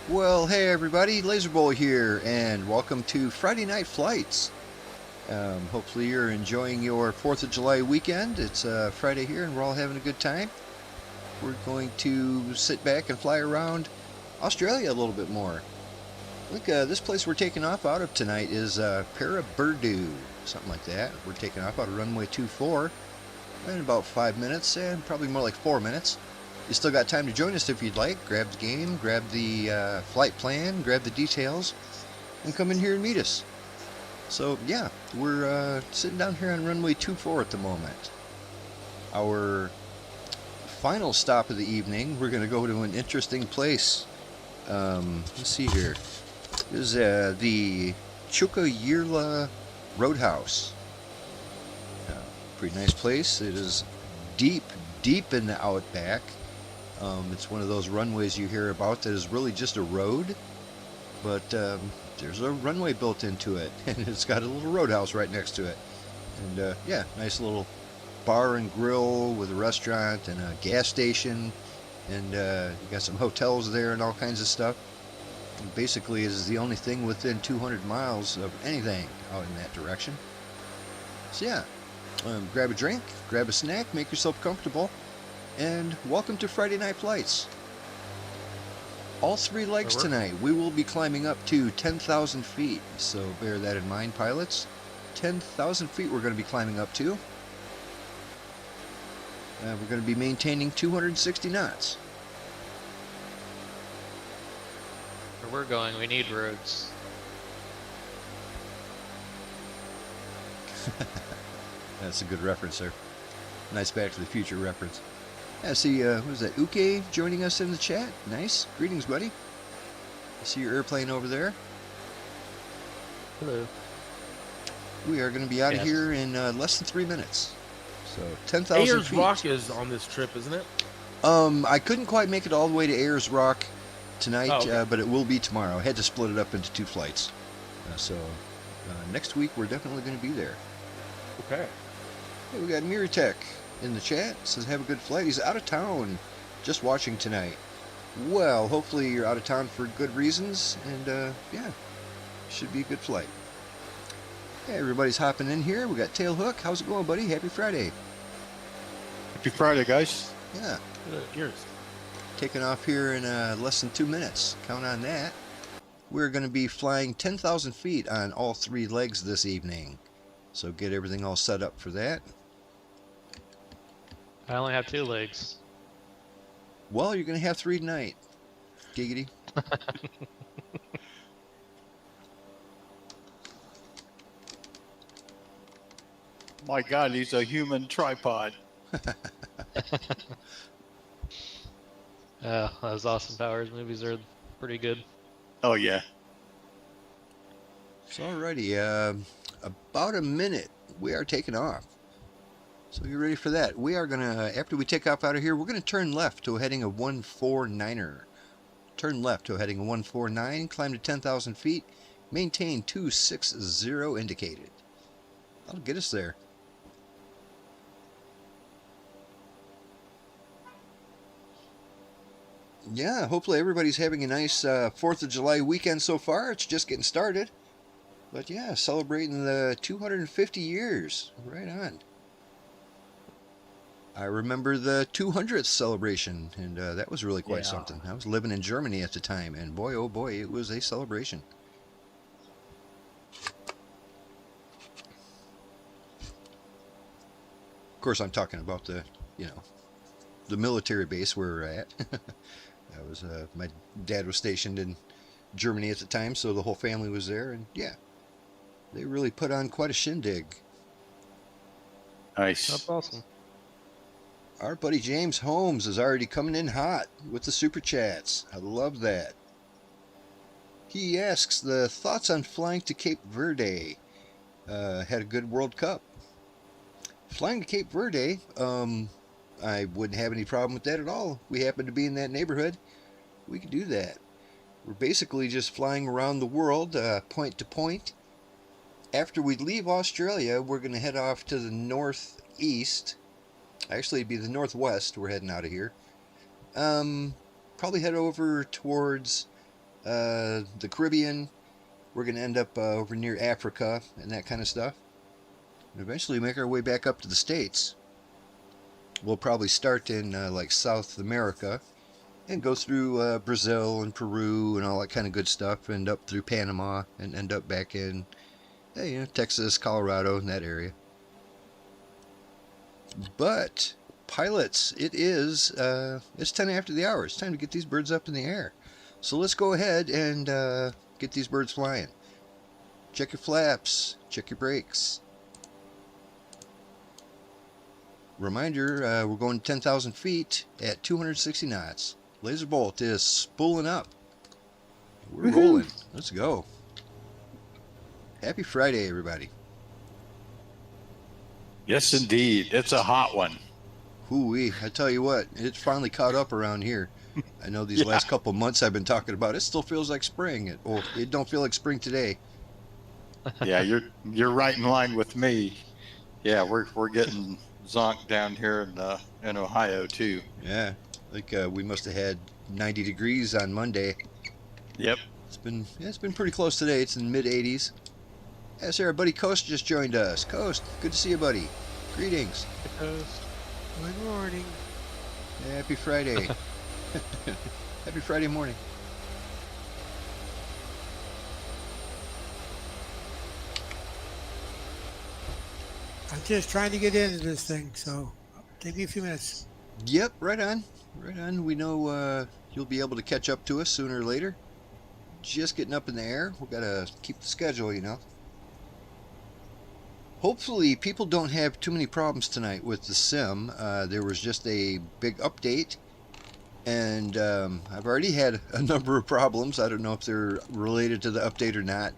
Well, hey everybody, Lazerbolt here, and welcome to Friday Night Flights. Hopefully you're enjoying your 4th of July weekend. It's Friday here and we're all having a good time. We're going to sit back and fly around Australia a little bit more. I think this place we're taking off out of tonight is Paraburdoo, something like that. We're taking off out of runway 24 in about 5 minutes, and probably more like 4 minutes. You still got time to join us if you'd like. Grab the game, grab the flight plan, grab the details, and come in here and meet us. So yeah, we're sitting down here on runway 24 at the moment. Our final stop of the evening, we're going to go to an interesting place. Let's see here. This is the Tjukayirla Roadhouse. Pretty nice place. It is deep in the outback. It's one of those runways you hear about that is really just a road, but there's a runway built into it, and it's got a little roadhouse right next to it. And yeah, nice little bar and grill with a restaurant and a gas station, and you got some hotels there and all kinds of stuff. And basically, it is the only thing within 200 miles of anything out in that direction. So yeah, grab a drink, grab a snack, make yourself comfortable, and welcome to Friday Night Flights. All 3 legs tonight. We will be climbing up to 10,000 feet, so bear that in mind, pilots. 10,000 feet we're going to be climbing up to. We're going to be maintaining 260 knots. Where we're going, we need roads. That's a good reference there. Nice Back to the Future reference. I see, who's that, Uke joining us in the chat? Nice. Greetings, buddy. I see your airplane over there. Hello. We are going to be out of here in less than 3 minutes. So, 10,000 Ayers feet. Rock is on this trip, isn't it? I couldn't quite make it all the way to Ayers Rock tonight, okay. but it will be tomorrow. I had to split it up into 2 flights. So, next week we're definitely going to be there. Okay. Hey, we got Miratech in the chat. Says have a good flight. He's out of town, just watching tonight. Well, hopefully you're out of town for good reasons, and yeah, should be a good flight. Hey, everybody's hopping in here. We got Tailhook. How's it going, buddy? Happy Friday. Happy Friday, guys. Yeah. Yours. Taking off here in less than 2 minutes. Count on that. We're going to be flying 10,000 feet on all 3 legs this evening. So get everything all set up for that. I only have 2 legs. Well, you're going to have 3 tonight. Giggity. My God, he's a human tripod. Those Austin Powers movies are pretty good. Oh, yeah. So alrighty, about a minute, we are taking off. So you ready for that? We are gonna, after we take off out of here, we're gonna turn left to a heading of 149er. Turn left to a heading of 149, climb to 10,000 feet, maintain 260 indicated. That'll get us there. Yeah, hopefully everybody's having a nice 4th of July weekend so far. It's just getting started. But yeah, celebrating the 250 years. Right on. I remember the 200th celebration, and that was really quite something. I was living in Germany at the time, and boy, oh boy, it was a celebration. Of course, I'm talking about the, you know, the military base where we're at. That was, my dad was stationed in Germany at the time, so the whole family was there, and yeah, they really put on quite a shindig. Nice. That's awesome. Our buddy James Holmes is already coming in hot with the super chats. I love that. He asks the thoughts on flying to Cape Verde. Had a good World Cup. Flying to Cape Verde, I wouldn't have any problem with that at all. We happen to be in that neighborhood. We could do that. We're basically just flying around the world, point to point. After we leave Australia, we're going to head off to the northeast. Actually, it'd be the northwest. We're heading out of here. Probably head over towards the Caribbean. We're going to end up over near Africa and that kind of stuff. And eventually make our way back up to the States. We'll probably start in like South America and go through Brazil and Peru and all that kind of good stuff, and up through Panama and end up back in Texas, Colorado, and that area. But pilots, it's 10 after the hour. It's time to get these birds up in the air. So let's go ahead and get these birds flying. Check your flaps, check your brakes. Reminder, we're going 10,000 feet at 260 knots. Lazerbolt is spooling up. We're rolling. Let's go. Happy Friday, everybody. Yes, indeed. It's a hot one. Hoo-wee. I tell you what, it's finally caught up around here. I know these last couple months I've been talking about it still feels like spring. It don't feel like spring today. Yeah, you're right in line with me. Yeah, we're getting zonked down here in Ohio too. Yeah, like we must have had 90 degrees on Monday. Yep. It's been pretty close today. It's in the mid 80s. Yes, our buddy Coast just joined us. Coast, good to see you, buddy. Greetings. Good morning. Happy Friday. Happy Friday morning. I'm just trying to get into this thing, so take me a few minutes. Yep, right on. Right on. We know you'll be able to catch up to us sooner or later. Just getting up in the air. We've got to keep the schedule, Hopefully people don't have too many problems tonight with the sim. There was just a big update, and I've already had a number of problems. I don't know if they're related to the update or not,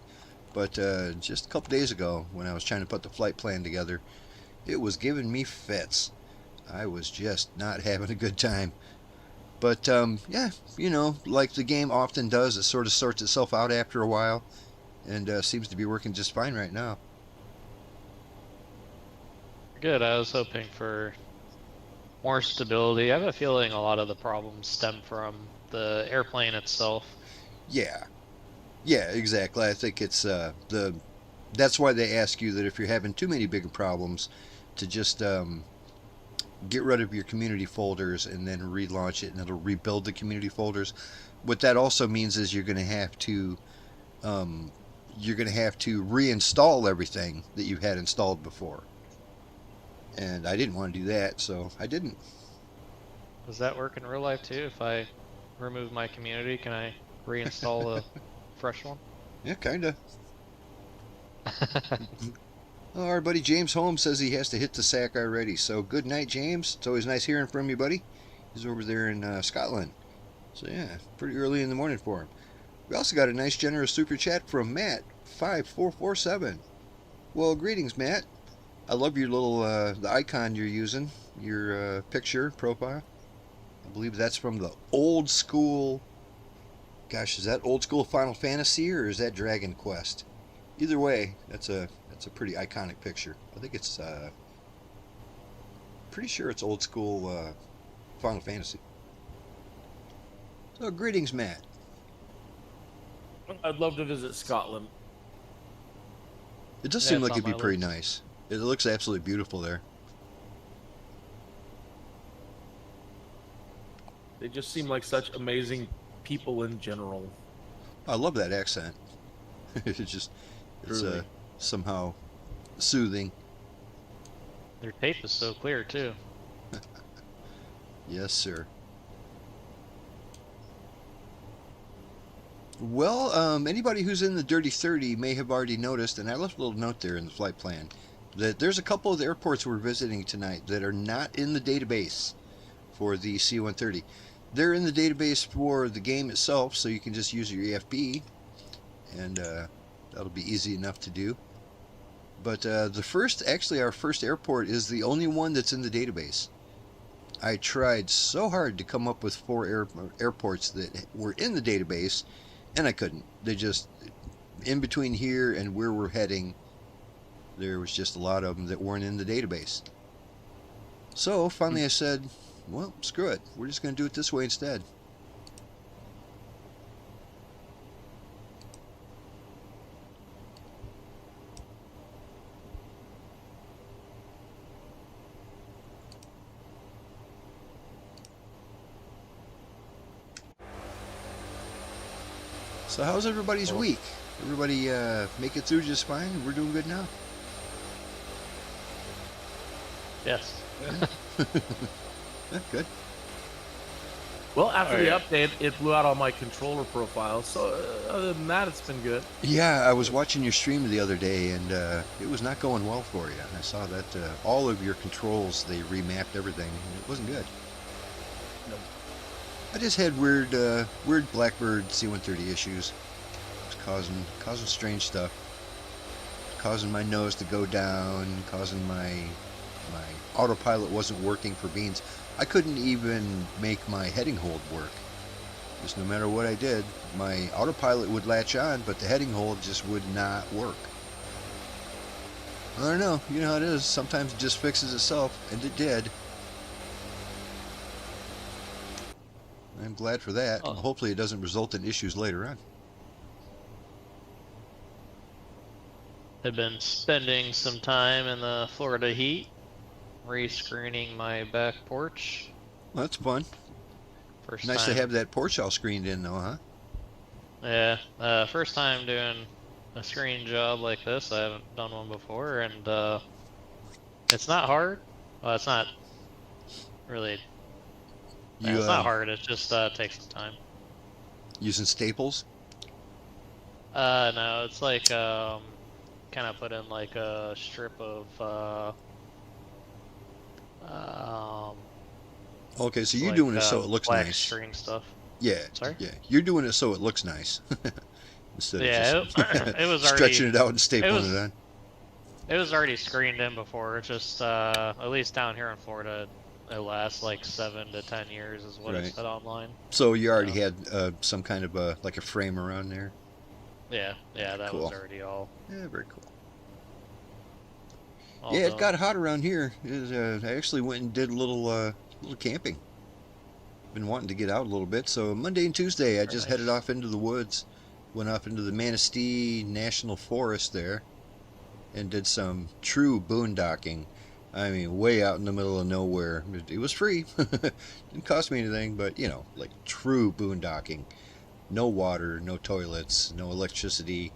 but just a couple days ago when I was trying to put the flight plan together, it was giving me fits. I was just not having a good time. But yeah, like the game often does, it sort of sorts itself out after a while, and seems to be working just fine right now. Good. I was hoping for more stability. I have a feeling a lot of the problems stem from the airplane itself. Yeah, exactly. I think it's that's why they ask you that if you're having too many bigger problems, to just get rid of your community folders and then relaunch it, and it'll rebuild the community folders. What that also means is you're going to have to reinstall everything that you had installed before. And I didn't want to do that, so I didn't. Does that work in real life too? If I remove my community, can I reinstall a fresh one? Yeah, kinda. Oh, our buddy James Holmes says he has to hit the sack already. So good night, James. It's always nice hearing from you, buddy. He's over there in Scotland. So yeah, pretty early in the morning for him. We also got a nice generous super chat from Matt5447. Well, greetings, Matt. I love your little the icon you're using, your picture profile. I believe that's from the old school. Gosh, is that old school Final Fantasy or is that Dragon Quest? Either way, that's a pretty iconic picture. I think it's pretty sure it's old school Final Fantasy. So greetings, Matt. I'd love to visit Scotland. It does Yeah, seem it's like on it'd be my pretty list. nice. It looks absolutely beautiful there. They just seem like such amazing people in general. I love that accent. It's Truly. somehow soothing. Their tape is so clear too. Yes, sir. Well, anybody who's in the Dirty 30 may have already noticed, and I left a little note there in the flight plan, that there's a couple of the airports we're visiting tonight that are not in the database for the C-130. They're in the database for the game itself, so you can just use your EFB, and that'll be easy enough to do. But our first airport is the only one that's in the database. I tried so hard to come up with 4 airports that were in the database, and I couldn't. They just, in between here and where we're heading, there was just a lot of them that weren't in the database. So finally I said, well, screw it. We're just going to do it this way instead. So how's everybody's Well- week? Everybody make it through just fine? We're doing good now? Yes. Yeah, good. Well, after Oh, the yeah. update, it blew out all my controller profiles. So other than that, it's been good. Yeah, I was watching your stream the other day, and it was not going well for you. I saw that all of your controls, they remapped everything, and it wasn't good. Nope. I just had weird Blackbird C-130 issues. It was causing strange stuff. Causing my nose to go down, causing my autopilot wasn't working for beans. I couldn't even make my heading hold work. Just no matter what I did, my autopilot would latch on, but the heading hold just would not work. I don't know. You know how it is. Sometimes it just fixes itself, and it did. I'm glad for that. Oh. Hopefully it doesn't result in issues later on. I've been spending some time in the Florida heat, rescreening my back porch. Well, that's fun. First Nice time. to have that porch all screened in, though, huh? Yeah, first time doing a screen job like this. I haven't done one before, and it's not hard. Well, it's not really. It's not hard. It just takes some time. Using staples? No, it's like kind of put in like a strip of Okay, so you're like, doing it so it looks black nice. string stuff. Yeah. Sorry? Yeah. You're doing it so it looks nice. Instead Yeah, of just it was stretching already it out and stapling it on. it was already screened in before. It's just at least down here in Florida, it lasts like 7 to 10 years is what Right. it said online. So you already had some kind of like a frame around there. Yeah, that Cool. was already all. Yeah, very cool. all Yeah, it done. got hot around here. I actually went and did a little camping. Been wanting to get out a little bit, so Monday and Tuesday I Very just nice. headed off into the woods, went off into the Manistee National Forest there, and did some true boondocking. I mean, way out in the middle of nowhere. It was free, didn't cost me anything, but you know, like true boondocking. No water, no toilets, no electricity,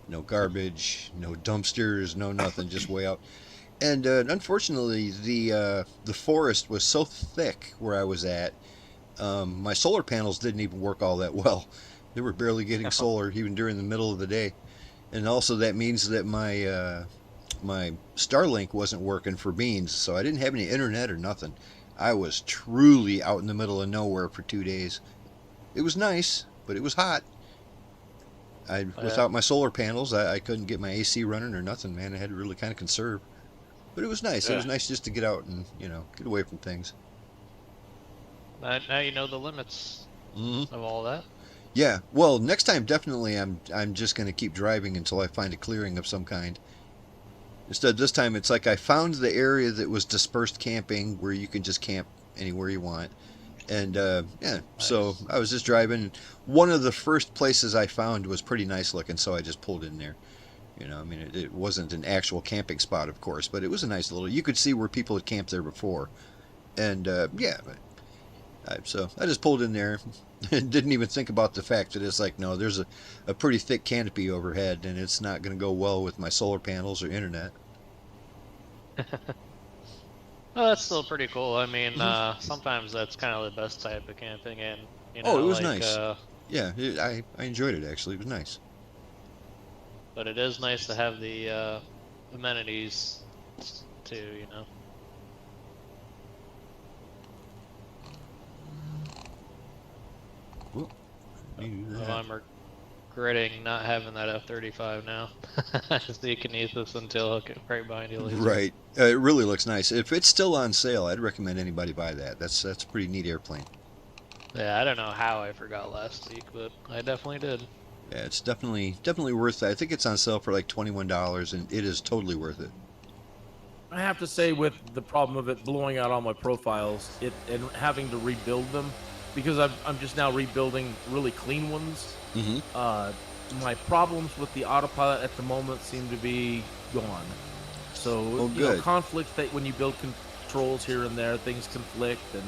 no garbage, no dumpsters, no nothing, just way out. And unfortunately, the forest was so thick where I was at. My solar panels didn't even work all that well. They were barely getting solar even during the middle of the day. And also that means that my my Starlink wasn't working for beans, so I didn't have any internet or nothing. I was truly out in the middle of nowhere for 2 days. It was nice, but it was hot. Without my solar panels, I couldn't get my AC running or nothing, man. I had to really kind of conserve. But it was nice. It was Yeah. nice just to get out and, get away from things. Now you know the limits Mm-hmm. of all that. Yeah, well, next time definitely I'm just going to keep driving until I find a clearing of some kind. Instead, this time it's like I found the area that was dispersed camping where you can just camp anywhere you want. And yeah, so Nice. I was just driving. One of the first places I found was pretty nice looking, so I just pulled in there. I mean, it wasn't an actual camping spot, of course, but it was a nice little. You could see where people had camped there before, and yeah. So I just pulled in there and didn't even think about the fact that it's like, no, there's a pretty thick canopy overhead, and it's not going to go well with my solar panels or internet. Well, that's still pretty cool. I mean, sometimes that's kind of the best type of camping, and Oh, it was like, nice. Yeah, I enjoyed it, actually. It was nice. But it is nice to have the amenities too. Whoop. You do Well, that. I'm regretting not having that F-35 now. So you can use this until hook it right behind you. Laser. Right. It really looks nice. If it's still on sale, I'd recommend anybody buy that. That's a pretty neat airplane. Yeah, I don't know how I forgot last week, but I definitely did. Yeah, it's definitely worth it. I think it's on sale for like $21, and it is totally worth it. I have to say, with the problem of it blowing out all my profiles, and having to rebuild them, because I'm just now rebuilding really clean ones. Mm-hmm. My problems with the autopilot at the moment seem to be gone. So Oh, good. conflicts that when you build controls here and there, things conflict, and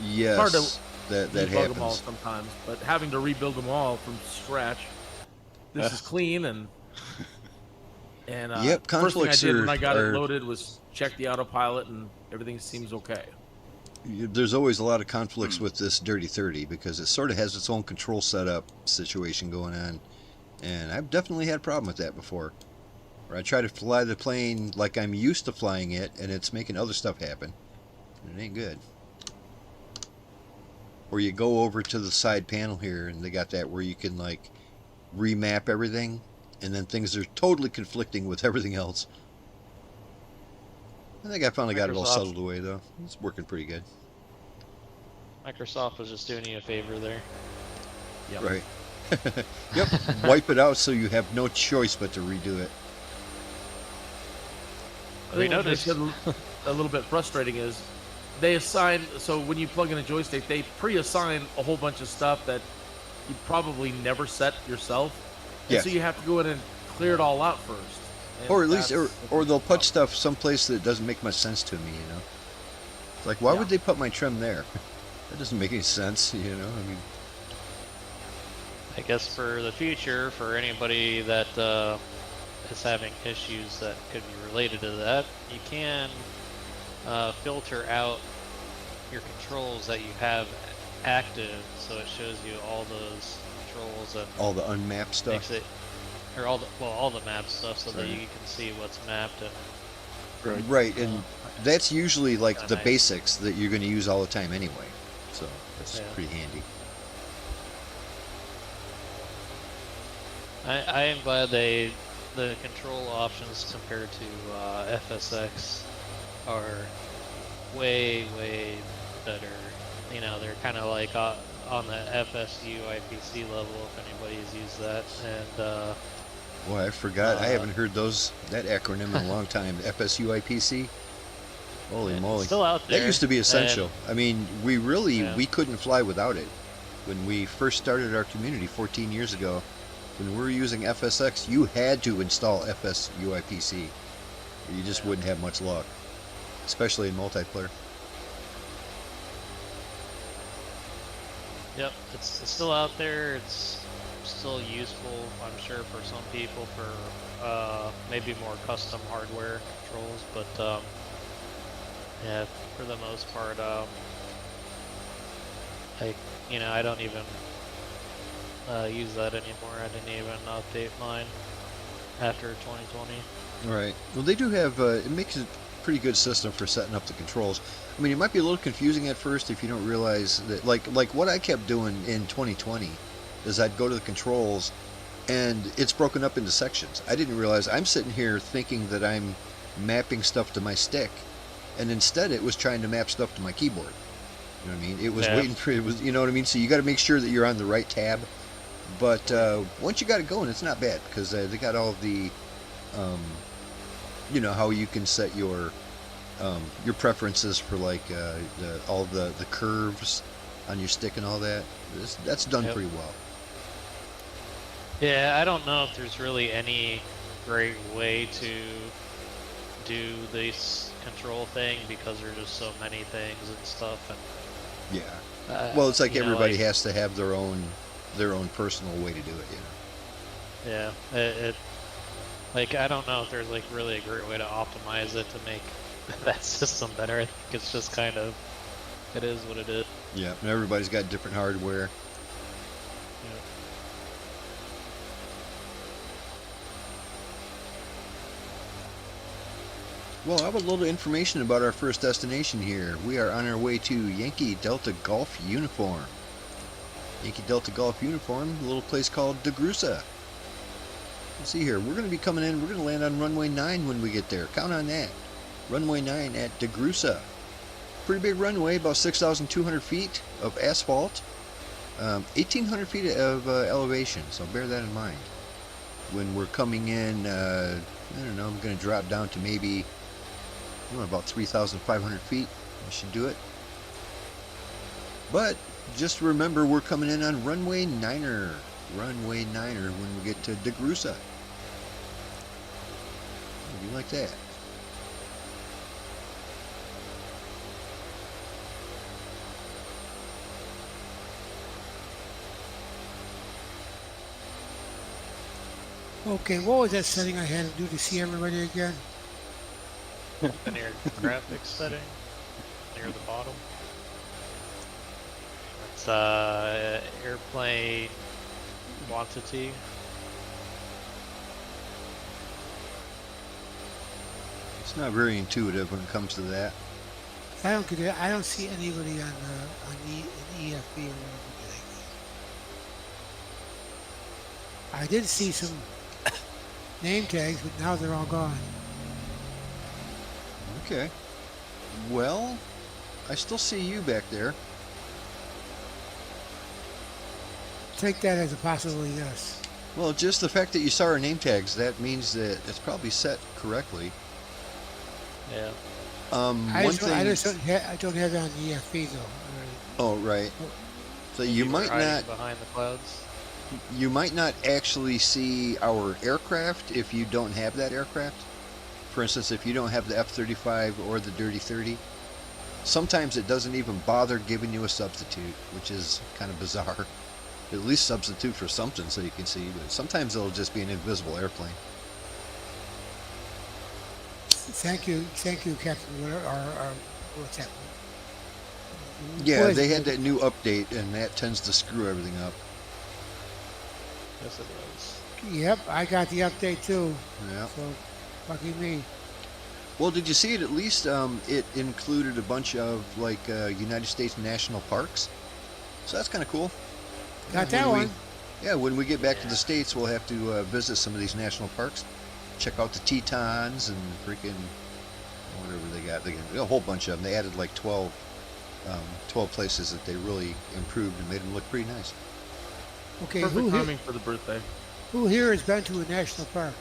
Yes, hard to that debug them all happens. sometimes. But having to rebuild them all from scratch this is clean, and Yep, first thing I conflicts did when I got it are loaded was check the autopilot, and everything seems okay. there's always a lot of conflicts with this Dirty 30 because it sort of has its own control setup situation going on, and I've definitely had a problem with that before, where I try to fly the plane like I'm used to flying it, and it's making other stuff happen, and it ain't good. Or you go over to the side panel here, and they got that where you can like remap everything, and then things are totally conflicting with everything else. I think I finally got it all Microsoft. settled away, though. It's working pretty good. Microsoft was just doing you a favor there. Yep. Right. Yep. Wipe it out so you have no choice but to redo it. I We think what noticed. makes it a little bit frustrating is they assign, so when you plug in a joystick, they pre-assign a whole bunch of stuff that you probably never set yourself. And Yes. so you have to go in and clear it all out first. And Or at least, that's or they'll put tough. stuff someplace that doesn't make much sense to me, you know? It's like, why Yeah. would they put my trim there? That doesn't make any sense, you know? I mean, I guess for the future, for anybody that is having issues that could be related to that, you can filter out your controls that you have active, so it shows you all those controls and all the unmapped stuff. makes it, or all the map stuff, so that Right. you can see what's mapped and Right, and that's usually like Kinda the nice. basics that you're going to use all the time anyway. So that's Yeah. pretty handy. I am glad the control options compared to FSX are way better. You know, they're kind of like on the FSU IPC level, if anybody's used that, and Boy, I forgot. I haven't heard that acronym in a long time. FSUIPC. Holy it's moly! still out there. That used to be essential. and- I mean, Yeah. we couldn't fly without it. When we first started our community 14 years ago, when we were using FSX, you had to install FSUIPC. Or you just Yeah. wouldn't have much luck, especially in multiplayer. Yep, it's still out there. It's still useful, I'm sure, for some people for maybe more custom hardware controls, but yeah, for the most part, I don't even use that anymore. I didn't even update mine after 2020. Right. Well, they do have. It makes a pretty good system for setting up the controls. I mean, it might be a little confusing at first if you don't realize that. Like what I kept doing in 2020 is I'd go to the controls, and it's broken up into sections. I didn't realize I'm sitting here thinking that I'm mapping stuff to my stick, and instead it was trying to map stuff to my keyboard. You know what I mean? It was Yeah. waiting for it. Was, you know what I mean? So you got to make sure that you're on the right tab. But once you got it going, it's not bad because they got all the, you know, how you can set your preferences for like all the curves on your stick and all that. That's done Yep. pretty well. Yeah, I don't know if there's really any great way to do this control thing because there's just so many things and stuff. And Yeah. Well, it's like you know, everybody like- has to have their own personal way to do it. You know. Yeah, it like I don't know if there's like really a great way to optimize it to make that system better. I think it's just kind of it is what it is. Yeah. And everybody's got different hardware. Yeah. Well, I have a little information about our first destination here. We are on our way to Yankee Delta Golf Uniform. Yankee Delta Golf Uniform, a little place called Degrussa. Let's see here. We're going to be coming in. We're going to land on runway 9 when we get there. Count on that. Runway 9 at Degrussa. Pretty big runway, about 6,200 feet of asphalt. 1,800 feet of elevation, so bear that in mind. When we're coming in, I don't know, I'm going to drop down to maybe about 3,500 feet. I should do it. But just remember, we're coming in on runway 9er. Runway 9er when we get to Degrussa. How do you like that? Okay, what was that setting I had to do to see everybody again? In your graphics setting, near the bottom. It's airplane quantity. It's not very intuitive when it comes to that. I don't get it. I don't see anybody on an EFB or whatever the heck it is. I did see some name tags, but now they're all gone. Okay. Well, I still see you back there. Take that as a possible yes. Well, just the fact that you saw our name tags, that means that it's probably set correctly. Yeah. I One just, thing. I just don't have it on the EFB though. Oh, right. So you People might hiding not. behind the clouds. You might not actually see our aircraft if you don't have that aircraft. For instance, if you don't have the F-35 or the Dirty 30, sometimes it doesn't even bother giving you a substitute, which is kind of bizarre. At least substitute for something so you can see, but sometimes it'll just be an invisible airplane. Thank you, Captain. Or what's that? Yeah, What is they it? had that new update, and that tends to screw everything up. Yes, it was. Yep, I got the update too. Yeah. So, lucky me. Well, did you see it? At least it included a bunch of like United States national parks, so that's kind of cool. Got that When we- one. Yeah, when we get back to Yeah. the States, we'll have to visit some of these national parks, check out the Tetons and freaking whatever they got. They got a whole bunch of them. They added like 12 places that they really improved and made them look pretty nice. Okay, Perfect timing for the birthday. who here has been to a national park?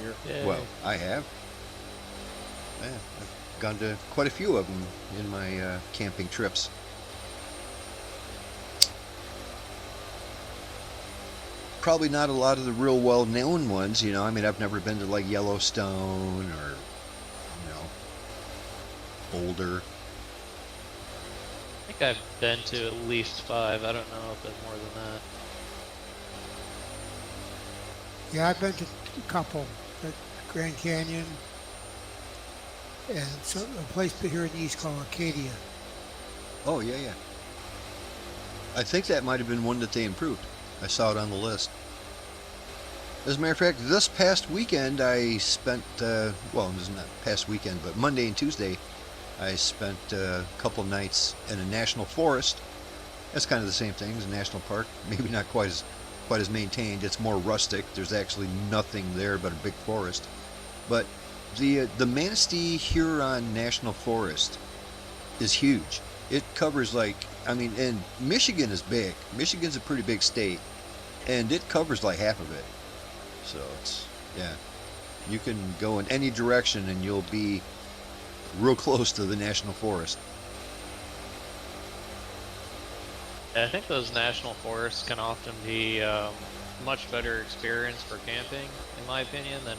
Here. Yeah. Well, I have. Yeah, I've gone to quite a few of them in my camping trips. Probably not a lot of the real well-known ones, you know. I mean, I've never been to like Yellowstone or, you know, Boulder. I think I've been to at least 5. I don't know if there's more than that. Yeah, I've been to a couple. At Grand Canyon and a place here in the east called Acadia. Oh, yeah, yeah. I think that might have been one that they improved. I saw it on the list. As a matter of fact, this past weekend I spent, well, it was not past weekend, but Monday and Tuesday, I spent a couple nights in a national forest. That's kind of the same thing as a national park. Maybe not quite as maintained. It's more rustic. There's actually nothing there but a big forest. But the Manistee Huron National Forest is huge. It covers like, I mean, and Michigan is big. Michigan's a pretty big state, and it covers like half of it. So it's, yeah, you can go in any direction and you'll be real close to the national forest. I think those national forests can often be much better experience for camping, in my opinion, than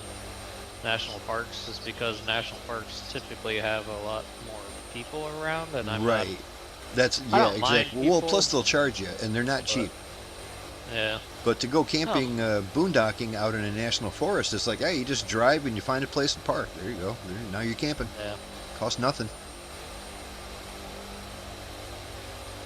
national parks, just because national parks typically have a lot more people around, and I'm Right. not, That's, I yeah, don't mind exactly. Well, people, plus they'll charge you, and they're not cheap. yeah. But to go camping, boondocking out in a national forest, it's like, hey, you just drive and you find a place to park. There you go. Now you're camping. Yeah. Costs nothing.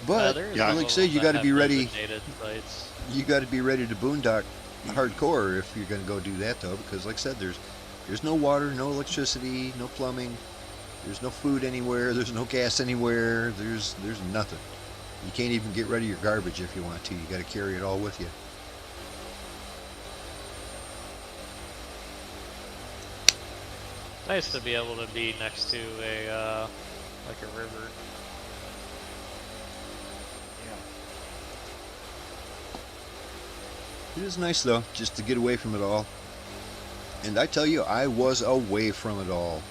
But there is yeah, a like I couple said, you that got to have be ready. designated sites. You got to be ready to boondock hardcore if you're going to go do that, though, because like I said, there's no water, no electricity, no plumbing, there's no food anywhere, there's no gas anywhere, there's nothing. You can't even get rid of your garbage if you want to. You got to carry it all with you. Nice to be able to be next to a like a river. It is nice though, just to get away from it all. And I tell you, I was away from it all.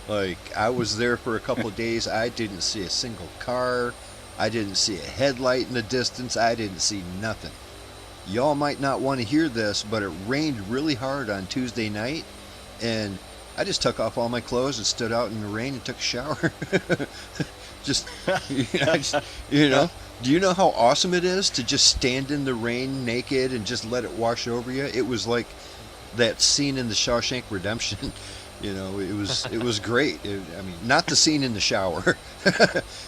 Like, I was there for a couple of days. I didn't see a single car. I didn't see a headlight in the distance. I didn't see nothing. Y'all might not want to hear this, but it rained really hard on Tuesday night, and I just took off all my clothes and stood out in the rain and took a shower. just, you know, Do you know how awesome it is to just stand in the rain naked and just let it wash over you? It was like that scene in the Shawshank Redemption. You know, it was great. I mean, not the scene in the shower.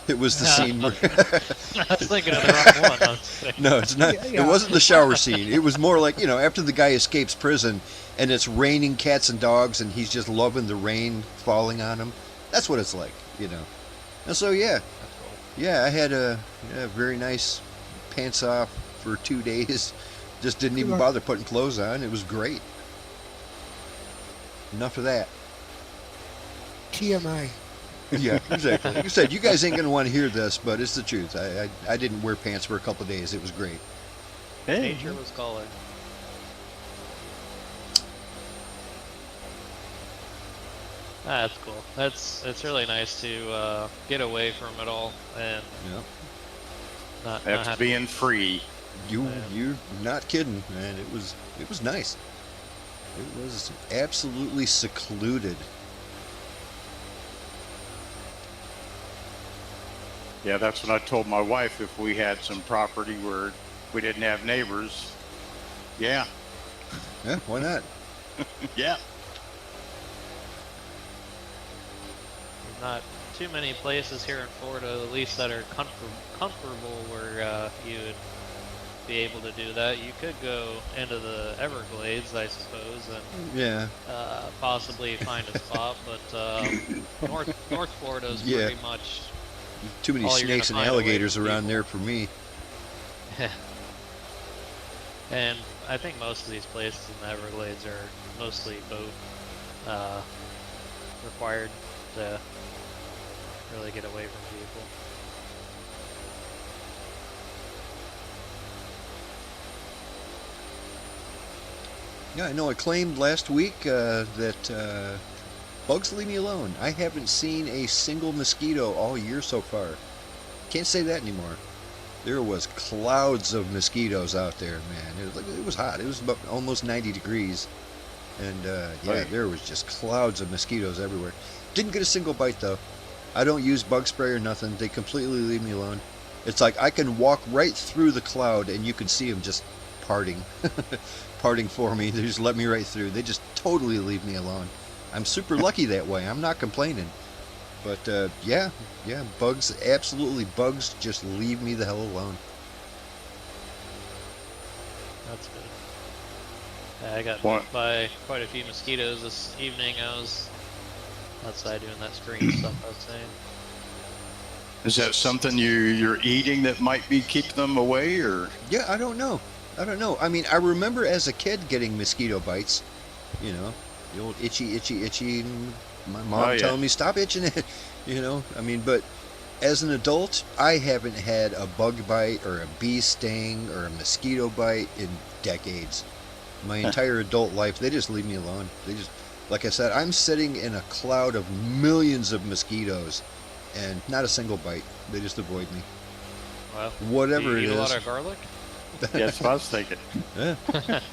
It was the scene where I was thinking of the wrong one. I was thinking- no, it's not. Yeah. It wasn't the shower scene. It was more like, you know, after the guy escapes prison and it's raining cats and dogs and he's just loving the rain falling on him. That's what it's like, you know. And so yeah, I had a very nice pants off for 2 days. Just didn't even bother putting clothes on. It was great. Enough of that. TMI. Yeah, exactly. Like I said, you guys ain't gonna want to hear this, but it's the truth. I didn't wear pants for a couple of days. It was great. Hey, Nature was calling. That's cool. It's really nice to get away from it all and Yep. not after have being free. You're not kidding, man. It was nice. It was absolutely secluded. Yeah, that's what I told my wife. If we had some property where we didn't have neighbors, yeah, Yeah, why not? yeah. There's not too many places here in Florida, at least that are comfortable where you would be able to do that. You could go into the Everglades, I suppose, and Yeah. possibly find a spot, but North Florida is Yeah. pretty much. Too many All you're snakes and gonna find away alligators from around people. there for me. And I think most of these places in the Everglades are mostly boat required to really get away from people. Yeah, I know I claimed last week that bugs leave me alone. I haven't seen a single mosquito all year so far. Can't say that anymore. There was clouds of mosquitoes out there, man. It was hot. It was about almost 90 degrees. And yeah, Right. there was just clouds of mosquitoes everywhere. Didn't get a single bite though. I don't use bug spray or nothing. They completely leave me alone. It's like I can walk right through the cloud and you can see them just parting. Parting for me. They just let me right through. They just totally leave me alone. I'm super lucky that way. I'm not complaining. But yeah, bugs, absolutely bugs just leave me the hell alone. That's good. Yeah, I got What? bit by quite a few mosquitoes this evening. I was outside doing that screen stuff I was saying. Is that something you're eating that might be keeping them away, or? Yeah, I don't know. I mean, I remember as a kid getting mosquito bites. You know, the old itchy, and my mom Oh, yeah. telling me stop itching it. You know, I mean, but as an adult, I haven't had a bug bite or a bee sting or a mosquito bite in decades. My entire adult life, they just leave me alone. They just, like I said, I'm sitting in a cloud of millions of mosquitoes and not a single bite. They just avoid me. Well, Whatever do you it eat a lot is. of garlic? Yeah, that's what I was thinking. Yeah.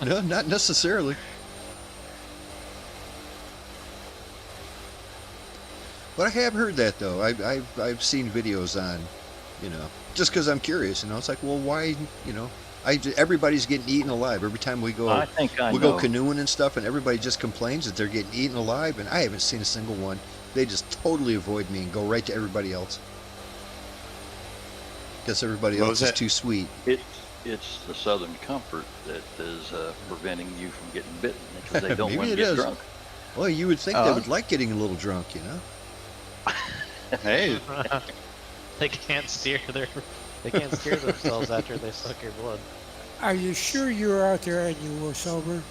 No, not necessarily. But I have heard that though. I've seen videos on, you know, just because I'm curious. You know, it's like, well, why? You know, everybody's getting eaten alive every time we go. I think I we know. go canoeing and stuff, and everybody just complains that they're getting eaten alive, and I haven't seen a single one. They just totally avoid me and go right to everybody else. Guess everybody What else was is that? too sweet. It's the Southern comfort that is preventing you from getting bitten because they don't Maybe want to it get is. drunk. Well, you would think they would like getting a little drunk, you know. Hey, They can't steer themselves after they suck your blood. Are you sure you were out there and you were sober?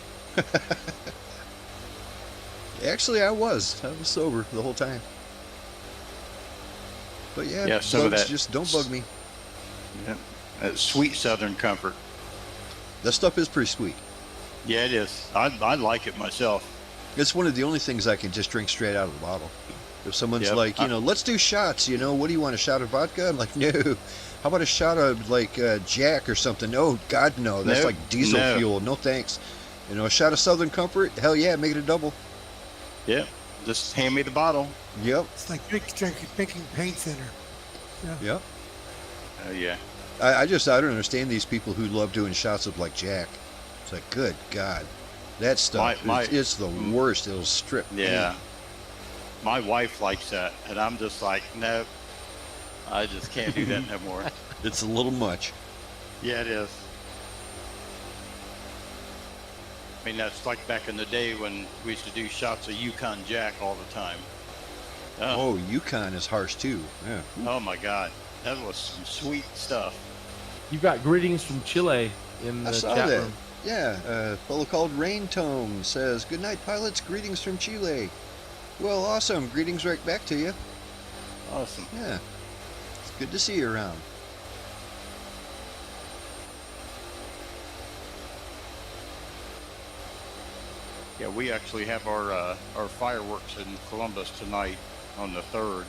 Actually, I was sober the whole time. But yeah, Yeah, some of bugs that- just don't bug me. yeah, that sweet Southern comfort. That stuff is pretty sweet. Yeah, it is. I like it myself. It's one of the only things I can just drink straight out of the bottle. If someone's Yep. like, you know, let's do shots, you know, what do you want, a shot of vodka? I'm like, no. How about a shot of, like, Jack or something? No, God, no. That's Nope. like diesel No. fuel. No thanks. You know, a shot of Southern Comfort? Hell yeah, make it a double. Yeah, just hand me the bottle. Yep, It's like drinking paint thinner. yep. Oh yeah. I don't understand these people who love doing shots of like Jack. It's like, good God, that stuff it's the worst. It'll strip. Yeah. paint. My wife likes that, and I'm just like, no, I just can't do that no more. It's a little much. Yeah, it is. I mean, that's like back in the day when we used to do shots of Yukon Jack all the time. Oh, Yukon is harsh too. Yeah. Oh my God, that was some sweet stuff. You've got greetings from Chile in I the saw chat that. room. Yeah, a fellow called Rain Tome says, "Good night, pilots. Greetings from Chile." Well, awesome. Greetings right back to you. Awesome. Yeah, it's good to see you around. Yeah, we actually have our fireworks in Columbus tonight on the 3rd.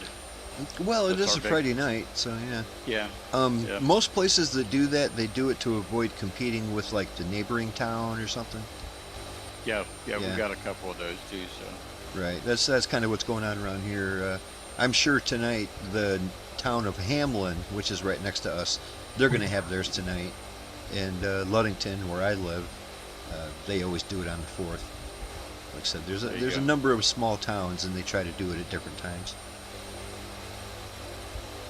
Well, it That's is our a big- Friday night, so yeah. Yeah. Yeah. Most places that do that, they do it to avoid competing with like the neighboring town or something. Yeah, Yeah. we got a couple of those too. So Right. That's kind of what's going on around here. I'm sure tonight the town of Hamlin, which is right next to us, they're going to have theirs tonight. And Ludington, where I live, they always do it on the 4th. Like I said, There you there's a go. number of small towns, and they try to do it at different times.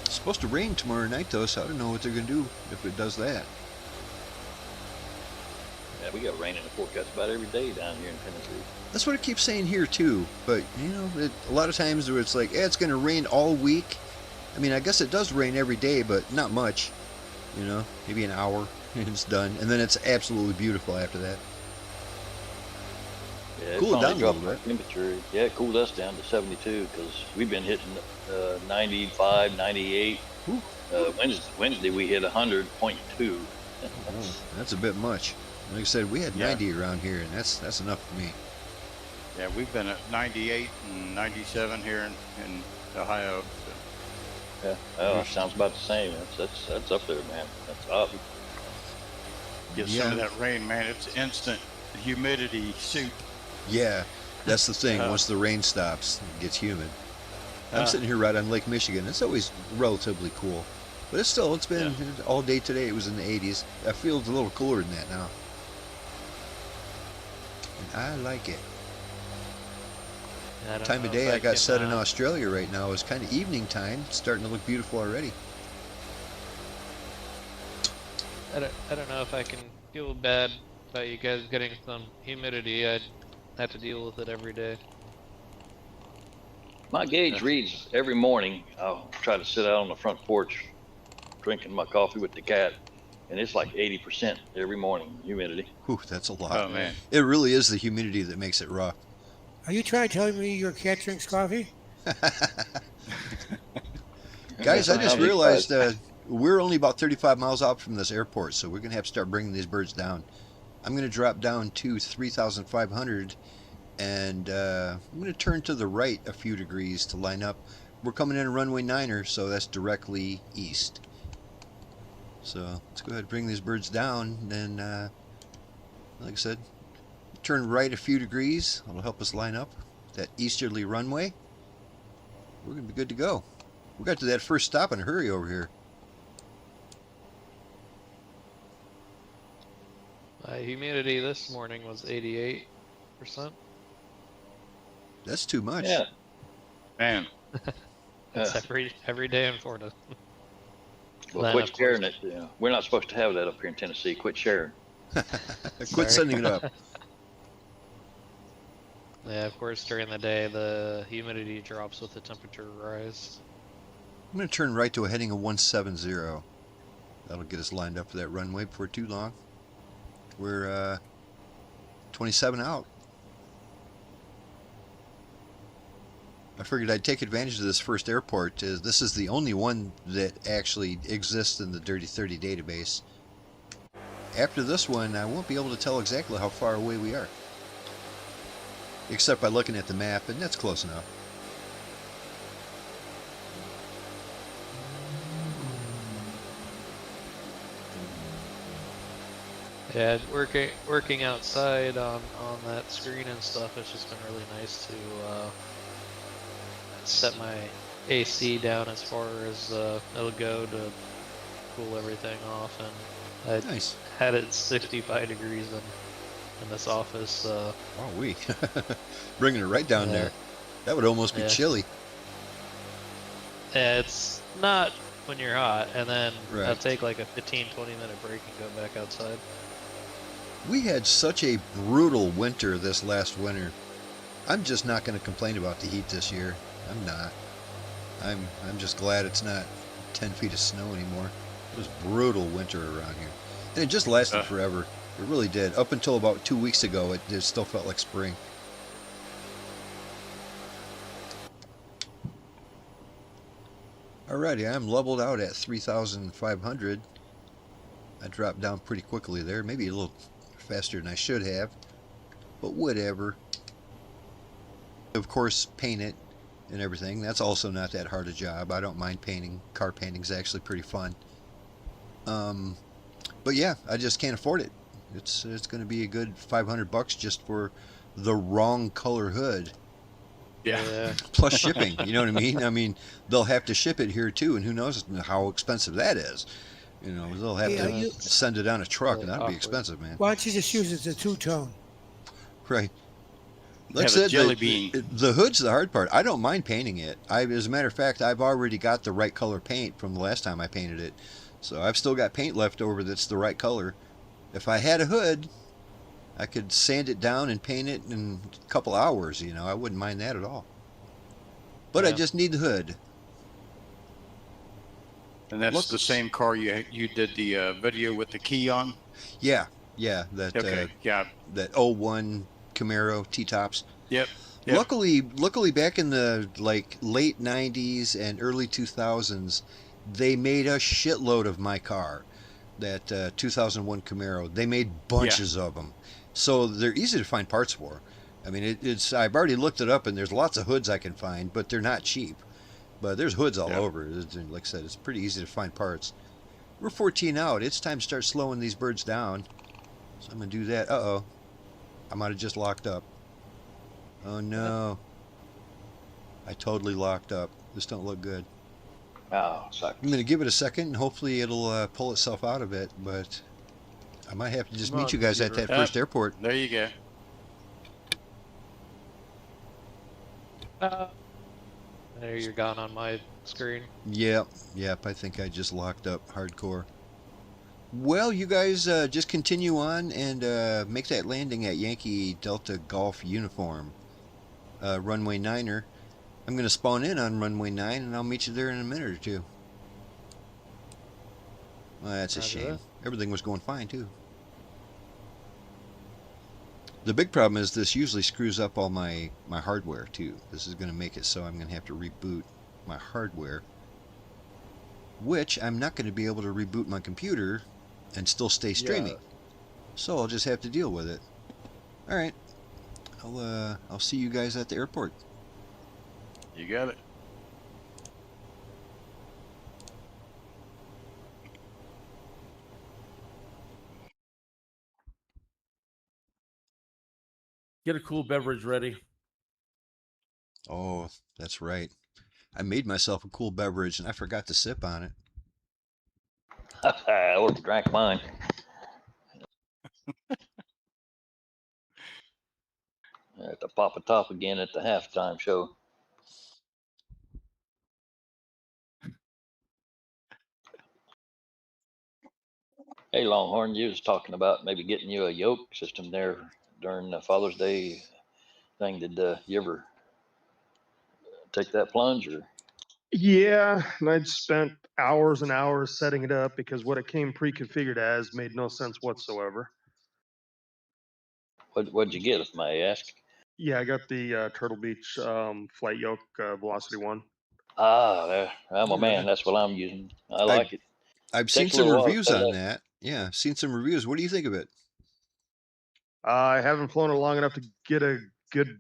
It's supposed to rain tomorrow night, though, so I don't know what they're going to do if it does that. Yeah, we got rain in the forecast about every day down here in Tennessee. That's what it keeps saying here too. But you know, a lot of times where it's like, it's going to rain all week. I mean, I guess it does rain every day, but not much. You know, maybe an hour and it's done, and then it's absolutely beautiful after that. Yeah, Cool it down a dropped little our temperature. Yeah, it cooled us down to 72 because we've been hitting 95, 98. Whew. Wednesday we hit 100.2. Oh, that's a bit much. Like I said, we had Yeah. 90 around here, and that's enough for me. yeah, we've been at 98 and 97 here in Ohio. So. Yeah, oh, sounds about the same. That's up there, man. That's up. Get some of that rain, man. It's instant humidity soup. Yeah, that's the thing. Uh, Once the rain stops, it gets humid. I'm sitting here right on Lake Michigan. It's always relatively cool, but it's been all day today. It was in the 80s. I feel it's a little cooler than that now, and I like it. I don't Time know of if day I got can, set in Australia right now is kind of evening time. It's starting to look beautiful already. I don't know if I can feel bad about you guys getting some humidity. I'd have to deal with it every day. My gauge reads every morning. I'll try to sit out on the front porch drinking my coffee with the cat, and it's like 80% every morning humidity. Whew, that's a lot. Oh man. It really is the humidity that makes it rough. Are you trying to tell me your cat drinks coffee? Guys, I just How many realized flies? we're only about 35 miles out from this airport, so we're going to have to start bringing these birds down. I'm going to drop down to 3,500, and I'm going to turn to the right a few degrees to line up. We're coming in runway 9er, so that's directly east. So let's go ahead and bring these birds down, and then, like I said, turn right a few degrees. It'll help us line up that easterly runway. We're going to be good to go. We got to that first stop in a hurry over here. Humidity this morning was 88%. That's too much. Yeah. Man. That's every day in Florida. Well, Then, quit of sharing course- it. Yeah. We're not supposed to have that up here in Tennessee. Quit sharing. Quit Sorry. sending it up. Yeah, of course, during the day, the humidity drops with the temperature rise. I'm going to turn right to a heading of 170. That'll get us lined up for that runway before too long. We're 27 out. I figured I'd take advantage of this first airport. This is the only one that actually exists in the Dirty 30 database. After this one, I won't be able to tell exactly how far away we are. Except by looking at the map, and that's close enough. Yeah, working outside on that screen and stuff, it's just been really nice to set my AC down as far as it'll go to cool everything off, and I Nice. had it 65 degrees in this office. Wow, we bringing it right down Yeah. there. That would almost be Yeah. chilly. Yeah, it's not when you're hot, and then I'll Right. take like a 15-20 minute break and go back outside. We had such a brutal winter this last winter. I'm just not going to complain about the heat this year. I'm not. I'm just glad it's not 10 feet of snow anymore. It was brutal winter around here. And it just lasted forever. It really did. Up until about 2 weeks ago, it still felt like spring. Alrighty, I'm leveled out at 3,500. I dropped down pretty quickly there. Maybe a little faster than I should have. But whatever. Of course, paint it and everything. That's also not that hard a job. I don't mind painting. Car painting's actually pretty fun. But yeah, I just can't afford it. It's going to be a good $500 just for the wrong color hood. Yeah. Plus shipping, you know what I mean? I mean, they'll have to ship it here too, and who knows how expensive that is. You know, they'll have Yeah, to send it on a truck, and that'd be awkward. expensive, man. Why don't you just use it as a two-tone? Right. Like I Have a said, jelly bean. the hood's the hard part. I don't mind painting it. As a matter of fact, I've already got the right color paint from the last time I painted it. So I've still got paint left over that's the right color. If I had a hood, I could sand it down and paint it in a couple hours, you know. I wouldn't mind that at all. But I Yeah. just need the hood. And that's Look- the same car you did the video with the key on? Yeah, that Okay, yeah. that 01 Camaro T-tops. Yep. Yep. Luckily back in the like late 90s and early 2000s, they made a shitload of my car. That 2001 Camaro. They made bunches of them. So they're easy to find parts for. I mean, I've already looked it up, and there's lots of hoods I can find, but they're not cheap. But there's hoods all over. Like I said, it's pretty easy to find parts. We're 14 out. It's time to start slowing these birds down. So I'm going to do that. Uh-oh. I might have just locked up. Oh, no. I totally locked up. This don't look good. Oh, sucks. I'm going to give it a second, and hopefully it'll pull itself out of it, but I might have to just Come meet on, you guys at that computer. first airport. There you go. There you're gone on my screen. Yep, I think I just locked up hardcore. Well, you guys just continue on and make that landing at Yankee Delta Golf Uniform, runway 9er. I'm going to spawn in on runway 9, and I'll meet you there in a minute or two. Well, that's a Roger shame. that. Everything was going fine, too. The big problem is this usually screws up all my hardware, too. This is going to make it so I'm going to have to reboot my hardware, which I'm not going to be able to reboot my computer and still stay streaming. Yeah. So I'll just have to deal with it. All right. I'll see you guys at the airport. You got it. Get a cool beverage ready. Oh, that's right. I made myself a cool beverage and I forgot to sip on it. I would have drank mine. At the Papa Top again at the halftime show. Hey, Longhorn, you was talking about maybe getting you a yoke system there during the Father's Day thing. Did you ever take that plunge? Or Yeah, and I'd spent hours and hours setting it up because what it came pre-configured as made no sense whatsoever. what'd you get, if I may ask? Yeah, I got the Turtle Beach flight yoke Velocity 1. Ah, I'm a All man. right. That's what I'm using. I like it. I've seen Takes a some little while to reviews set on up. that. Yeah, I've seen some reviews. What do you think of it? I haven't flown it long enough to get a good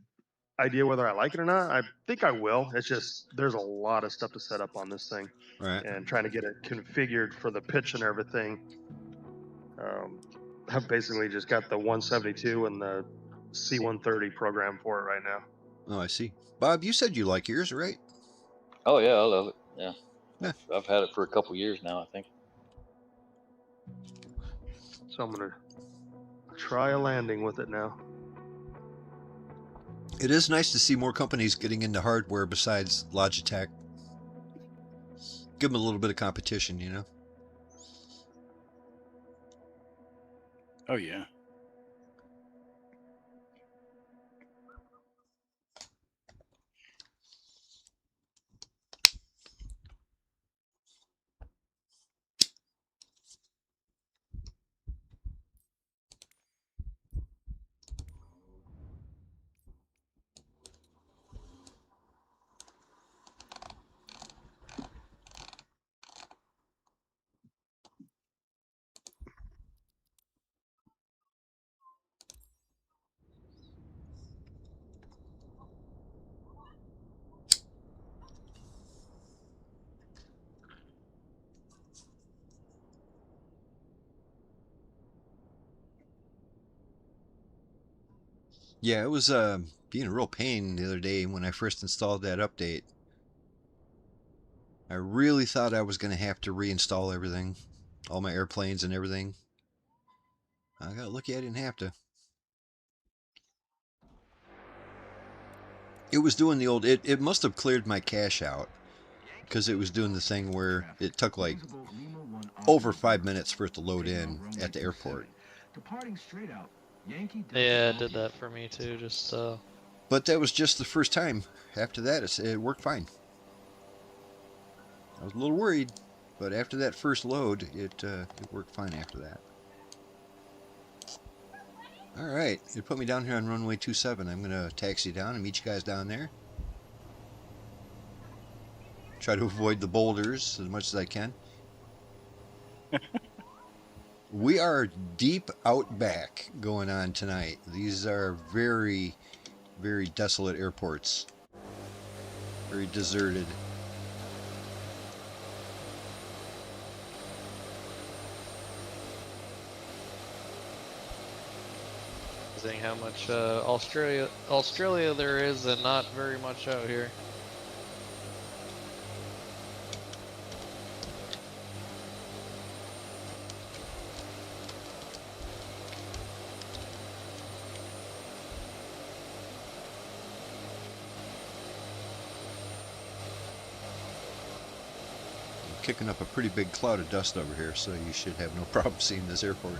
idea whether I like it or not. I think I will. It's just there's a lot of stuff to set up on this thing, All right. and trying to get it configured for the pitch and everything. I've basically just got the 172 and the C-130 program for it right now. Oh, I see. Bob, you said you like yours, right? Oh yeah, I love it. Yeah, Yeah. I've had it for a couple years now, I think. So I'm gonna try a landing with it now. It is nice to see more companies getting into hardware besides Logitech. Give them a little bit of competition, you know? Oh yeah. Yeah, it was being a real pain the other day when I first installed that update. I really thought I was going to have to reinstall everything, all my airplanes and everything. I got lucky I didn't have to. It was doing the old, it must have cleared my cache out, because it was doing the thing where it took like over 5 minutes for it to load in at the airport. Yeah, it did that for me too. Just But that was just the first time. After that, it worked fine. I was a little worried, but after that first load, it worked fine after that. All right, it put me down here on runway 27. I'm gonna taxi down and meet you guys down there. Try to avoid the boulders as much as I can. We are deep outback going on tonight. These are very, very desolate airports. Very deserted. seeing how much Australia there is, and not very much out here. Kicking up a pretty big cloud of dust over here, so you should have no problem seeing this airport.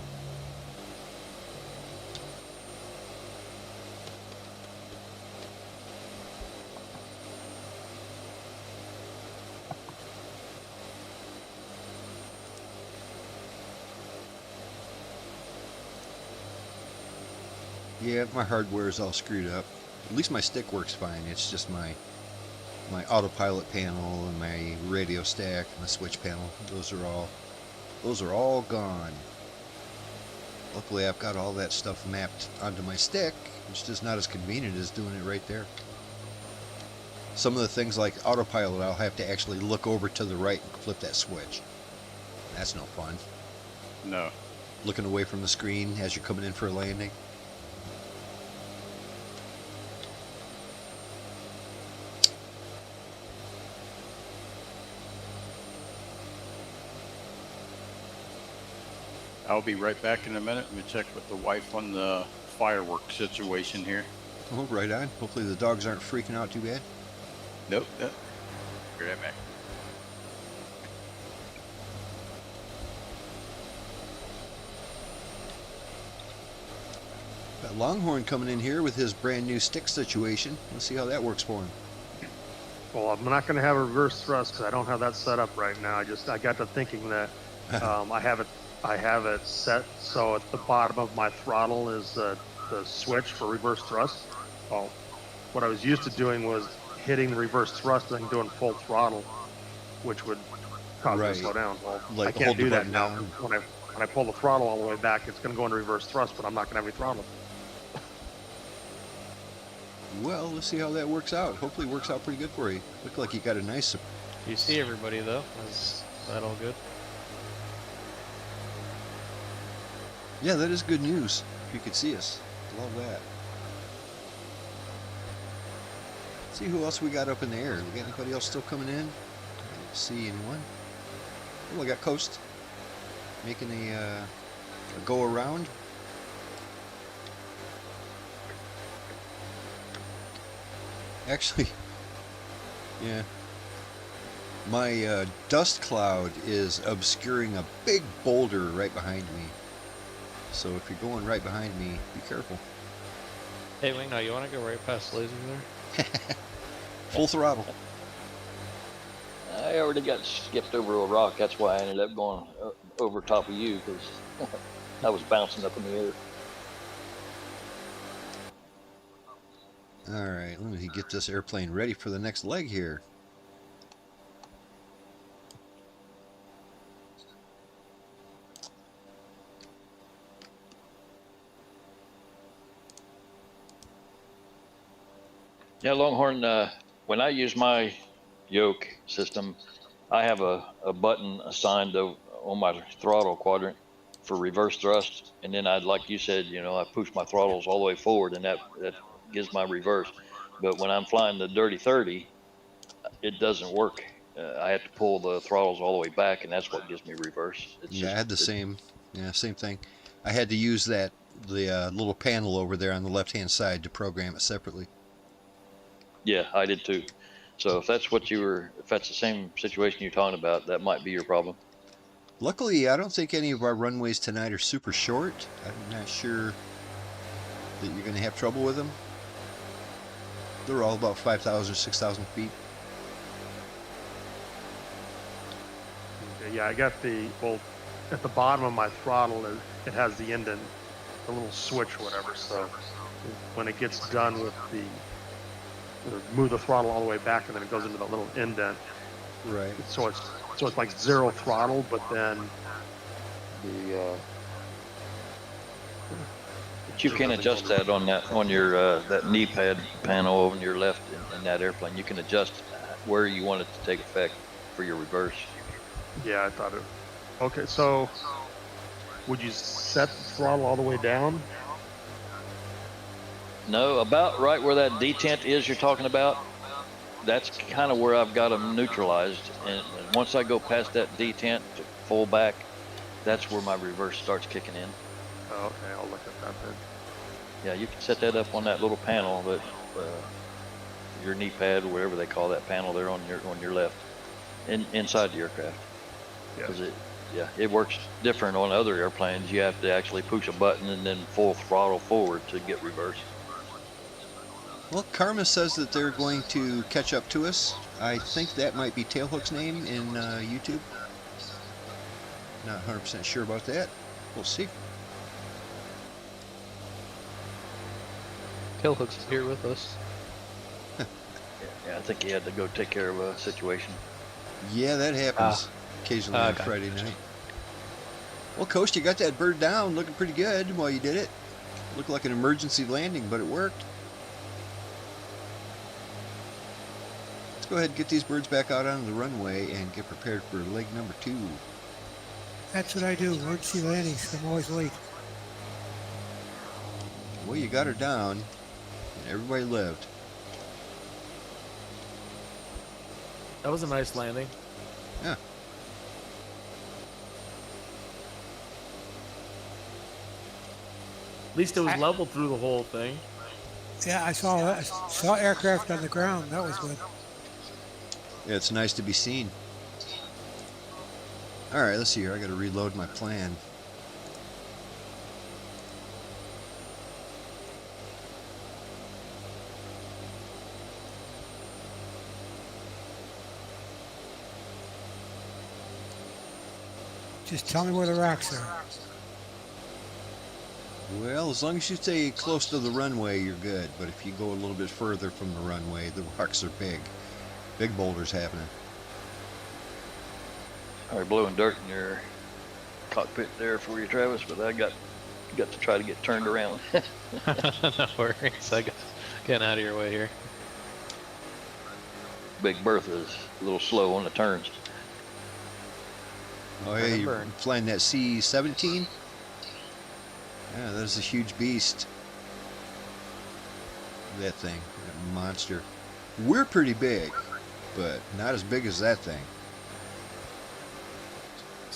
Yeah, my hardware is all screwed up. At least my stick works fine. It's just my autopilot panel and my radio stack and the switch panel. Those are all gone. Luckily, I've got all that stuff mapped onto my stick. It's just not as convenient as doing it right there. Some of the things like autopilot, I'll have to actually look over to the right and flip that switch. That's no fun. No. Looking away from the screen as you're coming in for a landing. I'll be right back in a minute. Let me check with the wife on the fireworks situation here. Oh, right on. Hopefully the dogs aren't freaking out too bad. Nope. Be right back. Got Longhorn coming in here with his brand new stick situation. Let's see how that works for him. Well, I'm not going to have a reverse thrust because I don't have that set up right now. I got to thinking that I have it set so at the bottom of my throttle is the switch for reverse thrust. Well, what I was used to doing was hitting the reverse thrust and doing full throttle, which would cause me to slow down. Well, like I can't do that now. When I pull the throttle all the way back, it's going to go into reverse thrust, but I'm not going to have any throttle. Well, let's see how that works out. Hopefully it works out pretty good for you. Look like you got a nice... You see everybody though? Is that all good? Yeah, that is good news. If you could see us. Love that. Let's see who else we got up in the air. We got anybody else still coming in? I don't see anyone. Oh, I got Coast. making a go around. Actually, yeah. My dust cloud is obscuring a big boulder right behind me. So if you're going right behind me, be careful. Hey, Wingnut, you want to go right past Laser there? Full throttle. I already got skipped over a rock. That's why I ended up going over top of you, because I was bouncing up in the air. Alright, let me get this airplane ready for the next leg here. Yeah, Longhorn, when I use my yoke system, I have a button assigned on my throttle quadrant for reverse thrust, and then like you said, I push my throttles all the way forward, and that gives my reverse. But when I'm flying the Dirty 30, it doesn't work. I have to pull the throttles all the way back, and that's what gives me reverse. Yeah, I had the same thing. I had to use the little panel over there on the left-hand side to program it separately. Yeah, I did too. So if that's if that's the same situation you're talking about, that might be your problem. Luckily, I don't think any of our runways tonight are super short. I'm not sure that you're going to have trouble with them. They're all about 5,000, 6,000 feet. Okay, yeah, I got well, at the bottom of my throttle, it has the indent, the little switch or whatever. So when it gets done with move the throttle all the way back, and then it goes into that little indent. Right. So it's like zero throttle, but then the But you can adjust that on your that knee pad panel on your left in that airplane. You can adjust where you want it to take effect for your reverse. yeah, I thought it. Okay, so would you set the throttle all the way down? No, about right where that detent is you're talking about, that's kind of where I've got them neutralized. And once I go past that detent to full back, that's where my reverse starts kicking in. Oh, okay, I'll look at that then. Yeah, you can set that up on that little panel, but your knee pad or whatever they call that panel there on your left, inside the aircraft. Yeah. Because it works different on other airplanes. You have to actually push a button and then full throttle forward to get reverse. Well, Karma says that they're going to catch up to us. I think that might be Tailhook's name in YouTube. Not 100% sure about that. We'll see. Tailhook's here with us. Yeah, I think he had to go take care of a situation. Yeah, that happens occasionally on Friday night. Well, Coach, you got that bird down looking pretty good while you did it. Looked like an emergency landing, but it worked. Let's go ahead and get these birds back out onto the runway and get prepared for leg number 2. That's what I do, emergency landings. I'm always late. Well, you got her down, and everybody lived. That was a nice landing. Yeah. At least it was level through the whole thing. Yeah, I saw aircraft on the ground. That was good. Yeah, it's nice to be seen. Alright, let's see here. I gotta reload my plan. Just tell me where the rocks are. Well, as long as you stay close to the runway, you're good. But if you go a little bit further from the runway, the rocks are big. Big boulders happening. All right, blowing dirt in your cockpit there for you, Travis, but I got to try to get turned around. No worries. I got getting out of your way here. Big Bertha is a little slow on the turns. Oh, yeah, you're flying that C-17? Yeah, that's a huge beast. That thing, that monster. We're pretty big, but not as big as that thing.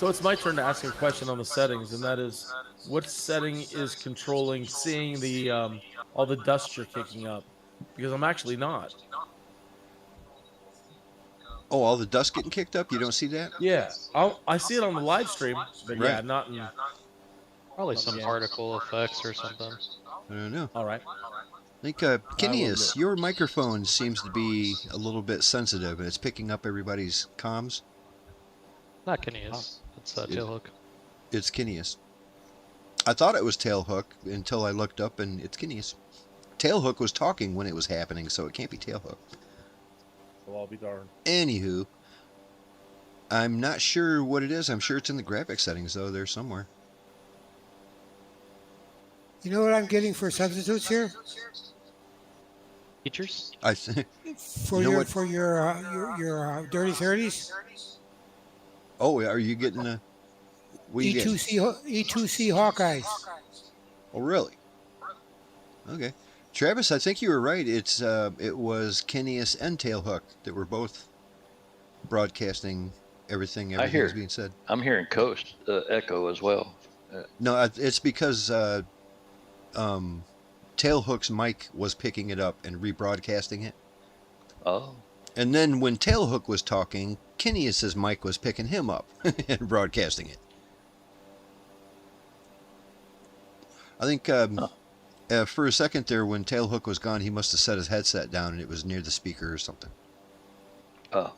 So it's my turn to ask a question on the settings, and that is, what setting is controlling seeing the all the dust you're kicking up? Because I'm actually not. Oh, all the dust getting kicked up? You don't see that? Yeah, I see it on the live stream, but yeah, Right. not in. Probably Not some yet. particle effects or something. I don't know. All right. I think, will Kineas, admit. your microphone seems to be a little bit sensitive, and it's picking up everybody's comms. Not Kineas. It's Tailhook. It's Kineas. I thought it was Tailhook until I looked up, and it's Kineas. Tailhook was talking when it was happening, so it can't be Tailhook. Well, I'll be darned. Anywho, I'm not sure what it is. I'm sure it's in the graphic settings, though. There somewhere. You know what I'm getting for substitutes here? Features? I think. For You know your what? for your dirty 30s? Oh, are you getting a? What are you getting? E2C Hawkeyes. Oh, really? Okay, Travis, I think you were right. It was Kineas and Tailhook that were both broadcasting everything I hear. was being said. I'm hearing Coast echo as well. No, it's because Tailhook's mic was picking it up and rebroadcasting it. Oh, And then when Tailhook was talking, Kineas's mic was picking him up and broadcasting it. I think for a second there, when Tailhook was gone, he must have set his headset down and it was near the speaker or something. oh.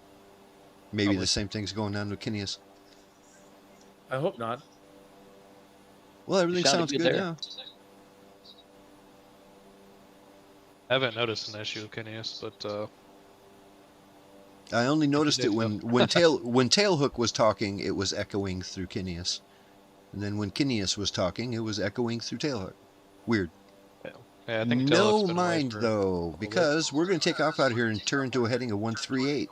Maybe Probably. the same thing's going on with Kineas. I hope not. Well, everything sounded sounds good good there. now. I haven't noticed an issue with Kineas, but I only noticed it did, when Tailhook was talking, it was echoing through Kineas, and then when Kineas was talking, it was echoing through Tailhook. Weird. yeah, I think No Tailhook's been away mind for a though, little bit. because we're going to take off out of here and turn to a heading of 138.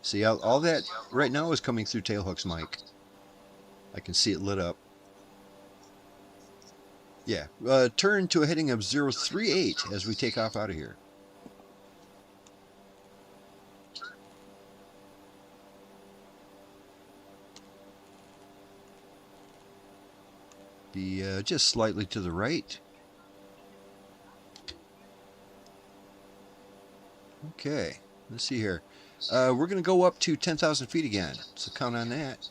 See, all that right now is coming through Tailhook's mic. I can see it lit up. Yeah, turn to a heading of 038 as we take off out of here. Be just slightly to the right. Okay, let's see here. We're going to go up to 10,000 feet again, so count on that.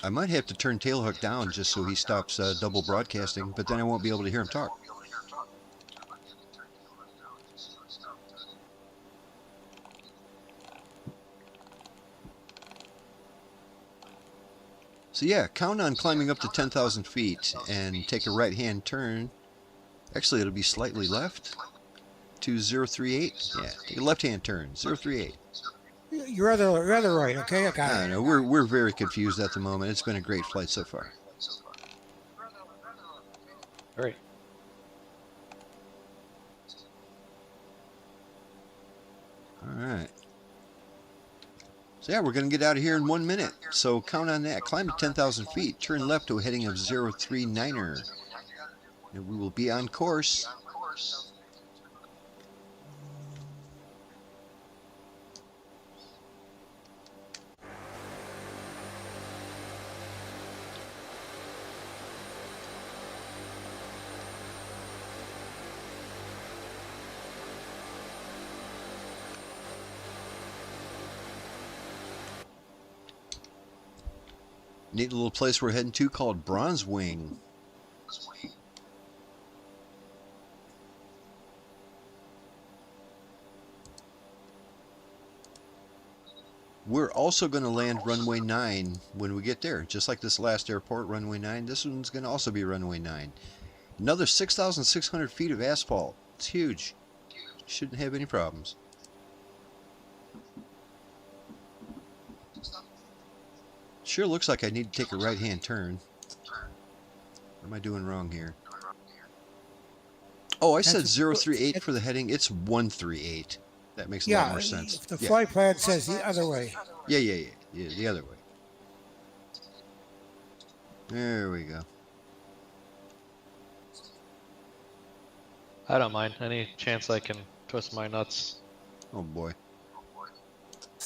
I might have to turn Tailhook down just so he stops double broadcasting, but then I won't be able to hear him talk. So yeah, count on climbing up to 10,000 feet and take a right-hand turn. Actually, it'll be slightly left to 038. Yeah, take a left-hand turn, 038. You're rather right. Okay, I got I it. don't know. We're very confused at the moment. It's been a great flight so far. Great. All right. So yeah, we're going to get out of here in 1 minute. So count on that. Climb to 10,000 feet. Turn left to a heading of 039er. And we will be on course. Neat little place we're heading to called Bronzewing. We're also going to land runway 9 when we get there. Just like this last airport, runway 9, this one's going to also be runway 9. Another 6,600 feet of asphalt. It's huge. Shouldn't have any problems. Sure looks like I need to take a right-hand turn. What am I doing wrong here? Oh, I said 038 for the heading. It's 138. That makes a lot more sense. The Yeah. flight plan says the other way. Yeah, the other way. There we go. I don't mind. Any chance I can twist my nuts. Oh boy.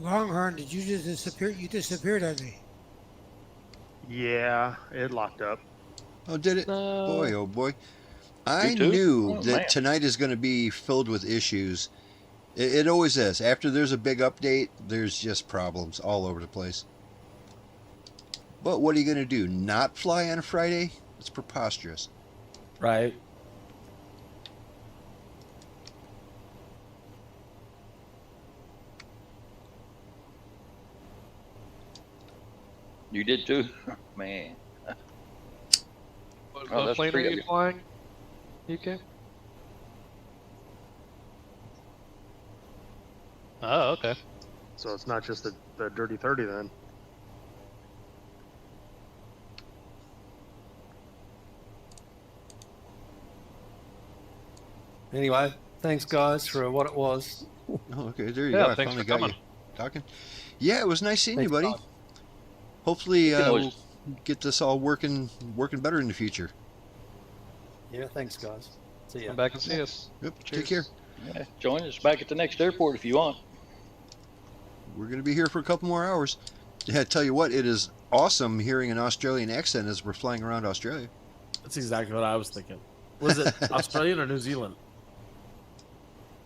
Longhorn, did you just disappear? You disappeared on me. Yeah, it locked up. Oh, did it? No. Boy, oh boy. You I too? knew Oh, that man. tonight is going to be filled with issues. It always is. After there's a big update, there's just problems all over the place. But what are you going to do? Not fly on a Friday? It's preposterous. Right. You did too? Man. What Oh, that's plane are pretty you good. flying? UK? Oh, okay. So it's not just the Dirty 30 then. Anyway, thanks guys for what it was. Oh, okay, there you Yeah, go. I thanks finally for got coming. you talking. Yeah, it was nice seeing you, Thanks, buddy. guys. Hopefully, can always- we'll get this all working better in the future. Yeah, thanks guys. See ya. Come back and see us. Yep, Cheers. take care. Yeah, join us back at the next airport if you want. We're going to be here for a couple more hours. Yeah, I tell you what, it is awesome hearing an Australian accent as we're flying around Australia. That's exactly what I was thinking. Was it Australian or New Zealand?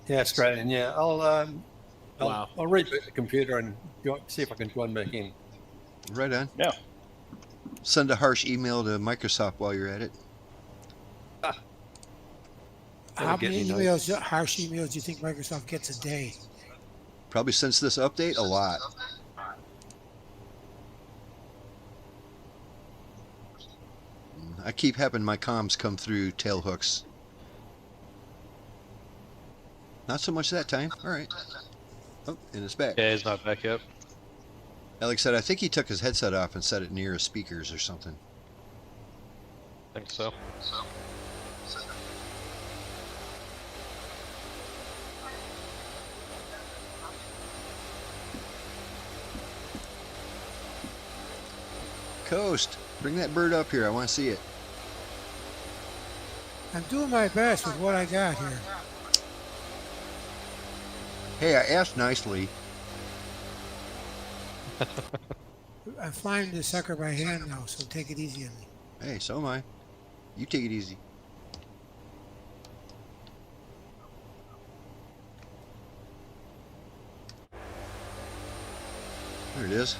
Yeah, Australian. Yeah, Wow. I'll reboot the computer and see if I can join back in. Right on. Yeah. Send a harsh email to Microsoft while you're at it. How get many me emails, harsh emails, do you think Microsoft gets a day? Probably since this update, a lot. I keep having my comms come through tail hooks. Not so much that time. All right. Oh, and it's back. Yeah, he's not back yet. Alex said, I think he took his headset off and set it near his speakers or something. Think so. Coast, bring that bird up here. I want to see it. I'm doing my best with what I got here. Hey, I asked nicely. I'm flying this sucker by hand now, so take it easy on me. Hey, so am I. You take it easy. There it is.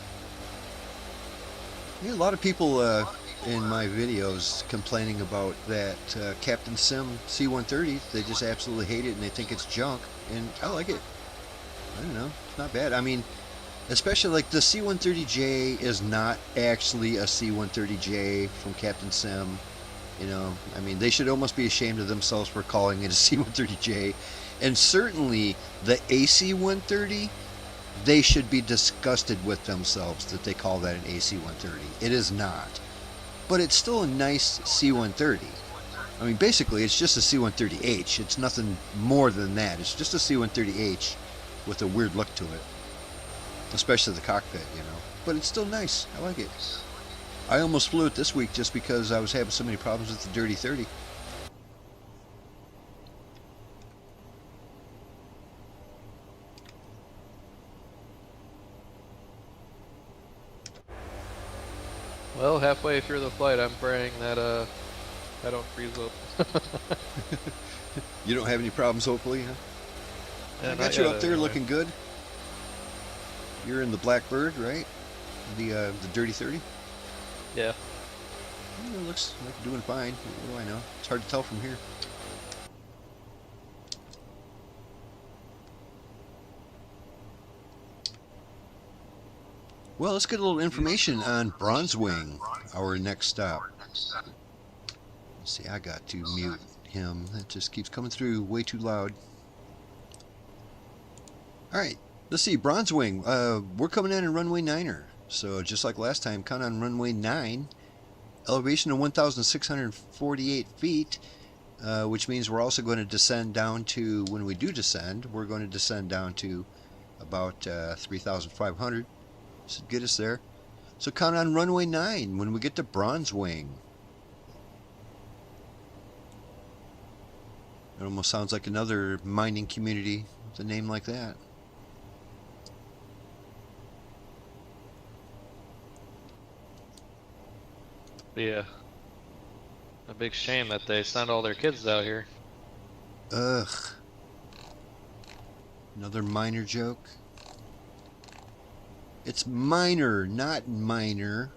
Yeah, a lot of people in my videos complaining about that Captain Sim C-130. They just absolutely hate it and they think it's junk. And I like it. I don't know. It's not bad. I mean, especially like the C-130J is not actually a C-130J from Captain Sim. You know, I mean, they should almost be ashamed of themselves for calling it a C-130J. And certainly the AC-130, they should be disgusted with themselves that they call that an AC-130. It is not. But it's still a nice C-130. I mean, basically, it's just a C-130H. It's nothing more than that. It's just a C-130H with a weird look to it. Especially the cockpit, you know. But it's still nice. I like it. I almost flew it this week just because I was having so many problems with the Dirty 30. Well, halfway through the flight, I'm praying that I don't freeze up. You don't have any problems, hopefully, huh? Yeah, I not got you yet, up there anyway. looking good. You're in the Blackbird, right? The Dirty 30? Yeah. It looks like you're doing fine. What do I know? It's hard to tell from here. Well, let's get a little information on Bronzewing, our next stop. Let's see, I got to mute him. That just keeps coming through way too loud. Alright, let's see, Bronzewing. We're coming in runway 9er. So just like last time, count on runway 9. Elevation of 1,648 feet, which means we're also going to descend down to, when we do descend, we're going to descend down to about 3,500. Should get us there. So count on runway 9 when we get to Bronzewing. It almost sounds like another mining community with a name like that. Be a big shame that they send all their kids out here. Ugh. Another minor joke. It's minor, not minor.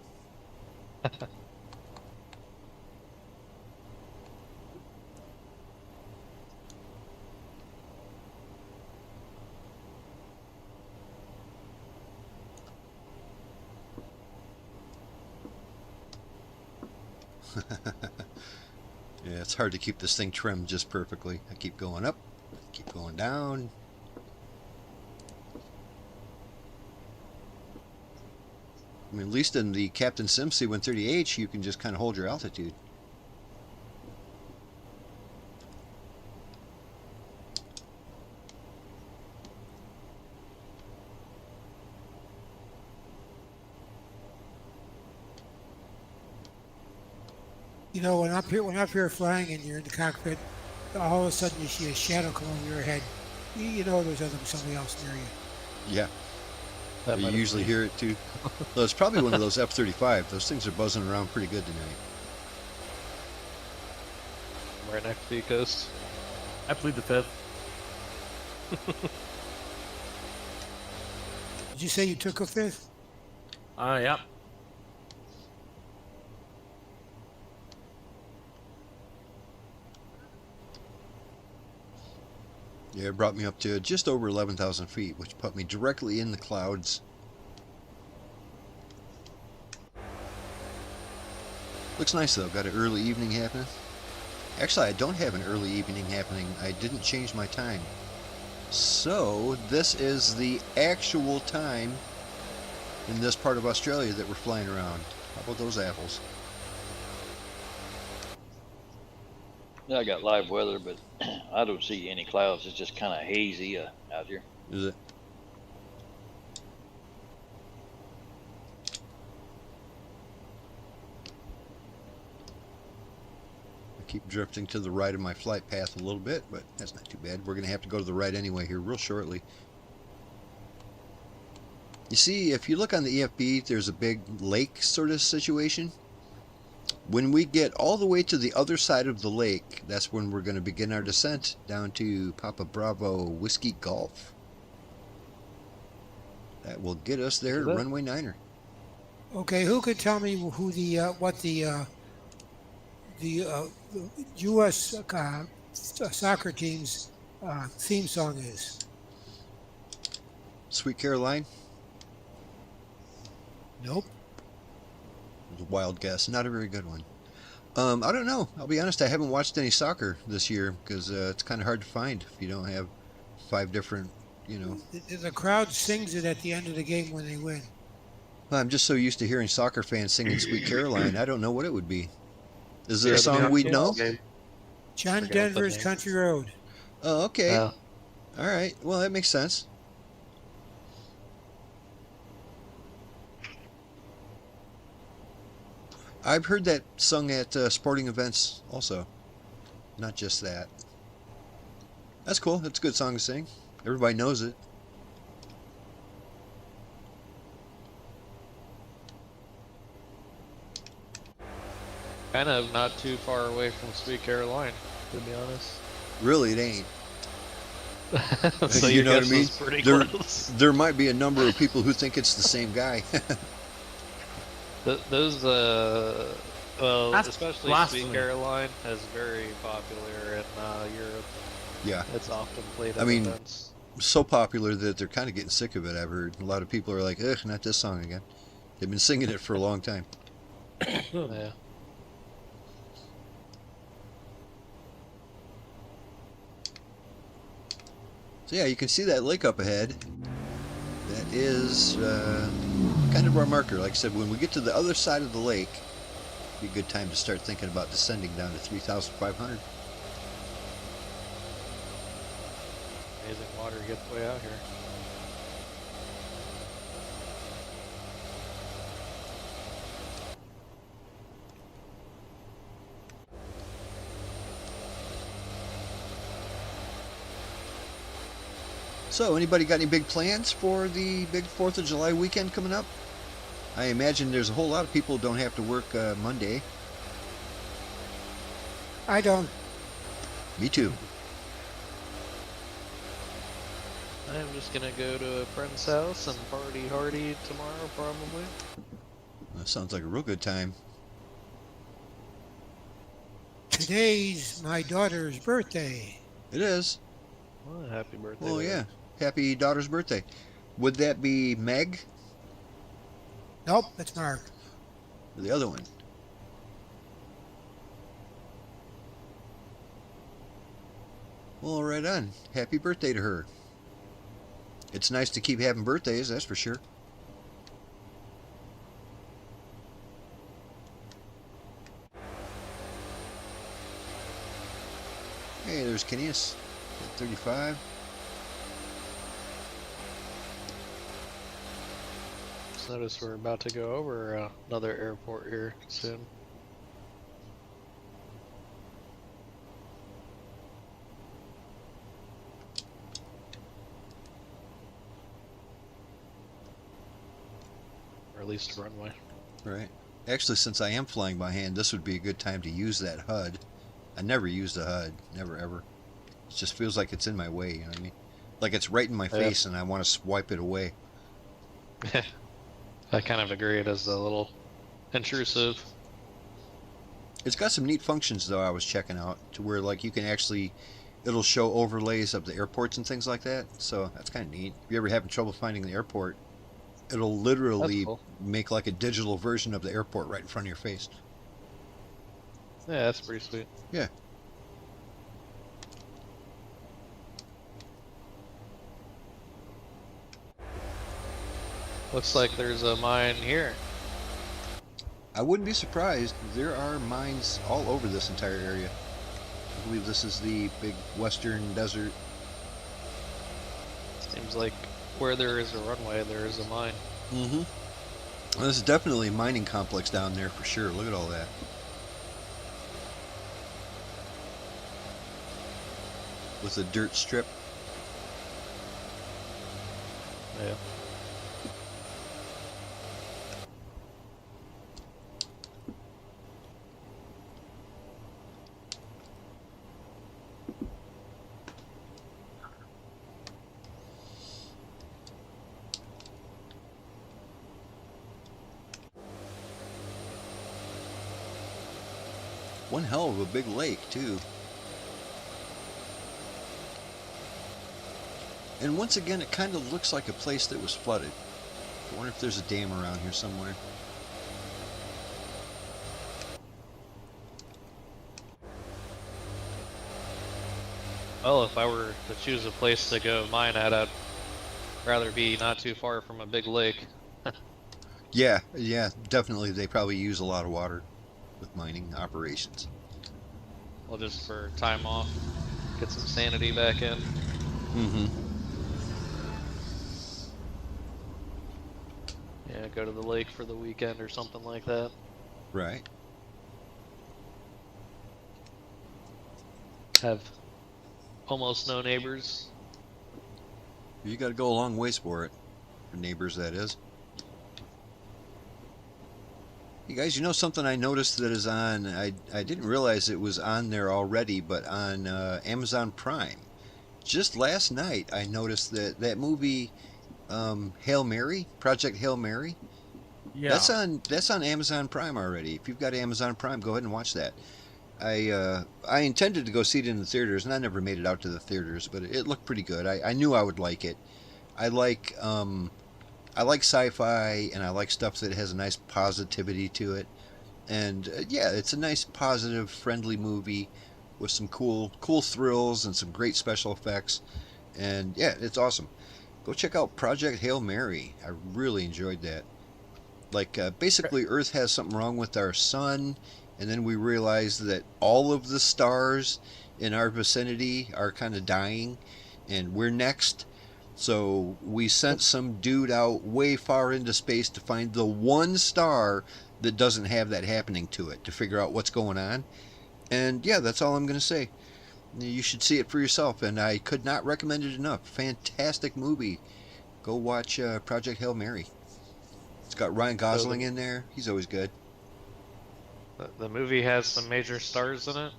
Yeah, it's hard to keep this thing trimmed just perfectly. I keep going up, keep going down. I mean, at least in the Captain Sim C-130H, you can just kind of hold your altitude. You know, when up here flying and you're in the cockpit, all of a sudden you see a shadow come over your head. You know there's somebody else near you. Yeah. That You might usually be- hear it too. Well, it's probably one of those F-35. Those things are buzzing around pretty good tonight. right next to you, Coast. I plead the fifth. Did you say you took a fifth? Yeah. Yeah, it brought me up to just over 11,000 feet, which put me directly in the clouds. Looks nice though, got an early evening happening. Actually, I don't have an early evening happening. I didn't change my time. So, this is the actual time in this part of Australia that we're flying around. How about those apples? Yeah, I got live weather, but I don't see any clouds. It's just kind of hazy out here. Is it? I keep drifting to the right of my flight path a little bit, but that's not too bad. We're going to have to go to the right anyway here real shortly. You see, if you look on the EFB, there's a big lake sort of situation. When we get all the way to the other side of the lake, that's when we're going to begin our descent down to Papa Bravo Whiskey Golf. That will get us there at runway 9er. Okay, who can tell me who what the U.S. Soccer team's theme song is? Sweet Caroline? Nope. It was a wild guess. Not a very good one. I don't know. I'll be honest, I haven't watched any soccer this year because it's kind of hard to find if you don't have 5 different, you know. The crowd sings it at the end of the game when they win. Well, I'm just so used to hearing soccer fans singing Sweet Caroline, I don't know what it would be. Is there Yeah, a song we'd know? game. John Forgot the Denver's name. Country Road. Oh, okay. Yeah. All right. Well, that makes sense. I've heard that sung at sporting events also. Not just that. That's cool. That's a good song to sing. Everybody knows it. Kind of not too far away from Sweet Caroline, to be honest. Really, it ain't. So You your know what I guess mean? was pretty There- close. There might be a number of people who think it's the same guy. Those, well, That's especially blasphemy. Sweet Caroline is very popular in Europe. Yeah. It's often played I at mean- events. So popular that they're kind of getting sick of it, I've heard. A lot of people are like, ugh, not this song again. They've been singing it for a long time. Yeah. So yeah, you can see that lake up ahead. That is kind of our marker. Like I said, when we get to the other side of the lake, it'd be a good time to start thinking about descending down to 3,500. Amazing water gets way out here. So, anybody got any big plans for the big 4th of July weekend coming up? I imagine there's a whole lot of people who don't have to work Monday. I don't. Me too. I'm just gonna go to a friend's house and party hardy tomorrow, probably. That sounds like a real good time. Today's my daughter's birthday. It is. Well, happy birthday. Well, to yeah. her. Happy daughter's birthday. Would that be Meg? Nope, that's Mark. Or the other one? Well, right on. Happy birthday to her. It's nice to keep having birthdays, that's for sure. Hey, there's Kineas. 35. Just notice we're about to go over another airport here soon. Or at least a runway. Right. Actually, since I am flying by hand, this would be a good time to use that HUD. I never use the HUD. Never, ever. It just feels like it's in my way, you know what I mean? Like it's right in my face and I want to swipe it away. I kind of agree. It is a little intrusive. It's got some neat functions, though, I was checking out, to where, like, you can actually... It'll show overlays of the airports and things like that, so that's kind of neat. If you're ever having trouble finding the airport, it'll literally Cool. make, like, a digital version of the airport right in front of your face. Yeah, that's pretty sweet. Yeah. Looks like there's a mine here. I wouldn't be surprised. There are mines all over this entire area. I believe this is the big western desert. Seems like where there is a runway, there is a mine. Mm-hmm. Well, this is definitely a mining complex down there for sure. Look at all that. With a dirt strip. Yeah. One hell of a big lake, too. And once again, it kind of looks like a place that was flooded. I wonder if there's a dam around here somewhere. Well, if I were to choose a place to go mine at, I'd rather be not too far from a big lake. Yeah, definitely. They probably use a lot of water with mining operations. Well, just for time off, get some sanity back in. Mm-hmm. Yeah, go to the lake for the weekend or something like that. Right. Have almost no neighbors. You got to go a long ways for it. For neighbors, that is. You guys, you know something I noticed that is on, I didn't realize it was on there already, but on Amazon Prime. Just last night, I noticed that that movie, Hail Mary, Project Hail Mary, Yeah. that's on Amazon Prime already. If you've got Amazon Prime, go ahead and watch that. I intended to go see it in the theaters, and I never made it out to the theaters, but it looked pretty good. I knew I would like it. I like sci-fi, and I like stuff that has a nice positivity to it. And yeah, it's a nice, positive, friendly movie with some cool thrills and some great special effects. And yeah, it's awesome. Go check out Project Hail Mary. I really enjoyed that. Like, basically, Earth has something wrong with our sun, and then we realize that all of the stars in our vicinity are kind of dying, and we're next. So we sent some dude out way far into space to find the one star that doesn't have that happening to it, to figure out what's going on. And yeah, that's all I'm going to say. You should see it for yourself, and I could not recommend it enough. Fantastic movie. Go watch Project Hail Mary. It's got Ryan Gosling in there. He's always good. The movie has some major stars in it.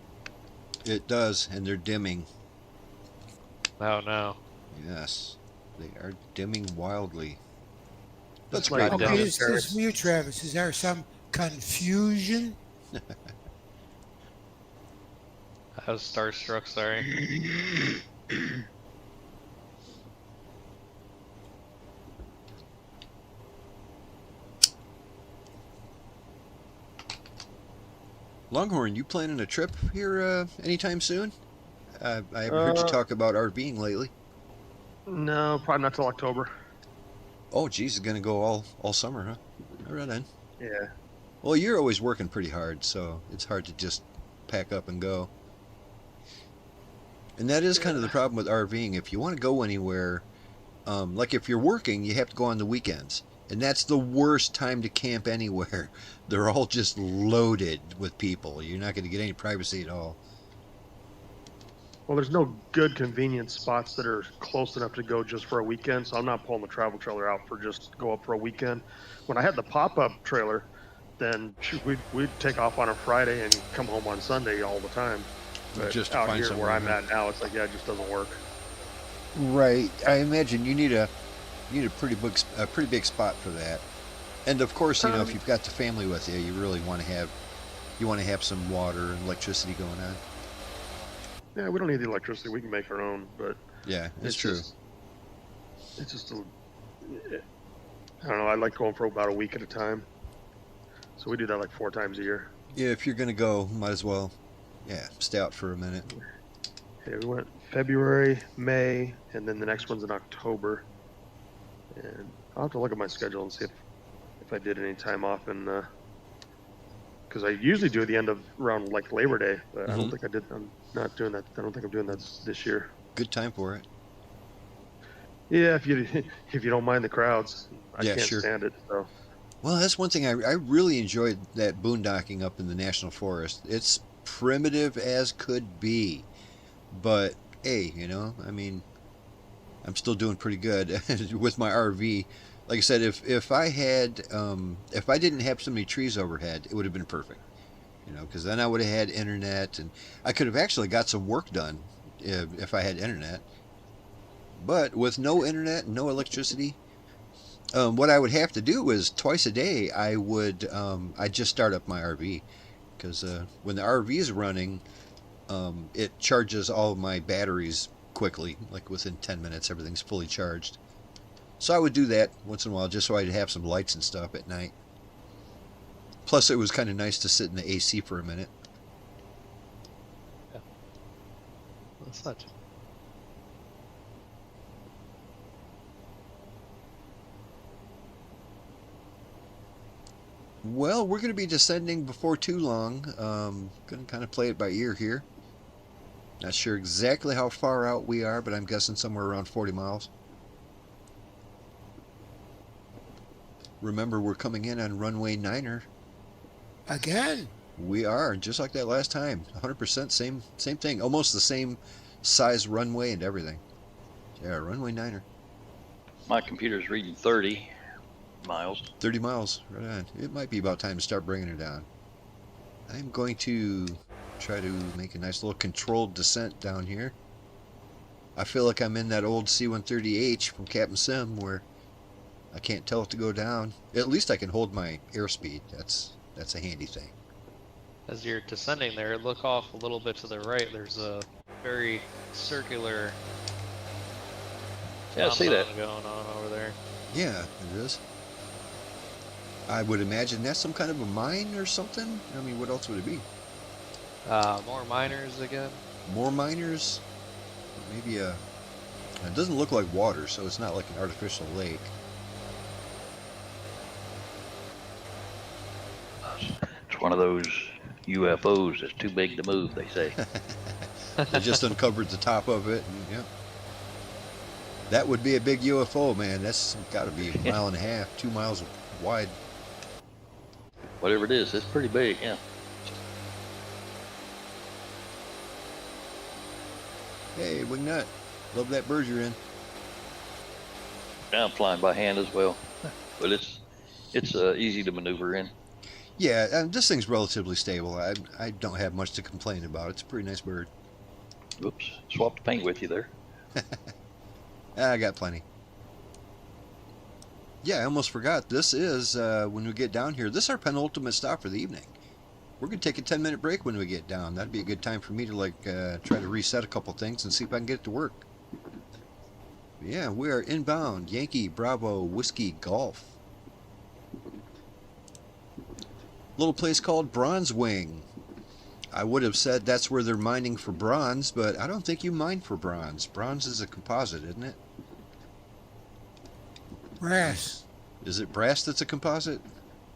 It does, and they're dimming. Oh no. Yes, they are dimming wildly. That's Just like great. Okay, down in this Paris. is you, Travis. Is there some confusion? I was starstruck, sorry. Longhorn, you planning a trip here anytime soon? I haven't heard you talk about RVing lately. No, probably not till October. Oh, geez, it's gonna go all summer, huh? All right then. Yeah. Well, you're always working pretty hard, so it's hard to just pack up and go. And that is kind of the problem with RVing. If you want to go anywhere, like if you're working, you have to go on the weekends. And that's the worst time to camp anywhere. They're all just loaded with people. You're not going to get any privacy at all. Well, there's no good convenient spots that are close enough to go just for a weekend, so I'm not pulling the travel trailer out for just go up for a weekend. When I had the pop-up trailer, then we'd take off on a Friday and come home on Sunday all the time. But Just to out find here somewhere, where I'm huh? at now, it's like, yeah, it just doesn't work. Right. I imagine you need a pretty big spot for that. And of course, you know, if you've got the family with you, you really want to have some water and electricity going on. Yeah, we don't need the electricity. We can make our own, but Yeah, it's true. It's just I don't know. I like going for about a week at a time. So we do that like 4 times a year. Yeah, if you're gonna go, might as well, stay out for a minute. Yeah, we went February, May, and then the next one's in October. And I'll have to look at my schedule and see if I did any time off, and because I usually do at the end of around like Labor Day, but I don't think I did. I'm not doing that. I don't think I'm doing that this year. Good time for it. Yeah, if you don't mind the crowds, I Yeah, can't sure. stand it. So Well, that's one thing I really enjoyed, that boondocking up in the national forest. It's primitive as could be, but hey, you know, I mean, I'm still doing pretty good with my RV. Like I said, if I didn't have so many trees overhead, it would have been perfect. You know, because then I would have had internet, and I could have actually got some work done if I had internet. But with no internet and no electricity, what I would have to do is twice a day I'd just start up my RV, because when the RV is running, it charges all of my batteries quickly, like within 10 minutes everything's fully charged. So I would do that once in a while just so I'd have some lights and stuff at night. Plus it was kind of nice to sit in the AC for a minute. That's not. Well, we're going to be descending before too long. Going to kind of play it by ear here. Not sure exactly how far out we are, but I'm guessing somewhere around 40 miles. Remember, we're coming in on runway 9er. Again? We are, just like that last time. 100% same thing. Almost the same size runway and everything. Yeah, runway 9er. My computer's reading 30 miles. 30 miles, right on. It might be about time to start bringing it down. I'm going to try to make a nice little controlled descent down here. I feel like I'm in that old C-130H from Captain Sim where I can't tell it to go down. At least I can hold my airspeed. That's a handy thing. As you're descending there, look off a little bit to the right. There's a very circular Yeah, I see that. phenomenon going on over there. Yeah, it is. I would imagine that's some kind of a mine or something. I mean, what else would it be? More miners again. More miners? Maybe a... It doesn't look like water, so it's not like an artificial lake. It's one of those UFOs that's too big to move, they say. They just uncovered the top of it, and yeah. That would be a big UFO, man. That's got to be a mile and a half, 2 miles wide. Whatever it is, it's pretty big, yeah. Hey, Wingnut. Love that bird you're in. Yeah, I'm flying by hand as well. But it's It's easy to maneuver in. Yeah, this thing's relatively stable. I don't have much to complain about. It's a pretty nice bird. Oops, swapped paint with you there. I got plenty. Yeah, I almost forgot. This is, when we get down here, this is our penultimate stop for the evening. We're going to take a 10-minute break when we get down. That'd be a good time for me to, like, try to reset a couple things and see if I can get it to work. Yeah, we are inbound. Yankee Bravo Whiskey Golf. Little place called Bronzewing. I would have said that's where they're mining for bronze, but I don't think you mine for bronze. Bronze is a composite, isn't it? Brass. Is it brass that's a composite?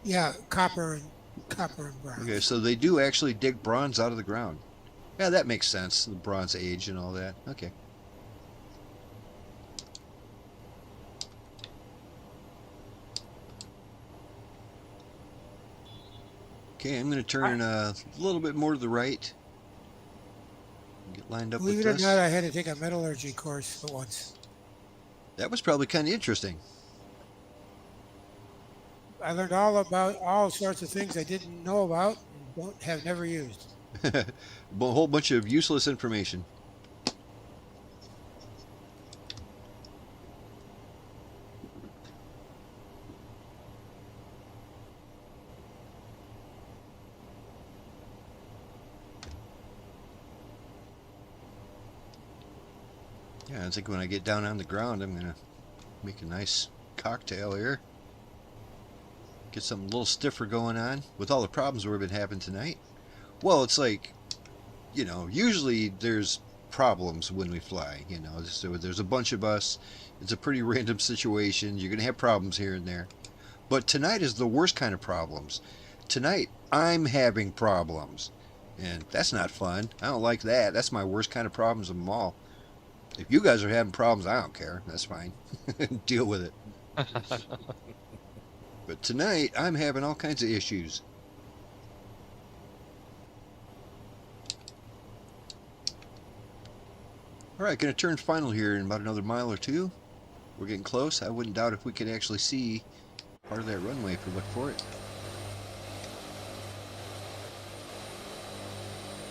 Yeah, copper and bronze. Okay, so they do actually dig bronze out of the ground. Yeah, that makes sense. The Bronze Age and all that. Okay. Okay, I'm going to turn a little bit more to the right. Get lined up Believe with it or this. not, I had to take a metallurgy course for once. That was probably kind of interesting. I learned all about all sorts of things I didn't know about and have never used. A whole bunch of useless information. Yeah, I think when I get down on the ground, I'm going to make a nice cocktail here. Get something a little stiffer going on with all the problems we've been having tonight. Well, it's like, you know, usually there's problems when we fly, you know, so there's a bunch of us. It's a pretty random situation. You're going to have problems here and there. But tonight is the worst kind of problems. Tonight, I'm having problems. And that's not fun. I don't like that. That's my worst kind of problems of them all. If you guys are having problems, I don't care. That's fine. Deal with it. But tonight, I'm having all kinds of issues. Alright, going to turn final here in about another mile or two. We're getting close. I wouldn't doubt if we could actually see part of that runway if we look for it.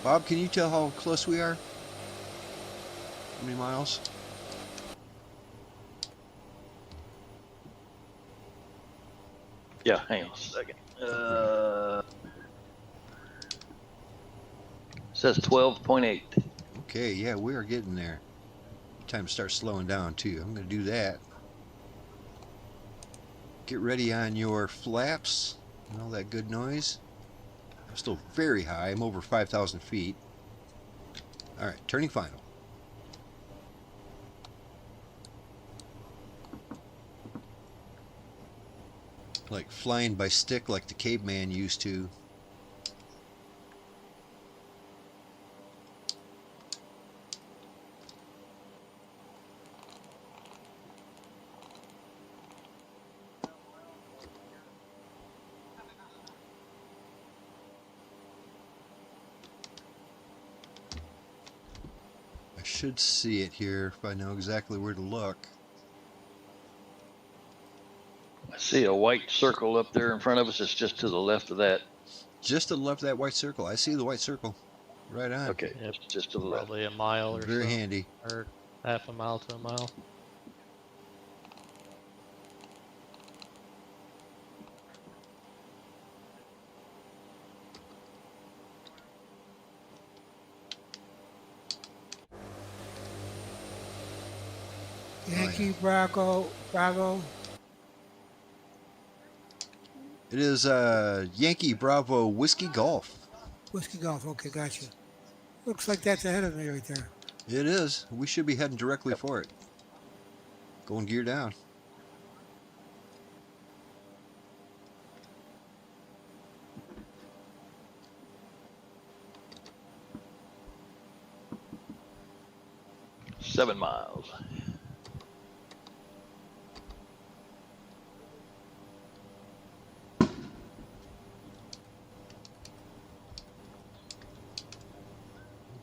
Bob, can you tell how close we are? How many miles? Yeah, hang on a second. Says 12.8. Okay, yeah, we are getting there. Time to start slowing down too. I'm going to do that. Get ready on your flaps and all that good noise. I'm still very high. I'm over 5,000 feet. Alright, turning final. Like flying by stick like the caveman used to. I should see it here if I know exactly where to look. I see a white circle up there in front of us. It's just to the left of that. Just to the left of that white circle. I see the white circle. Right on. Okay, Yep. just to the left. Probably a mile or Very so, handy. or half a mile to a mile. Yankee Bravo. It is Yankee Bravo Whiskey Golf. Whiskey Golf. Okay, gotcha. Looks like that's ahead of me right there. It is. We should be heading directly for it. Going gear down. Seven miles.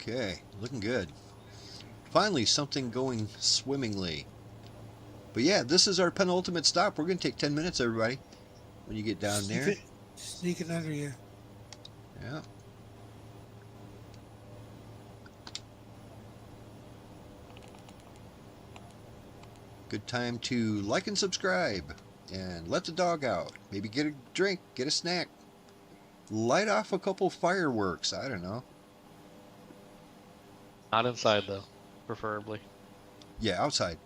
Okay, looking good. Finally, something going swimmingly. But yeah, this is our penultimate stop. We're going to take 10 minutes, everybody. when you get down there. Sneaking under you. Yeah. Good time to like and subscribe and let the dog out. Maybe get a drink, get a snack. Light off a couple fireworks. I don't know. Not inside though, preferably. Yeah, outside.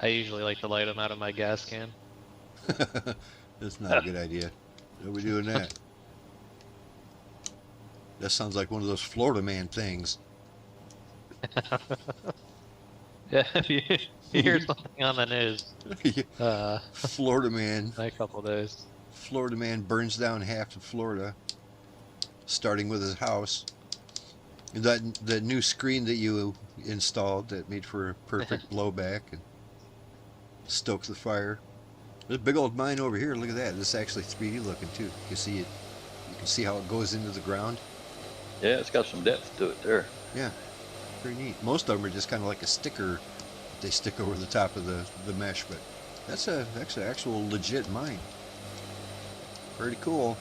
I usually like to light them out of my gas can. That's not a good idea. What are we doing that? That sounds like one of those Florida man things. Yeah, if you hear something on the news, Florida man. in a couple days. Florida man burns down half of Florida, starting with his house. The new screen that you installed that made for a perfect blowback and stokes the fire. There's a big old mine over here. Look at that. This is actually 3D looking too. You can see it. You can see how it goes into the ground. Yeah, it's got some depth to it there. Yeah, pretty neat. Most of them are just kind of like a sticker they stick over the top of the mesh, but that's an actual legit mine. Pretty cool.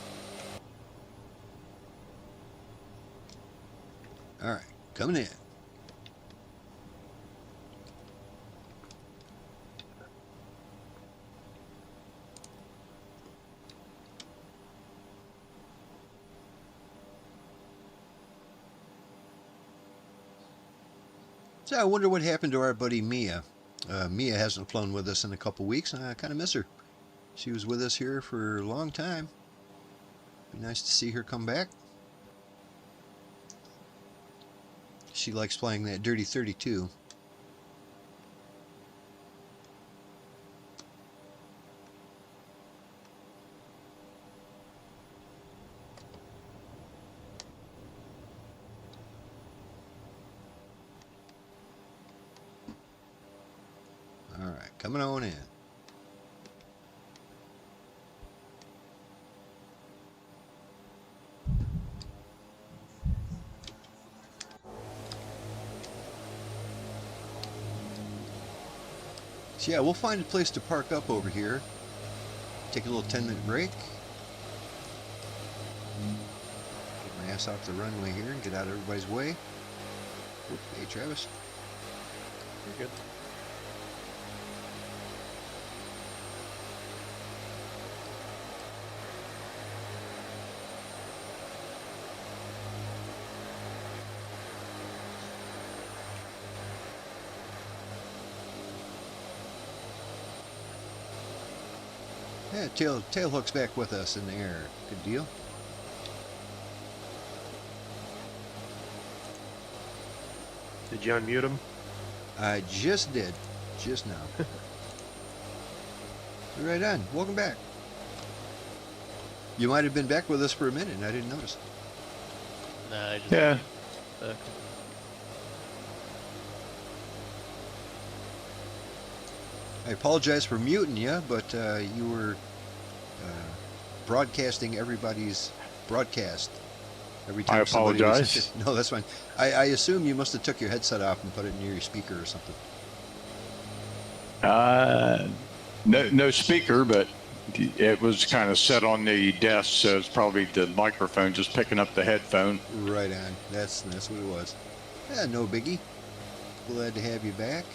All right, coming in. So I wonder what happened to our buddy Mia. Mia hasn't flown with us in a couple weeks, and I kind of miss her. She was with us here for a long time. Be nice to see her come back. She likes playing that Dirty 32. Alright, coming on in. So yeah, we'll find a place to park up over here. Take a little 10-minute break. Get my ass off the runway here and get out of everybody's way. Oop, hey Travis. You're good. Yeah, tail hook's back with us in the air. Good deal. Did you unmute him? I just did. Just now. Right on. Welcome back. You might have been back with us for a minute and I didn't notice. Nah, I just Yeah. I apologize for muting you, but you were broadcasting everybody's broadcast every time. I apologize. No, that's fine. I assume you must have took your headset off and put it near your speaker or something. No speaker, but it was kind of set on the desk, so it's probably the microphone just picking up the headphone. Right on. That's what it was. Yeah, no biggie. Glad to have you back.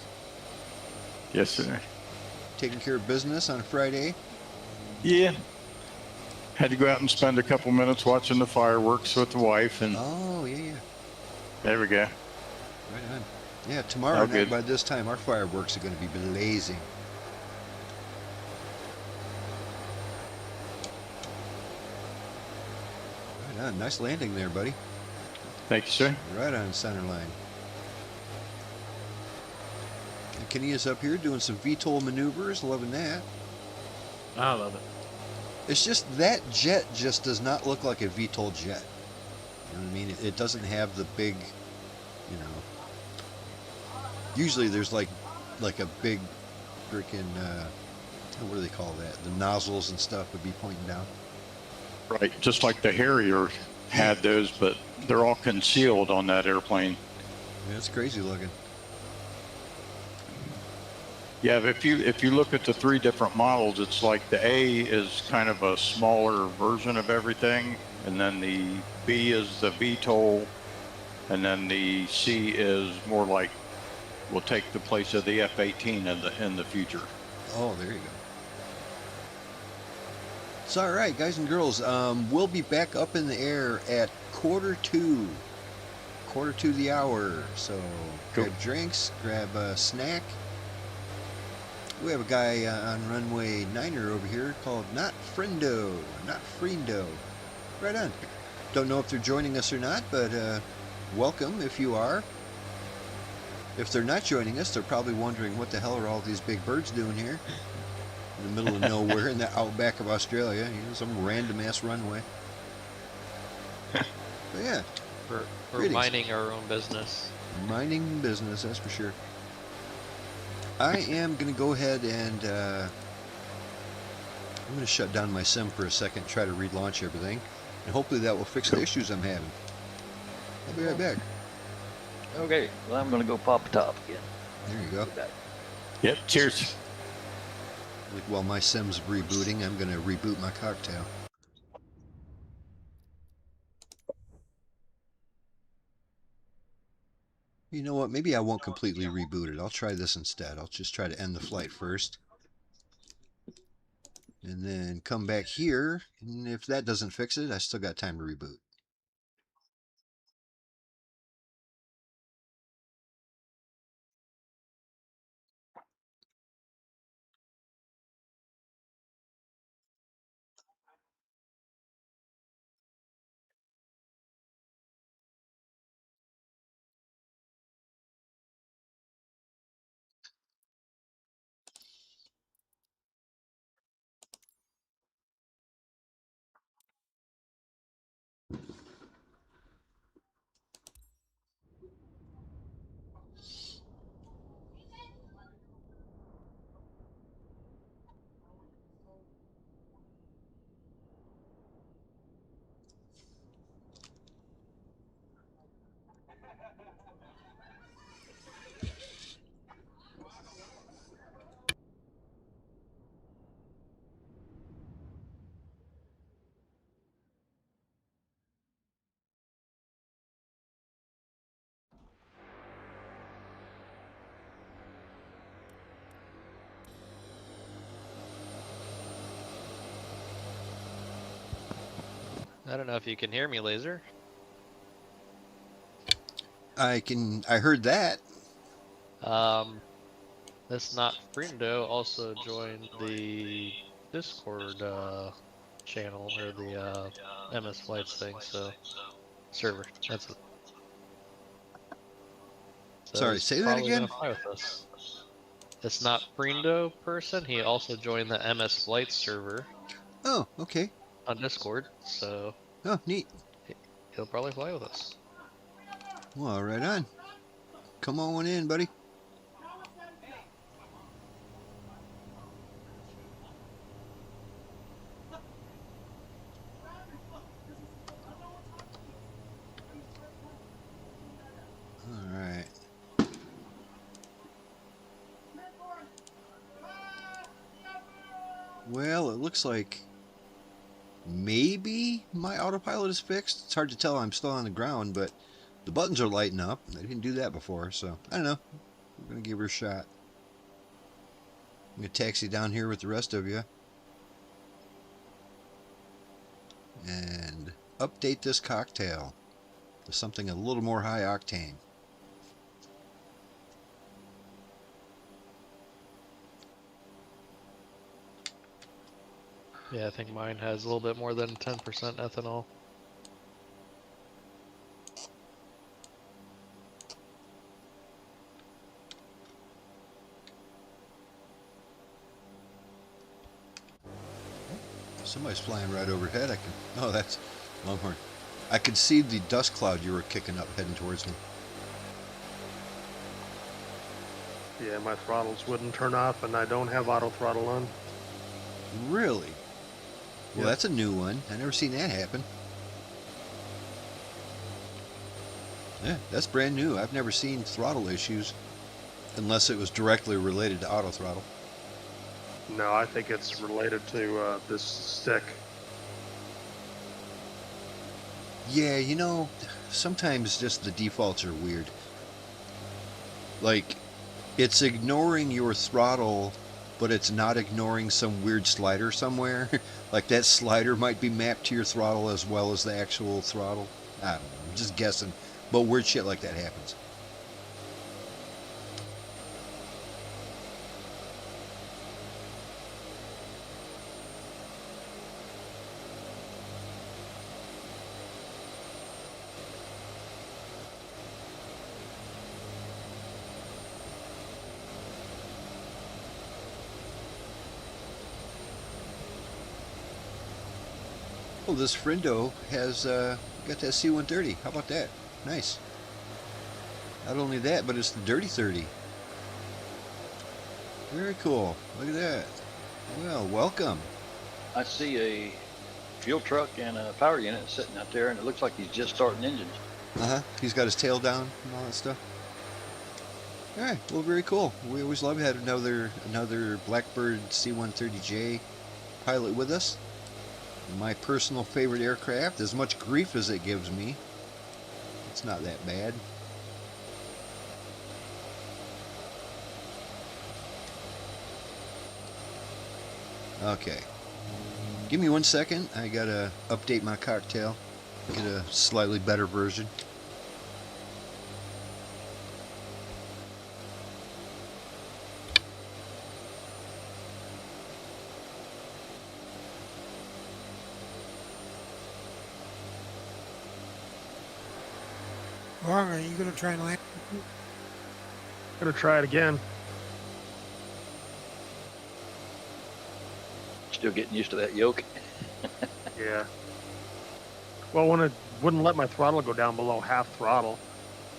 Yes, sir. Taking care of business on a Friday. Yeah. Had to go out and spend a couple minutes watching the fireworks with the wife, and Oh, yeah. there we go. Right on. Yeah, tomorrow Oh, night good. by this time our fireworks are going to be blazing. Right on. Nice landing there, buddy. Thank you, sir. Right on center line. And Kenny is up here doing some VTOL maneuvers. Loving that. I love it. It's just that jet just does not look like a VTOL jet. You know what I mean? It doesn't have the big, you know. Usually there's like a big freaking what do they call that? The nozzles and stuff would be pointing down. Right, just like the Harrier had those, but they're all concealed on that airplane. Yeah, it's crazy looking. Yeah, if you look at the 3 different models, it's like the A is kind of a smaller version of everything, and then the B is the VTOL, and then the C is more like will take the place of the F-18 in the future. Oh, there you go. So, all right, guys and girls, we'll be back up in the air at 1:45. 1:45 the hour. So Cool. grab drinks, grab a snack. We have a guy on runway 9er over here called Not Friendo. Right on. Don't know if they're joining us or not, but welcome if you are. If they're not joining us, they're probably wondering what the hell are all these big birds doing here in the middle of nowhere in the outback of Australia. You know, some random ass runway. But yeah. We're Greetings. minding our own business. Minding business, that's for sure. I am going to go ahead and I'm going to shut down my sim for a second, try to relaunch everything, and hopefully that will fix the issues I'm having. I'll be right back. Okay, well, I'm gonna go pop a top again. There you go. Be back. Yep. Cheers. Like while my sim's rebooting, I'm going to reboot my cocktail. You know what? Maybe I won't completely reboot it. I'll try this instead. I'll just try to end the flight first. And then come back here. And if that doesn't fix it, I still got time to reboot. I don't know if you can hear me, Laser. I heard that. This Not Friendo also joined the Discord channel or the MS Flights thing, so server. That's it. So Sorry, he's say that probably again? gonna fly with us. This Not Friendo person, he also joined the MS Flights server Oh, okay. on Discord, so Oh, neat. he'll probably fly with us. Well, right on. Come on in, buddy. All right. Well, it looks like maybe my autopilot is fixed. It's hard to tell. I'm still on the ground, but the buttons are lighting up. I didn't do that before, so I don't know. We're going to give her a shot. I'm going to taxi down here with the rest of you and update this cocktail to something a little more high octane. Yeah, I think mine has a little bit more than 10% ethanol. Somebody's flying right overhead. Oh, that's Longhorn. I could see the dust cloud you were kicking up heading towards me. Yeah, my throttles wouldn't turn off, and I don't have auto throttle on. Really? Well, Yep. that's a new one. I never seen that happen. Yeah, that's brand new. I've never seen throttle issues unless it was directly related to auto throttle. No, I think it's related to this stick. Yeah, you know, sometimes just the defaults are weird. Like, it's ignoring your throttle, but it's not ignoring some weird slider somewhere. Like that slider might be mapped to your throttle as well as the actual throttle. I don't know, I'm just guessing. But weird shit like that happens. Oh, this friendo has got that C-130. How about that? Nice. Not only that, but it's the Dirty 30. Very cool. Look at that. Well, welcome. I see a fuel truck and a power unit sitting out there, and it looks like he's just starting engines. Uh-huh. He's got his tail down and all that stuff. All right. Well, very cool. We always love having another Blackbird C-130J pilot with us. My personal favorite aircraft. As much grief as it gives me, it's not that bad. Okay. Give me 1 second. I gotta update my cocktail. Get a slightly better version. Long, are you going to try and land? Gonna try it again. Still getting used to that yoke. Yeah. Well, when it wouldn't let my throttle go down below half throttle,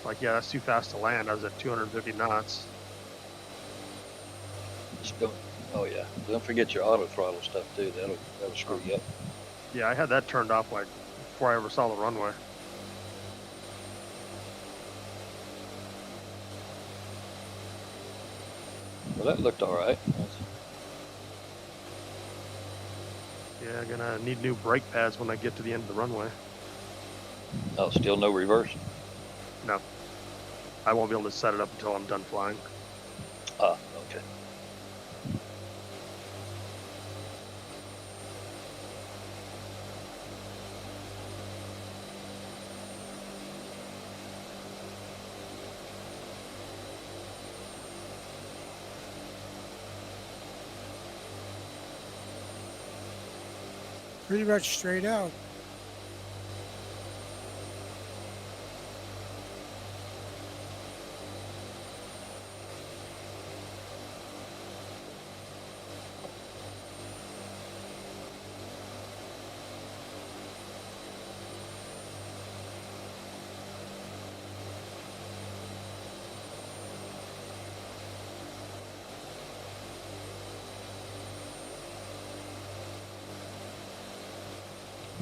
like, yeah, that's too fast to land. I was at 250 knots. Just don't, oh yeah, don't forget your auto throttle stuff too. That'll screw you up. Yeah, I had that turned off like before I ever saw the runway. Well, that looked all right. Yeah, gonna need new brake pads when I get to the end of the runway. Oh, still no reverse? No. I won't be able to set it up until I'm done flying. Ah, okay. Pretty much straight out.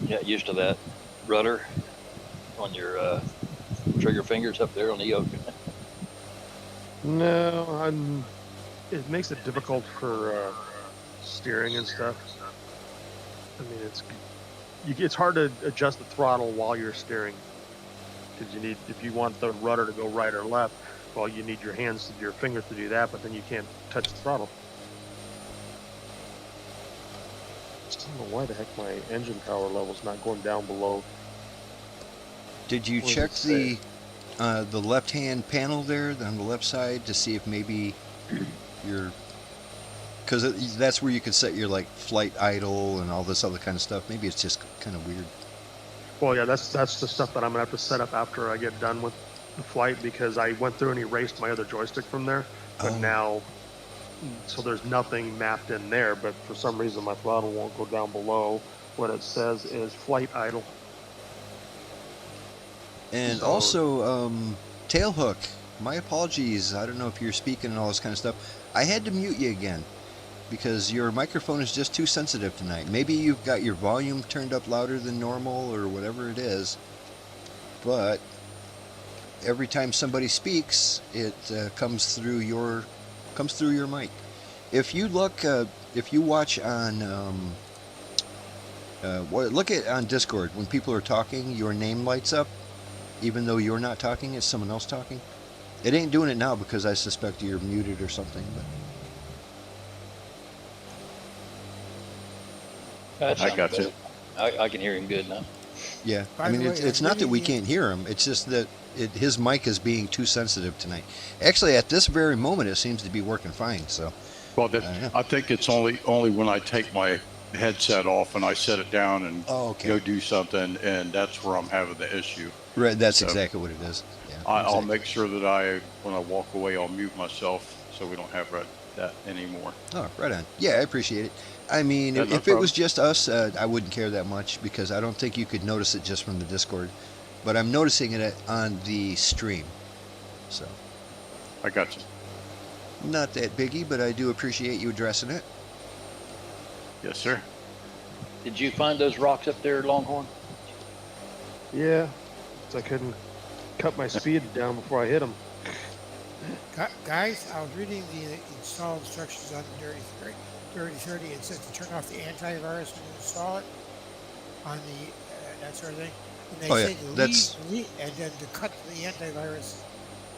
Yeah, used to that rudder on your trigger fingers up there on the yoke. No, it makes it difficult for steering and stuff. I mean, it's hard to adjust the throttle while you're steering, because you need, if you want the rudder to go right or left, well, you need your hands, your fingers to do that, but then you can't touch the throttle. I don't know why the heck my engine power level's not going down below. Did you check the left-hand panel there on the left side to see if maybe your, because that's where you can set your like flight idle and all this other kind of stuff. Maybe it's just kind of weird. Well, yeah, that's the stuff that I'm gonna have to set up after I get done with the flight, because I went through and erased my other joystick from there, but now, so there's nothing mapped in there, but for some reason my throttle won't go down below what it says is flight idle. And So- also, tail hook. My apologies. I don't know if you're speaking and all this kind of stuff. I had to mute you again because your microphone is just too sensitive tonight. Maybe you've got your volume turned up louder than normal or whatever it is. But every time somebody speaks, it comes through your mic. If you look, if you watch on, look at on Discord when people are talking, your name lights up, even though you're not talking. It's someone else talking. It ain't doing it now because I suspect you're muted or something. But That I got sounds you. better. I can hear him good now. yeah, By I the mean, way, it's not that we can't hear him. It's just that his mic is being too sensitive tonight. Actually, at this very moment, it seems to be working fine. So, Well, yeah. I think it's only when I take my headset off and I set it down and oh, okay, go do something, and that's where I'm having the issue. right. That's So, exactly what it is. Yeah, I'll exactly. make sure that when I walk away, I'll mute myself so we don't have that anymore. Oh, right on. Yeah, I appreciate it. I mean, Yeah, if no it problem. was just us, I wouldn't care that much because I don't think you could notice it just from the Discord. But I'm noticing it on the stream. So, I got you. not that biggie, but I do appreciate you addressing it. Yes, sir. Did you find those rocks up there, Longhorn? Yeah, 'cause I couldn't cut my speed down before I hit them. Guys, I was reading the install instructions on the Dirty 30. It says to turn off the antivirus when you install it on the that sort of thing. And they Oh, yeah, say to that's- leave, and then to cut the antivirus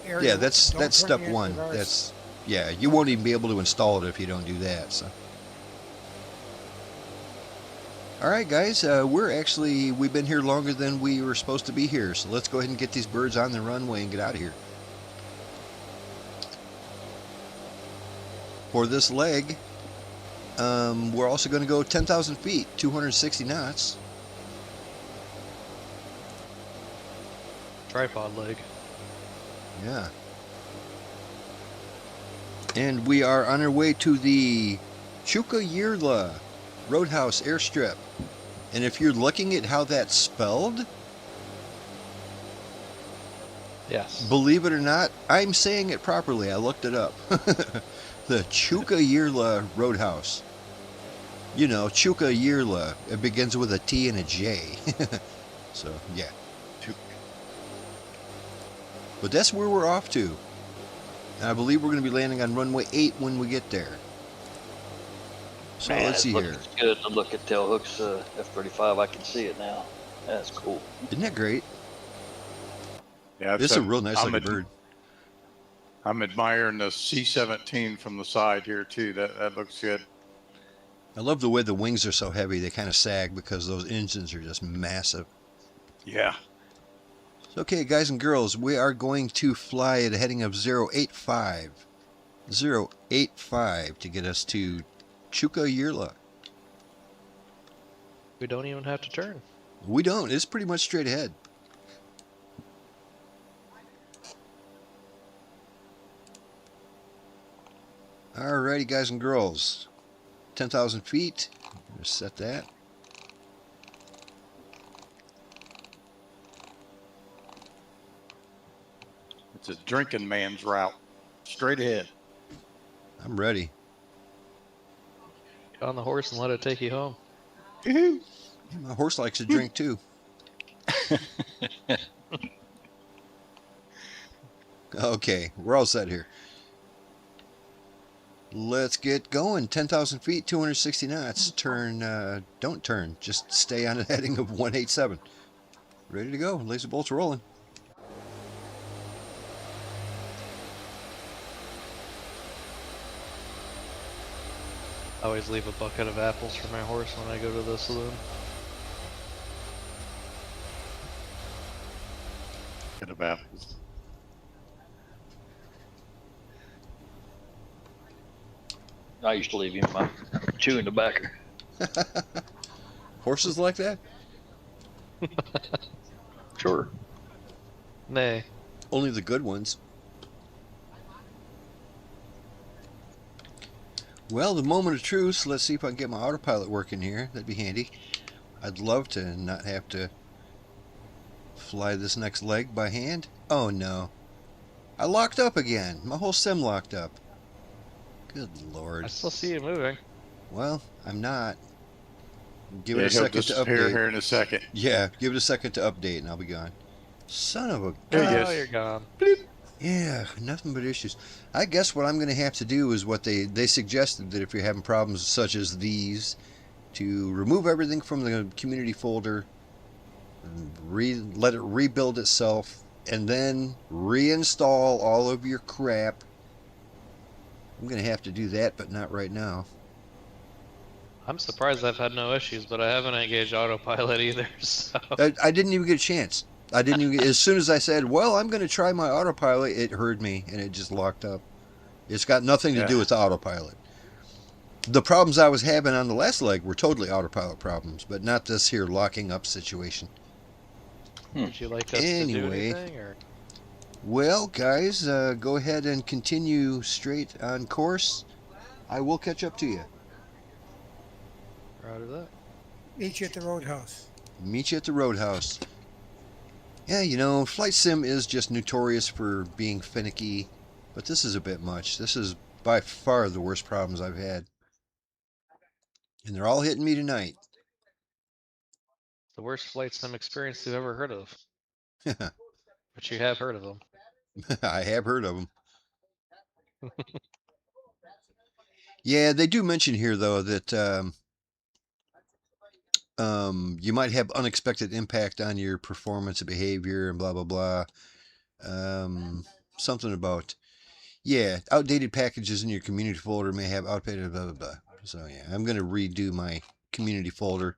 area. Yeah, that's Don't turn step the one. antivirus- That's yeah, you won't even be able to install it if you don't do that. So, all right, guys, we've been here longer than we were supposed to be here. So let's go ahead and get these birds on the runway and get out of here. For this leg, we're also going to go 10,000 feet, 260 knots. Tripod leg. Yeah. And we are on our way to the Tjukayirla Roadhouse Airstrip. And if you're looking at how that's spelled, Yes. believe it or not, I'm saying it properly. I looked it up. The Tjukayirla Roadhouse. You know, Tjukayirla. It begins with a T and a J. So, yeah. But that's where we're off to. And I believe we're going to be landing on runway 8 when we get there. So Man, let's see here. It's good to look at Tailhook's F-35. I can see it now. That's cool. Isn't that great? Yeah, This is a real nice looking bird. I'm admiring the C-17 from the side here too. That looks good. I love the way the wings are so heavy. They kind of sag because those engines are just massive. Yeah. Okay, guys and girls, we are going to fly at a heading of 085. 085 to get us to Tjukayirla. We don't even have to turn. We don't. It's pretty much straight ahead. Alrighty, guys and girls. 10,000 feet. Just set that. It's a drinking man's route. Straight ahead. I'm ready. Get on the horse and let it take you home. My horse likes to drink too. Okay, we're all set here. Let's get going. 10,000 feet, 260 knots. Turn, don't turn. Just stay on a heading of 187. Ready to go. Lazerbolt's rolling. I always leave a bucket of apples for my horse when I go to the saloon. Get of apples. I used to leave him my chewing tobacco. Horses like that? Sure. Nay. Only the good ones. Well, the moment of truth. Let's see if I can get my autopilot working here. That'd be handy. I'd love to not have to fly this next leg by hand. Oh no. I locked up again. My whole sim locked up. Good lord. I still see you moving. Well, I'm not. Give Yeah, it a he'll second to disappear update. here in a second. Yeah, give it a second to update and I'll be gone. Son of a There you gun. go. Oh, you're gone. Yeah, nothing but issues. I guess what I'm going to have to do is what they suggested, that if you're having problems such as these, to remove everything from the community folder, let it rebuild itself, and then reinstall all of your crap. I'm going to have to do that, but not right now. I'm surprised I've had no issues, but I haven't engaged autopilot either, so... I didn't even get a chance. I didn't even. As soon as I said, "Well, I'm going to try my autopilot," it heard me and it just locked up. It's got nothing to do with the autopilot. The problems I was having on the last leg were totally autopilot problems, but not this here locking up situation. Would you like us to do anything, or...? Well, guys, go ahead and continue straight on course. I will catch up to you. Roger that. Meet you at the Roadhouse. Meet you at the Roadhouse. Yeah, you know, Flight Sim is just notorious for being finicky, but this is a bit much. This is by far the worst problems I've had. And they're all hitting me tonight. The worst flight sim experience you've ever heard of. But you have heard of them. I have heard of them. Yeah, they do mention here, though, that you might have unexpected impact on your performance and behavior and blah, blah, blah. Something about, yeah, outdated packages in your community folder may have outdated blah, blah, blah. So, yeah, I'm going to redo my community folder,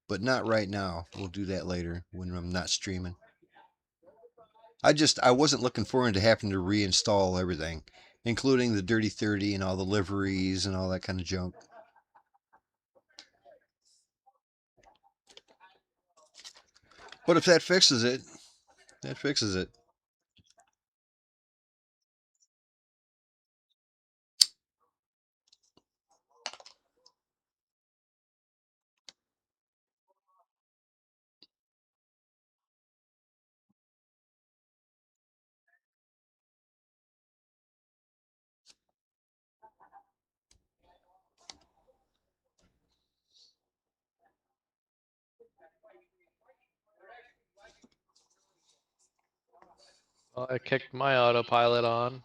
but not right now. We'll do that later when I'm not streaming. I wasn't looking forward to having to reinstall everything, including the Dirty 30 and all the liveries and all that kind of junk. But if that fixes it, that fixes it. Well, I kicked my autopilot on,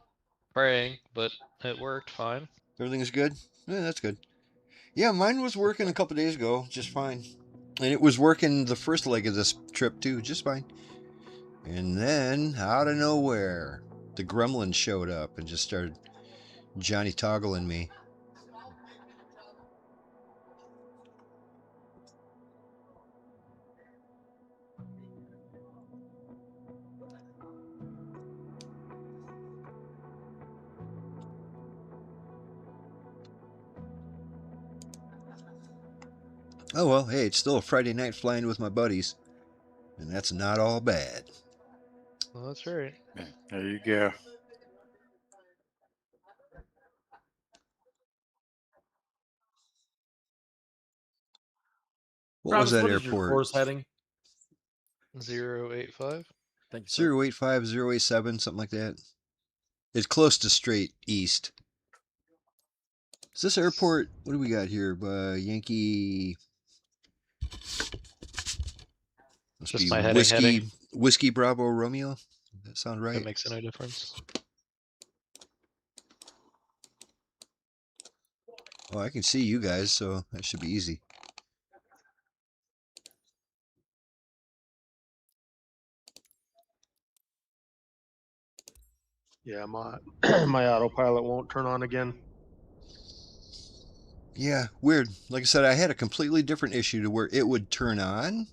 praying, but it worked fine. Everything's good? Yeah, that's good. Yeah, mine was working a couple days ago, just fine. And it was working the first leg of this trip, too, just fine. And then, out of nowhere, the gremlin showed up and just started Johnny toggling me. Oh well, hey, it's still a Friday night flying with my buddies. And that's not all bad. Well, that's right. There you go. What Travis, was that what is your airport? course heading? 085. Thank you, sir. 085, 087, something like that. It's close to straight east. Is this airport? What do we got here? Yankee. Must Just be my heading. Whiskey Bravo Romeo. Does that sound right? That makes no difference. Oh, I can see you guys, so that should be easy. Yeah, my my autopilot won't turn on again. Yeah, weird. Like I said, I had a completely different issue to where it would turn on,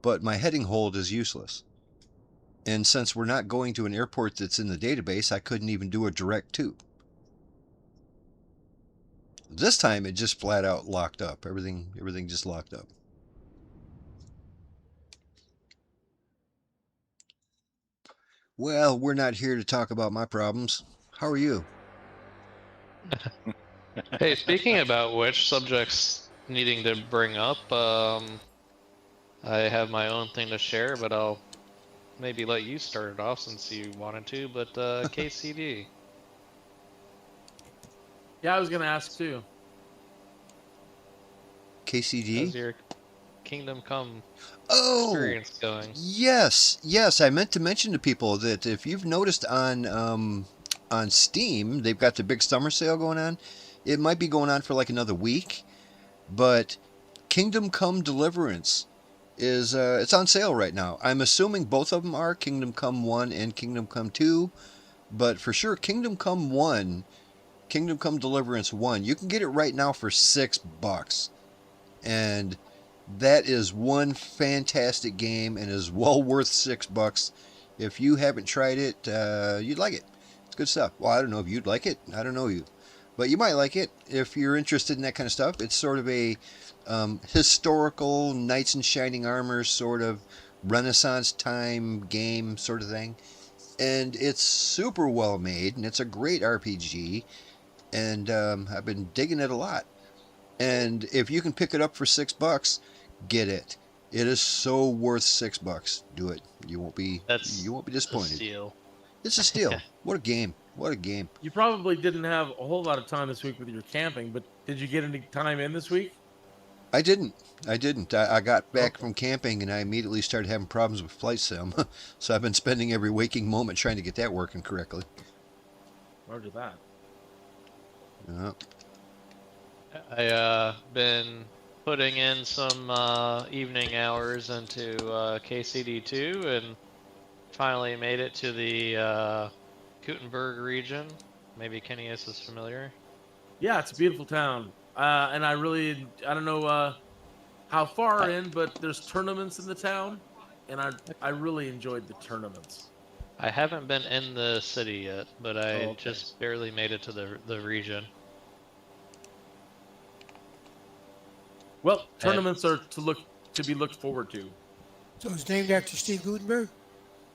but my heading hold is useless. And since we're not going to an airport that's in the database, I couldn't even do a direct to. This time it just flat out locked up. Everything just locked up. Well, we're not here to talk about my problems. How are you? Hey, speaking about which, subjects needing to bring up, I have my own thing to share, but I'll maybe let you start it off since you wanted to, but KCD. Yeah, I was gonna ask too. KCD? Kingdom Come Oh, experience going. yes. I meant to mention to people that if you've noticed on Steam, they've got the big summer sale going on. It might be going on for like another week, but Kingdom Come Deliverance is it's on sale right now. I'm assuming both of them are Kingdom Come 1 and Kingdom Come 2, but for sure Kingdom Come 1, Kingdom Come Deliverance 1, you can get it right now for $6. And that is one fantastic game and is well worth $6. If you haven't tried it, you'd like it. It's good stuff. Well, I don't know if you'd like it. I don't know you. But you might like it if you're interested in that kind of stuff. It's sort of a historical knights in shining armor sort of Renaissance time game sort of thing. And it's super well made, and it's a great RPG. And I've been digging it a lot. And if you can pick it up for $6, get it. It is so worth $6. Do it. You won't be disappointed. A steal. It's a steal. What a game. What a game. You probably didn't have a whole lot of time this week with your camping, but did you get any time in this week? I didn't. I got back from camping and I immediately started having problems with Flight Sim. So I've been spending every waking moment trying to get that working correctly. Roger that. I been putting in some evening hours into KCD2 and finally made it to the Gutenberg region. Maybe Kennius is familiar. Yeah, it's a beautiful town. And I don't know how far in, but there's tournaments in the town, and I really enjoyed the tournaments. I haven't been in the city yet, but I just barely made it to the region. Well, tournaments are to be looked forward to. So it's named after Steve Gutenberg?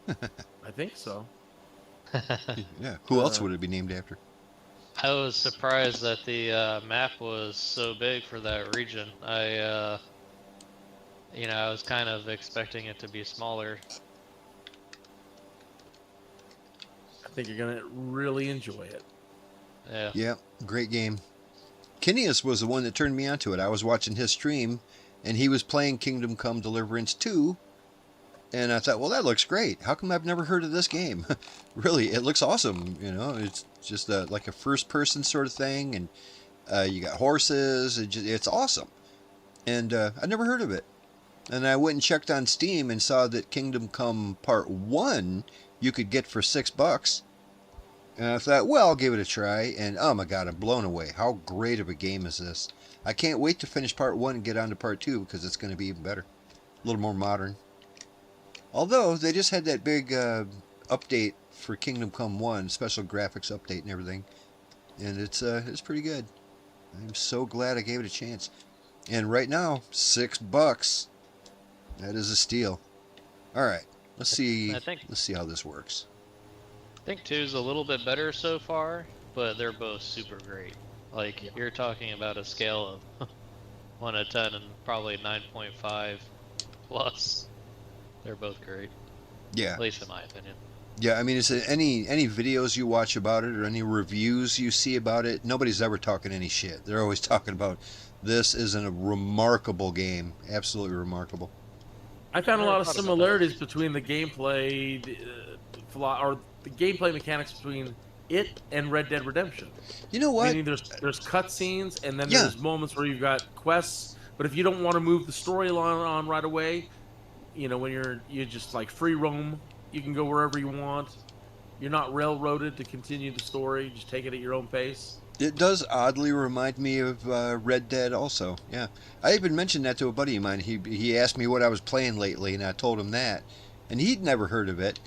I think so. Yeah. Who else would it be named after? I was surprised that the map was so big for that region. I was kind of expecting it to be smaller. I think you're gonna really enjoy it. Yeah. Yeah, great game. Kennius was the one that turned me onto it. I was watching his stream, and he was playing Kingdom Come Deliverance 2, and I thought, well, that looks great. How come I've never heard of this game? Really, it looks awesome. You know, it's just like a first-person sort of thing, and you got horses. It's awesome. And I never heard of it. And I went and checked on Steam and saw that Kingdom Come Part 1 you could get for $6. And I thought, well, I'll give it a try. And oh my God, I'm blown away. How great of a game is this? I can't wait to finish Part 1 and get on to Part 2 because it's going to be even better. A little more modern. Although, they just had that big update for Kingdom Come 1, special graphics update and everything. And it's pretty good. I'm so glad I gave it a chance. And right now, $6. That is a steal. Alright, let's see how this works. I think 2 is a little bit better so far, but they're both super great. Like, you're talking about a scale of 1 to 10 and probably 9.5 plus. They're both great. Yeah. At least in my opinion. Yeah, I mean, it's any videos you watch about it or any reviews you see about it, nobody's ever talking any shit. They're always talking about this is a remarkable game. Absolutely remarkable. I found a lot of similarities between the gameplay, the gameplay mechanics between it and Red Dead Redemption. You know what? Meaning there's cutscenes, and then there's moments where you've got quests. But if you don't want to move the storyline on right away, you know, when you just like free roam, you can go wherever you want. You're not railroaded to continue the story. Just take it at your own pace. It does oddly remind me of Red Dead also. Yeah. I even mentioned that to a buddy of mine. He asked me what I was playing lately, and I told him that. And he'd never heard of it.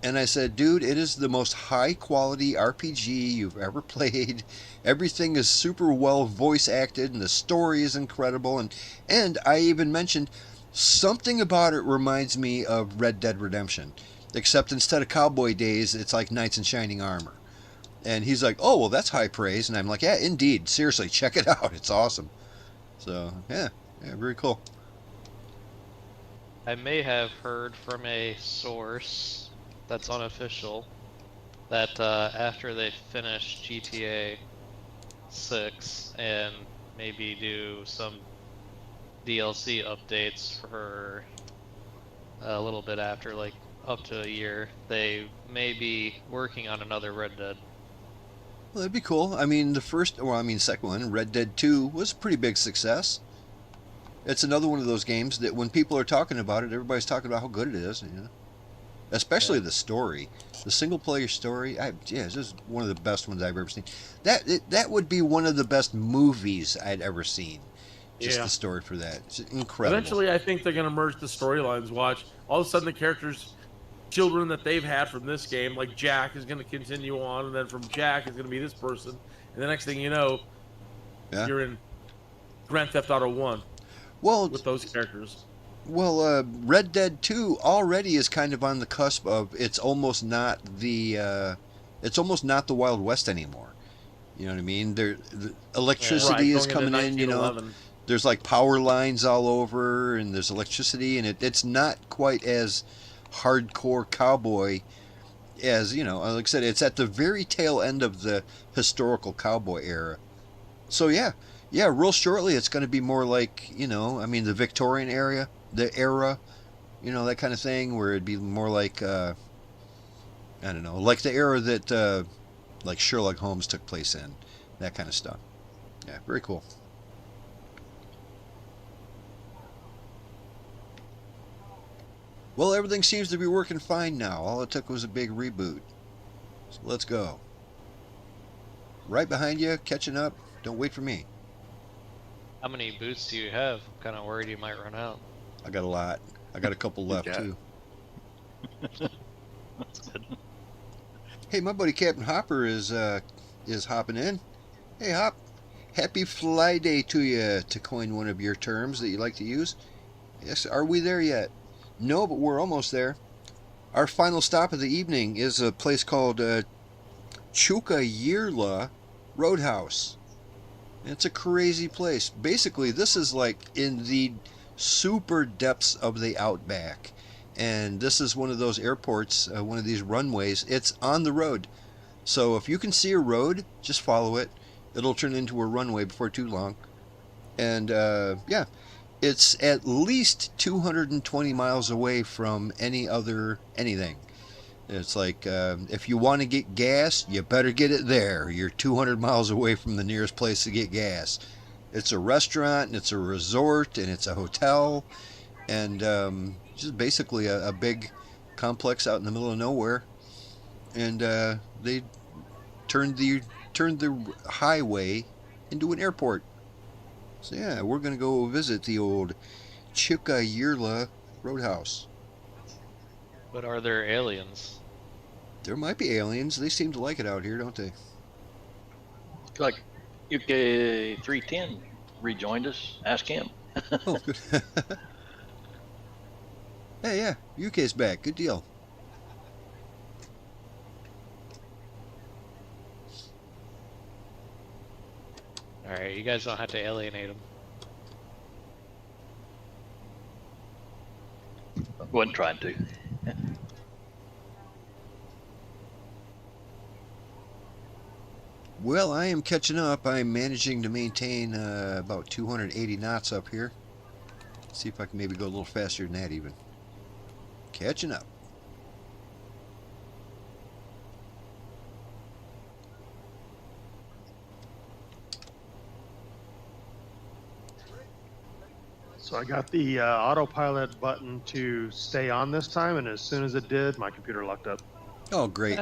And I said, dude, it is the most high-quality RPG you've ever played. Everything is super well voice-acted, and the story is incredible. And I even mentioned something about it reminds me of Red Dead Redemption. Except instead of cowboy days, it's like knights in shining armor. And he's like, oh, well, that's high praise. And I'm like, yeah, indeed. Seriously, check it out. It's awesome. So, yeah, very cool. I may have heard from a source that's unofficial that after they finish GTA 6 and maybe do some DLC updates for a little bit after, like up to a year, they may be working on another Red Dead. Well, that'd be cool. I mean, second one, Red Dead 2, was a pretty big success. It's another one of those games that when people are talking about it, everybody's talking about how good it is, you know? Especially the story. The single-player story, it's just one of the best ones I've ever seen. That would be one of the best movies I'd ever seen. Just the story for that. It's incredible. Eventually, I think they're going to merge the storylines. Watch. All of a sudden, the characters, children that they've had from this game, like Jack, is going to continue on, and then from Jack is going to be this person. And the next thing you know, you're in Grand Theft Auto 1 with those characters. Well, Red Dead 2 already is kind of on the cusp of it's almost not the Wild West anymore. You know what I mean? The electricity is coming in, you know. There's like power lines all over, and there's electricity, and it's not quite as hardcore cowboy as, you know, like I said, it's at the very tail end of the historical cowboy era. So yeah, real shortly it's going to be more like, you know, I mean, the Victorian era, you know, that kind of thing, where it'd be more like, I don't know, like the era that, like Sherlock Holmes took place in, that kind of stuff. Yeah, very cool. Well, everything seems to be working fine now. All it took was a big reboot. So let's go. Right behind you, catching up. Don't wait for me. How many boots do you have? I'm kind of worried you might run out. I got a lot. I got a couple left, too. That's good. Hey, my buddy Captain Hopper is hopping in. Hey, Hop. Happy Fly Day to you, to coin one of your terms that you like to use. Yes, are we there yet? No, but we're almost there. Our final stop of the evening is a place called Tjukayirla Roadhouse. It's a crazy place. Basically, this is like in the super depths of the outback. And this is one of those airports, one of these runways. It's on the road. So if you can see a road, just follow it. It'll turn into a runway before too long. And yeah, it's at least 220 miles away from anything. It's like, if you want to get gas, you better get it there. You're 200 miles away from the nearest place to get gas. It's a restaurant, and it's a resort, and it's a hotel, and just basically a big complex out in the middle of nowhere. And they turned the highway into an airport. So yeah, we're going to go visit the old Tjukayirla Roadhouse. But are there aliens? There might be aliens. They seem to like it out here, don't they? Like UK 310 rejoined us. Ask him. Oh, good. Hey, yeah, UK's back. Good deal. Alright, you guys don't have to alienate them. Wasn't trying to. Well, I am catching up. I'm managing to maintain about 280 knots up here. See if I can maybe go a little faster than that even. Catching up. So I got the autopilot button to stay on this time, and as soon as it did, my computer locked up. Oh, great.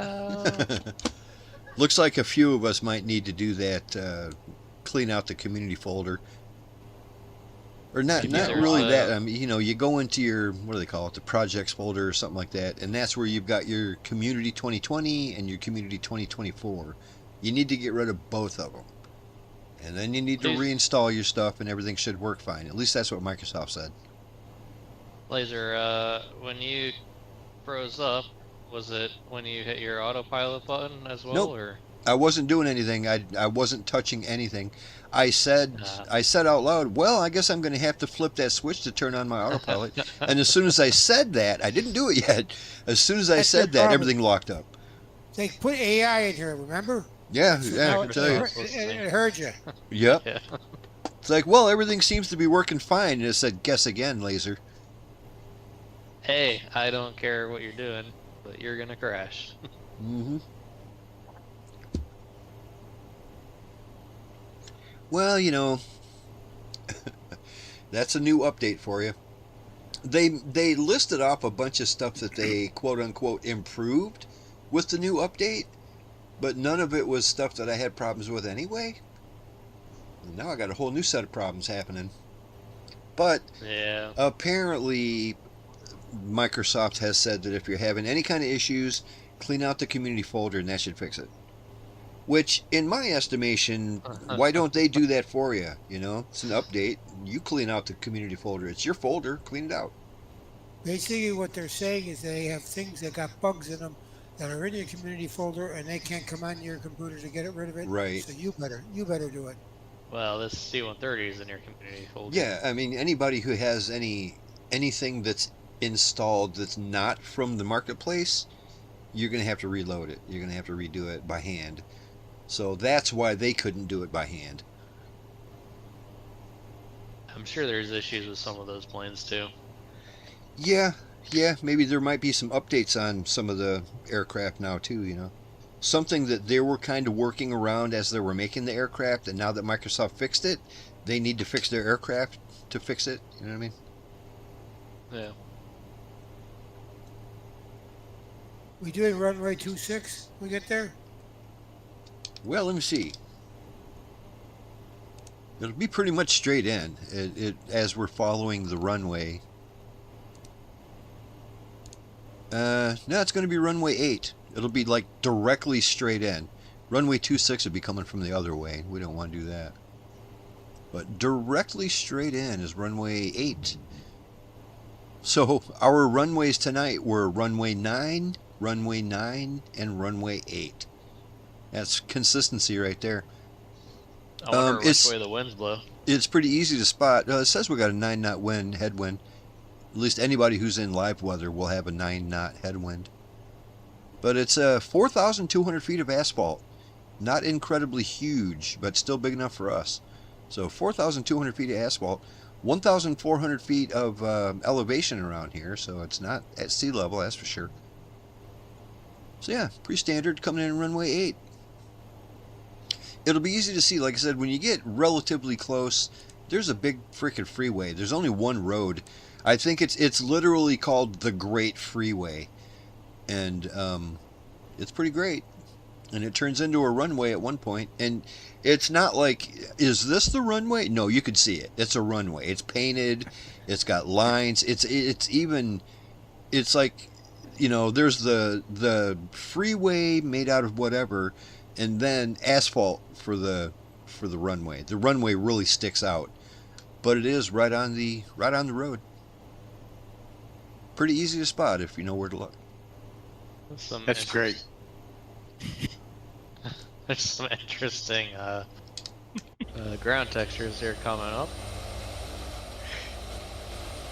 Looks like a few of us might need to do that, clean out the community folder. Or not really that. I mean, you know, you go into your, what do they call it, the projects folder or something like that, and that's where you've got your Community 2020 and your Community 2024. You need to get rid of both of them. And then you need to reinstall your stuff and everything should work fine. At least that's what Microsoft said. Laser, when you froze up, was it when you hit your autopilot button as well? Nope. Or? I wasn't doing anything. I wasn't touching anything. I said out loud, well, I guess I'm going to have to flip that switch to turn on my autopilot. And as soon as I said that, I didn't do it yet. As soon as I said that, everything locked up. They put AI in here, remember? Yeah, I can tell you. It heard you. Yep. Yeah. It's like, well, everything seems to be working fine. And it said, guess again, Laser. Hey, I don't care what you're doing, but you're gonna crash. Mm-hmm. Well, you know, that's a new update for you. They listed off a bunch of stuff that they quote unquote improved with the new update, but none of it was stuff that I had problems with anyway. And now I got a whole new set of problems happening. But Yeah. apparently Microsoft has said that if you're having any kind of issues, clean out the community folder and that should fix it. Which, in my estimation, why don't they do that for you? You know, it's an update. You clean out the community folder. It's your folder. Clean it out. Basically, what they're saying is they have things that got bugs in them that are in your community folder, and they can't come on your computer to get rid of it. Right. So you better do it. Well, this C-130 is in your community folder. Yeah, I mean, anybody who has anything that's installed that's not from the marketplace, you're going to have to reload it. You're going to have to redo it by hand. So that's why they couldn't do it by hand. I'm sure there's issues with some of those planes too. Yeah, maybe there might be some updates on some of the aircraft now too, you know. Something that they were kind of working around as they were making the aircraft, and now that Microsoft fixed it, they need to fix their aircraft to fix it, you know what I mean? Yeah. We doing runway 26? We get there? Well, let me see. It'll be pretty much straight in as we're following the runway. No, it's going to be runway 8. It'll be like directly straight in. Runway 26 will be coming from the other way. We don't want to do that. But directly straight in is runway 8. So our runways tonight were runway 9, and runway 8. That's consistency right there. I wonder which way the winds blow. It's pretty easy to spot. It says we got a 9-knot wind, headwind. At least anybody who's in live weather will have a 9-knot headwind. But it's 4,200 feet of asphalt. Not incredibly huge, but still big enough for us. So 4,200 feet of asphalt. 1,400 feet of elevation around here, so it's not at sea level, that's for sure. So yeah, pretty standard coming in runway 8. It'll be easy to see, like I said, when you get relatively close, there's a big freaking freeway. There's only one road. I think it's literally called the Great Freeway. And it's pretty great. And it turns into a runway at one point. And it's not like, is this the runway? No, you could see it. It's a runway. It's painted. It's got lines. It's like, you know, there's the freeway made out of whatever, and then asphalt for the runway. The runway really sticks out, but it is right on the road. Pretty easy to spot if you know where to look. That's great. There's some interesting ground textures here coming up.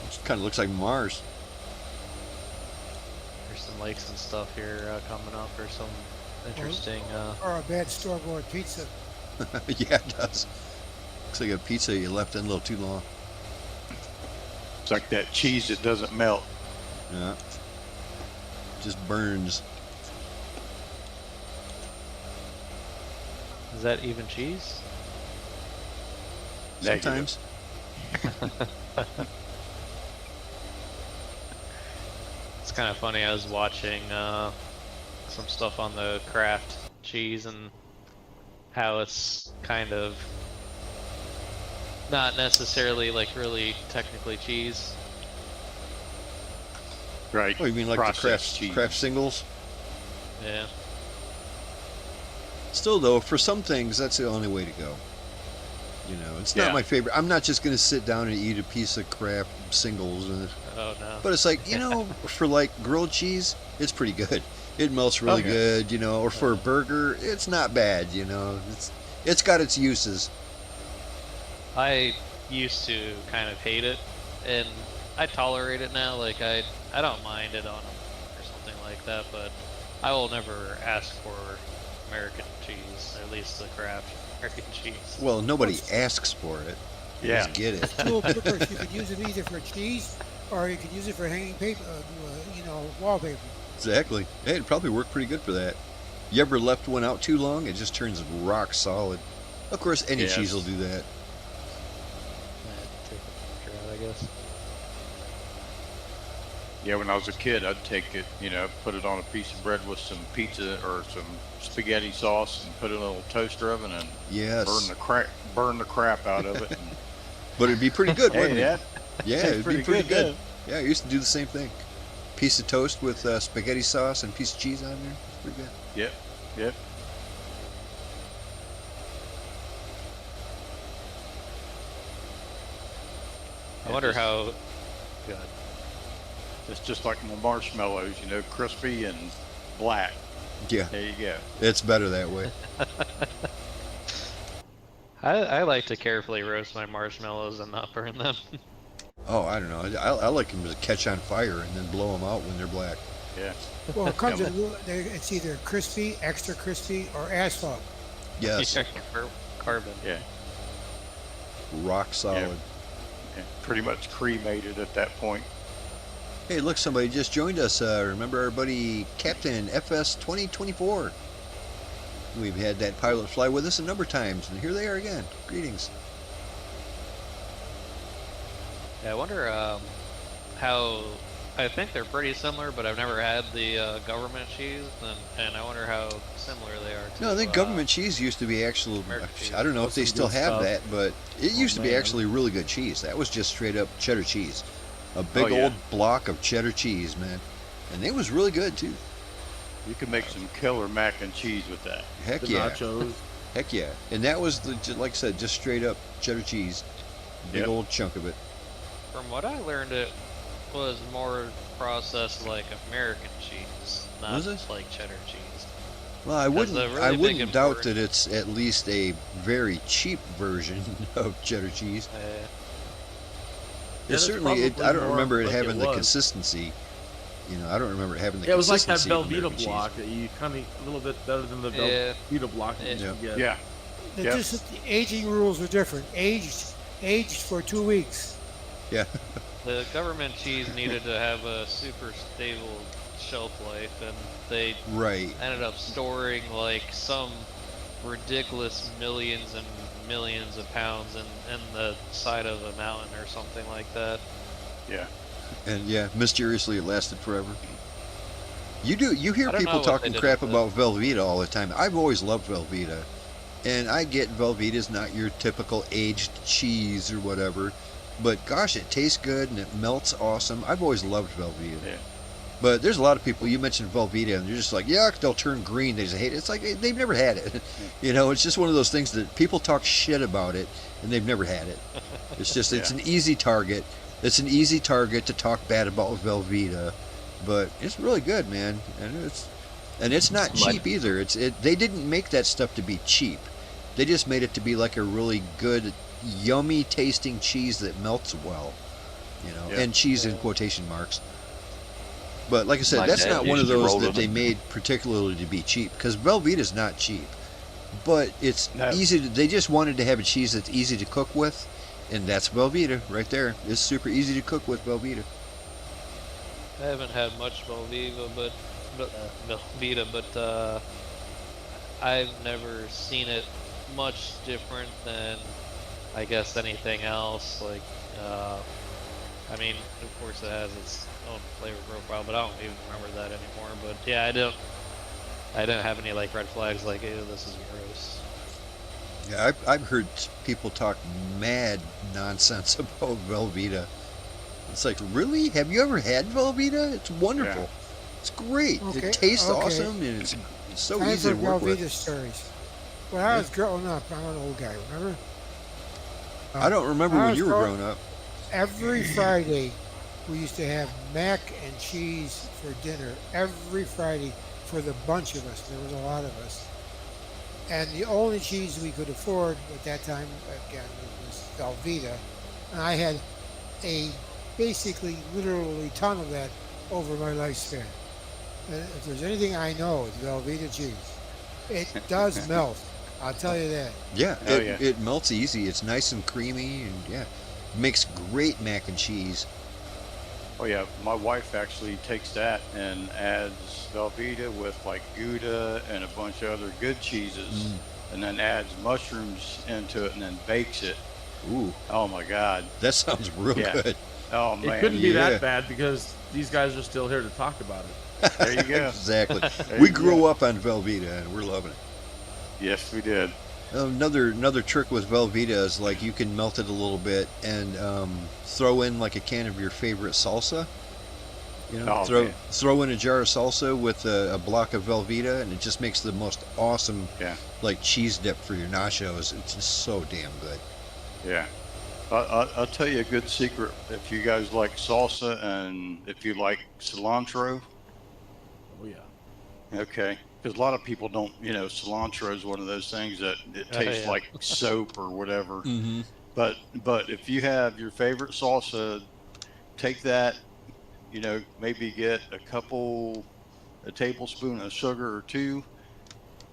It kind of looks like Mars. There's some lakes and stuff here coming up. There's some interesting. Or a bad store-bought pizza. Yeah, it does. Looks like a pizza you left in a little too long. It's like that cheese that doesn't melt. Yeah. Just burns. Is that even cheese? Sometimes. It's kind of funny. I was watching some stuff on the Kraft cheese and how it's kind of not necessarily like really technically cheese. Right. Oh, you mean like Processed the Kraft singles? Yeah. Still, though, for some things, that's the only way to go. You know, it's not my favorite. I'm not just going to sit down and eat a piece of Kraft singles. Oh, no. But it's like, you know, for like grilled cheese, it's pretty good. It melts really good, you know. Or for a burger, it's not bad, you know. It's got its uses. I used to kind of hate it, and I tolerate it now. Like, I don't mind it on a or something like that, but I will never ask for American cheese, or at least the Kraft American cheese. Well, nobody asks for it. Yeah. Just get it. Tool clippers, you could use them either for cheese or you could use it for hanging paper, wallpaper. Exactly. Hey, it'd probably work pretty good for that. You ever left one out too long? It just turns rock solid. Of course, any Yes. cheese will do that. Take a picture out, I guess. Yeah, when I was a kid, I'd take it, put it on a piece of bread with some pizza or some spaghetti sauce and put it in a little toaster oven and Yes. burn the crap out of it. And, But it'd be pretty good, wouldn't hey, it? Yeah, tastes it'd be pretty good. good. Yeah, I used to do the same thing. Piece of toast with spaghetti sauce and piece of cheese on there. It's pretty good. Yep. I wonder how. Good. It's just like the marshmallows, crispy and black. Yeah, There you go. it's better that way. I like to carefully roast my marshmallows and not burn them. Oh, I don't know. I like them to catch on fire and then blow them out when they're black. Yeah. Well, it comes in, it's either crispy, extra crispy, or asphalt. Yes, Carbon. Yeah. rock solid. Yeah. Pretty much cremated at that point. Hey, look, somebody just joined us. Remember our buddy Captain FS 2024? We've had that pilot fly with us a number of times, and here they are again. Greetings. Yeah, I wonder how. I think they're pretty similar, but I've never had the government cheese, and I wonder how similar they are. To, No, I think government cheese used to be actual. American cheese. I don't know if they Some still good have stuff. that, but it used to be man. actually really good cheese. That was just straight up cheddar cheese. A big Oh, yeah. old block of cheddar cheese, man. And it was really good, too. You can make some killer mac and cheese with that. Heck The yeah. nachos. Heck yeah. And that was, like I said, just straight up cheddar cheese. Big Yep. old chunk of it. From what I learned, it was more processed like American cheese, not Was it? like cheddar cheese. Well, I That's wouldn't, a really I big wouldn't doubt important- that it's at least a very cheap version of cheddar cheese. It that's certainly, I probably don't more remember it like having it the was. consistency. I don't remember it having the Yeah, it was like that consistency of Velveeta American cheese. block that you kind of a little bit better than the Yeah. Velveeta block that you Yeah. used to get. Yeah. The, just, the aging rules are different. Aged for 2 weeks. Yeah. The government cheese needed to have a super stable shelf life, and they Right. ended up storing like some ridiculous millions and millions of pounds in the side of a mountain or something like that. Yeah. And yeah, mysteriously it lasted forever. You hear I don't people know what they talking did crap with about Velveeta all the time. I've always loved Velveeta. And I get Velveeta's not your typical aged cheese or whatever. But gosh, it tastes good and it melts awesome. I've always loved Velveeta. Yeah. But there's a lot of people, you mentioned Velveeta, and they're just like, yuck, they'll turn green. They just hate it. It's like they've never had it. It's just one of those things that people talk shit about it, and they've never had it. It's just, it's Yeah. an easy target. It's an easy target to talk bad about Velveeta, but it's really good, man. And it's not cheap either. They didn't make that stuff to be cheap. They just made it to be like a really good, yummy tasting cheese that melts well, Yeah. and cheese in quotation marks. But like I said, My that's dad not one of used to those roll that them. they made particularly to be cheap, because Velveeta's not cheap. But it's No. easy they just wanted to have a cheese that's easy to cook with, and that's Velveeta right there. It's super easy to cook with Velveeta. I haven't had much Velveeta, but I've never seen it much different than, I guess, anything else. Like, I mean, of course it has its own flavor profile, but I don't even remember that anymore. But yeah, I don't have any like red flags like, ew, this is gross. Yeah, I've heard people talk mad nonsense about Velveeta. It's like, really? Have you ever had Velveeta? It's wonderful. Yeah. It's great. Okay, It tastes okay. awesome, and it's so Time easy for to work Velveeta with. stories. When I was growing up, I'm an old guy, remember? I don't remember I when was you were growing- growing up. Every Friday, we used to have mac and cheese for dinner. Every Friday for the bunch of us. There was a lot of us. And the only cheese we could afford at that time, again, was Velveeta. And I had basically, literally ton of that over my lifespan. And if there's anything I know, it's Velveeta cheese. It does melt. I'll tell you that. Yeah, Oh, it melts easy. It's nice and creamy, and yeah, makes great mac and cheese. Oh yeah, my wife actually takes that and adds Velveeta with like Gouda and a bunch of other good cheeses, and then adds mushrooms into it and then bakes it. Ooh, Oh my God. that sounds real good. Oh man. It couldn't be yeah. that bad because these guys are still here to talk about it. There you go. Exactly. There We you grew go. up on Velveeta, and we're loving it. Yes, we did. Another trick with Velveeta is like you can melt it a little bit and throw in like a can of your favorite salsa. You know, Oh, man. throw in a jar of salsa with a block of Velveeta, and it just makes the most awesome like cheese dip for your nachos. It's just so damn good. Yeah. I'll tell you a good secret. If you guys like salsa and if you like cilantro, Oh yeah. okay. Because a lot of people don't, cilantro is one of those things that it tastes yeah. like soap or whatever. Mm-hmm. But if you have your favorite salsa, take that, maybe get a tablespoon of sugar or two,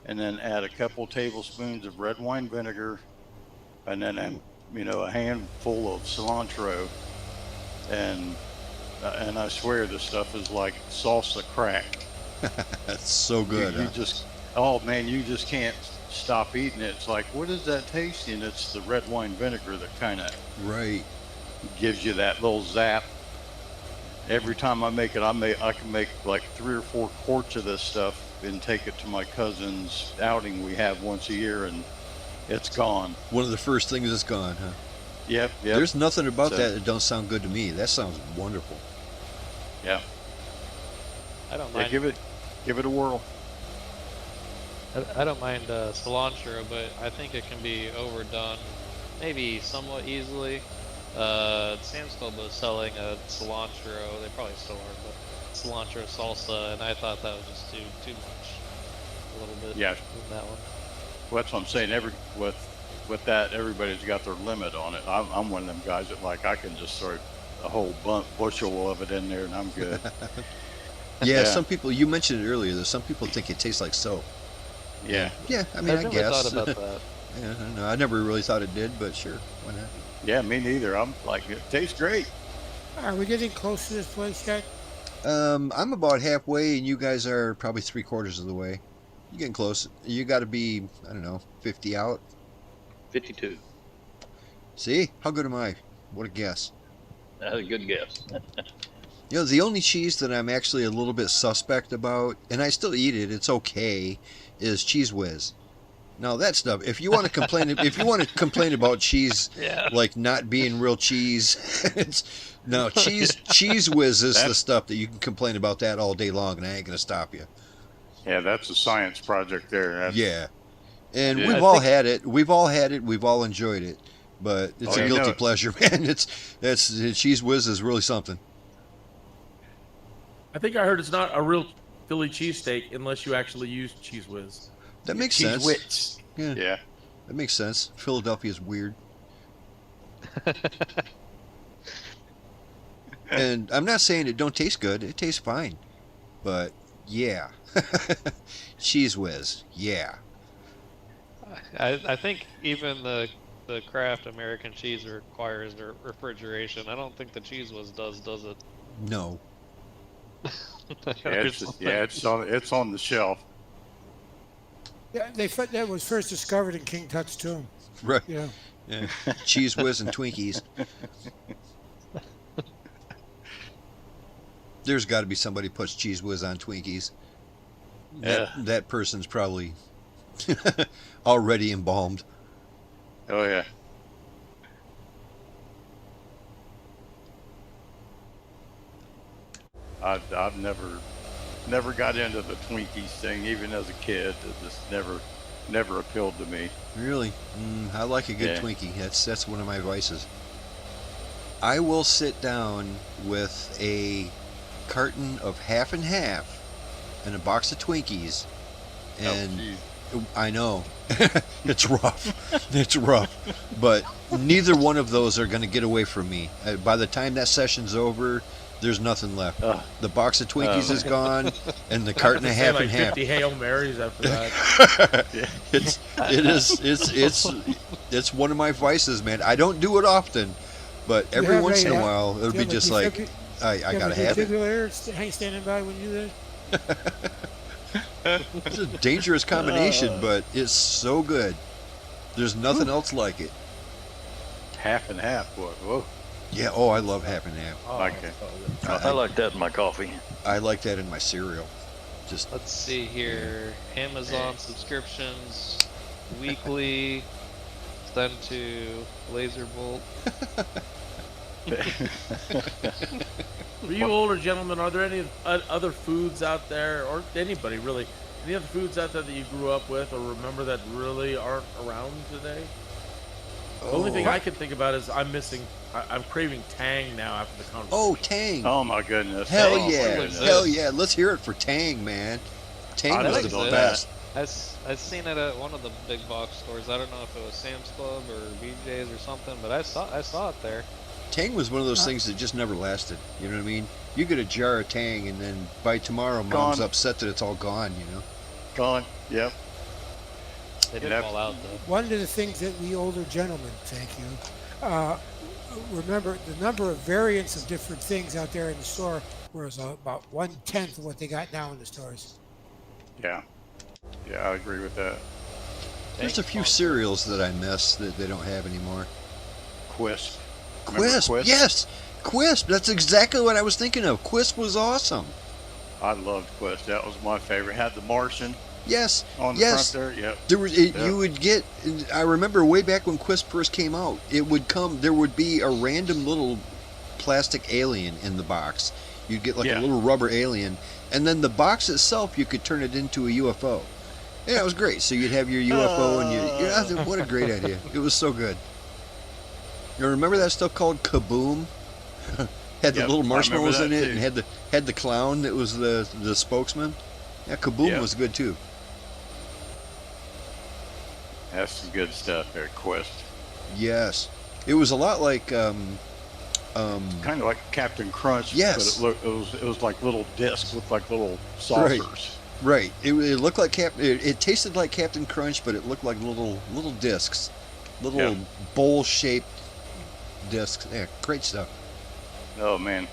and then add a couple tablespoons of red wine vinegar, and then a handful of cilantro, and I swear this stuff is like salsa crack. That's so good. You Huh? just, oh man, you just can't stop eating it. It's like, what is that taste? And it's the red wine vinegar that kind of Right. gives you that little zap. Every time I make it, I can make like 3 or 4 quarts of this stuff and take it to my cousin's outing we have once a year, and it's gone. One of the first things that's gone, huh? Yep. There's nothing about So- that don't sound good to me. That sounds wonderful. Yeah. I don't Yeah, mind. give it a whirl. I don't mind cilantro, but I think it can be overdone, maybe somewhat easily. Sam's Club was selling a cilantro. They probably still are, but cilantro salsa, and I thought that was just too much. A little bit. Yeah. In that one. Well, that's what I'm saying. With that, everybody's got their limit on it. I'm one of them guys that like I can just throw a whole bushel of it in there and I'm good. Yeah, some people, you mentioned it earlier, that some people think it tastes like soap. Yeah. Yeah, I mean, I never guess. thought about that. Yeah, I don't know. I never really thought it did, but sure, why not? Yeah, me neither. I'm like, it tastes great. Are we getting close to this place yet? I'm about halfway, and you guys are probably 3/4 of the way. You're getting close. You got to be, I don't know, 50 out. 52. See? How good am I? What a guess. That's a good guess. You know, the only cheese that I'm actually a little bit suspect about, and I still eat it, it's okay, is Cheese Whiz. Now that stuff, if you want to complain about cheese like not being real cheese, Cheese Whiz is the stuff that you can complain about that all day long, and I ain't gonna stop you. Yeah, that's a science project there. Yeah, and Yeah. we've all had it. We've all enjoyed it, but it's a guilty pleasure, man. It's Cheese Whiz is really something. I think I heard it's not a real Philly cheesesteak unless you actually use Cheese Whiz. That makes Cheese sense. Whiz. Yeah, Yeah. that makes sense. Philadelphia's weird. And I'm not saying it don't taste good. It tastes fine. But, yeah. Cheese Whiz. Yeah. I think even the Kraft American cheese requires the refrigeration. I don't think the Cheese Whiz does it? No. It's on the shelf. Yeah, that was first discovered in King Tut's tomb. Right. Yeah. Yeah. Cheese Whiz and Twinkies. There's got to be somebody puts Cheese Whiz on Twinkies. That person's probably already embalmed. Oh yeah. I've never got into the Twinkies thing, even as a kid. It just never appealed to me. Really? I like a good Yeah. Twinkie. That's one of my vices. I will sit down with a carton of half and half and a box of Twinkies, and geez. I know it's rough. It's rough, but neither one of those are going to get away from me. By the time that session's over, There's nothing left. Ugh. The box of Twinkies is gone, and the carton of Say half like and half. 50 Hail Marys after that. It's one of my vices, man. I don't do it often, but You every have once a, in a uh, while it'll do you be have a just like defibrillator- I gotta have it. defibrillator standing by when you do that? It's a dangerous combination, but it's so good. There's nothing else like it. Half and half. Boy. Whoa. Yeah. Oh, I love half and half. Oh, Okay. so good. I like that in my coffee. I like that in my cereal. Just Let's see here. Amazon subscriptions, weekly, sent to Lazerbolt. For you older gentlemen, are there any other foods out there, or anybody really, any other foods out there that you grew up with or remember that really aren't around today? The only thing I can think about is I'm craving Tang now after the conversation. Oh, Tang. Oh my goodness. Hell Oh, my yeah. goodness. Hell yeah. Let's hear it for Tang, man. Tang I was like the that. best. I've seen it at one of the big box stores. I don't know if it was Sam's Club or BJ's or something, but I saw it there. Tang was one of those things that just never lasted. You know what I mean? You get a jar of Tang, and then by tomorrow, Mom's Gone. upset that it's all gone, you know? Gone. Yep. They did Yep. fall out though. One of the things that we older gentlemen, thank you, remember the number of variants of different things out there in the store was about 1/10 of what they got now in the stores. Yeah. Yeah, I agree with that. There's a few cereals that I miss that they don't have anymore. Quisp. Remember Quisp, Quisp? yes! Quisp, that's exactly what I was thinking of. Quisp was awesome. I loved Quisp. That was my favorite. Had the Martian Yes, on the yes. front there. Yep. There was Yep. you would get. I remember way back when Quisp first came out. It would come. There would be a random little plastic alien in the box. You'd get like Yeah. a little rubber alien, and then the box itself, you could turn it into a UFO. Yeah, it was great. So you'd have your UFO, and what a great idea! It was so good. You remember that stuff called Kaboom? Had the Yep, little I remember marshmallows that in it, too. and had the clown that was the spokesman. Yeah, Kaboom Yep. was good too. That's some good stuff there, Quisp. Yes, it was a lot like Kind of like Captain Crunch. Yes. But it was like little discs with like little saucers. right. It looked like it tasted like Captain Crunch, but it looked like little discs, little Yeah. bowl-shaped discs. Yeah, great stuff. Oh man,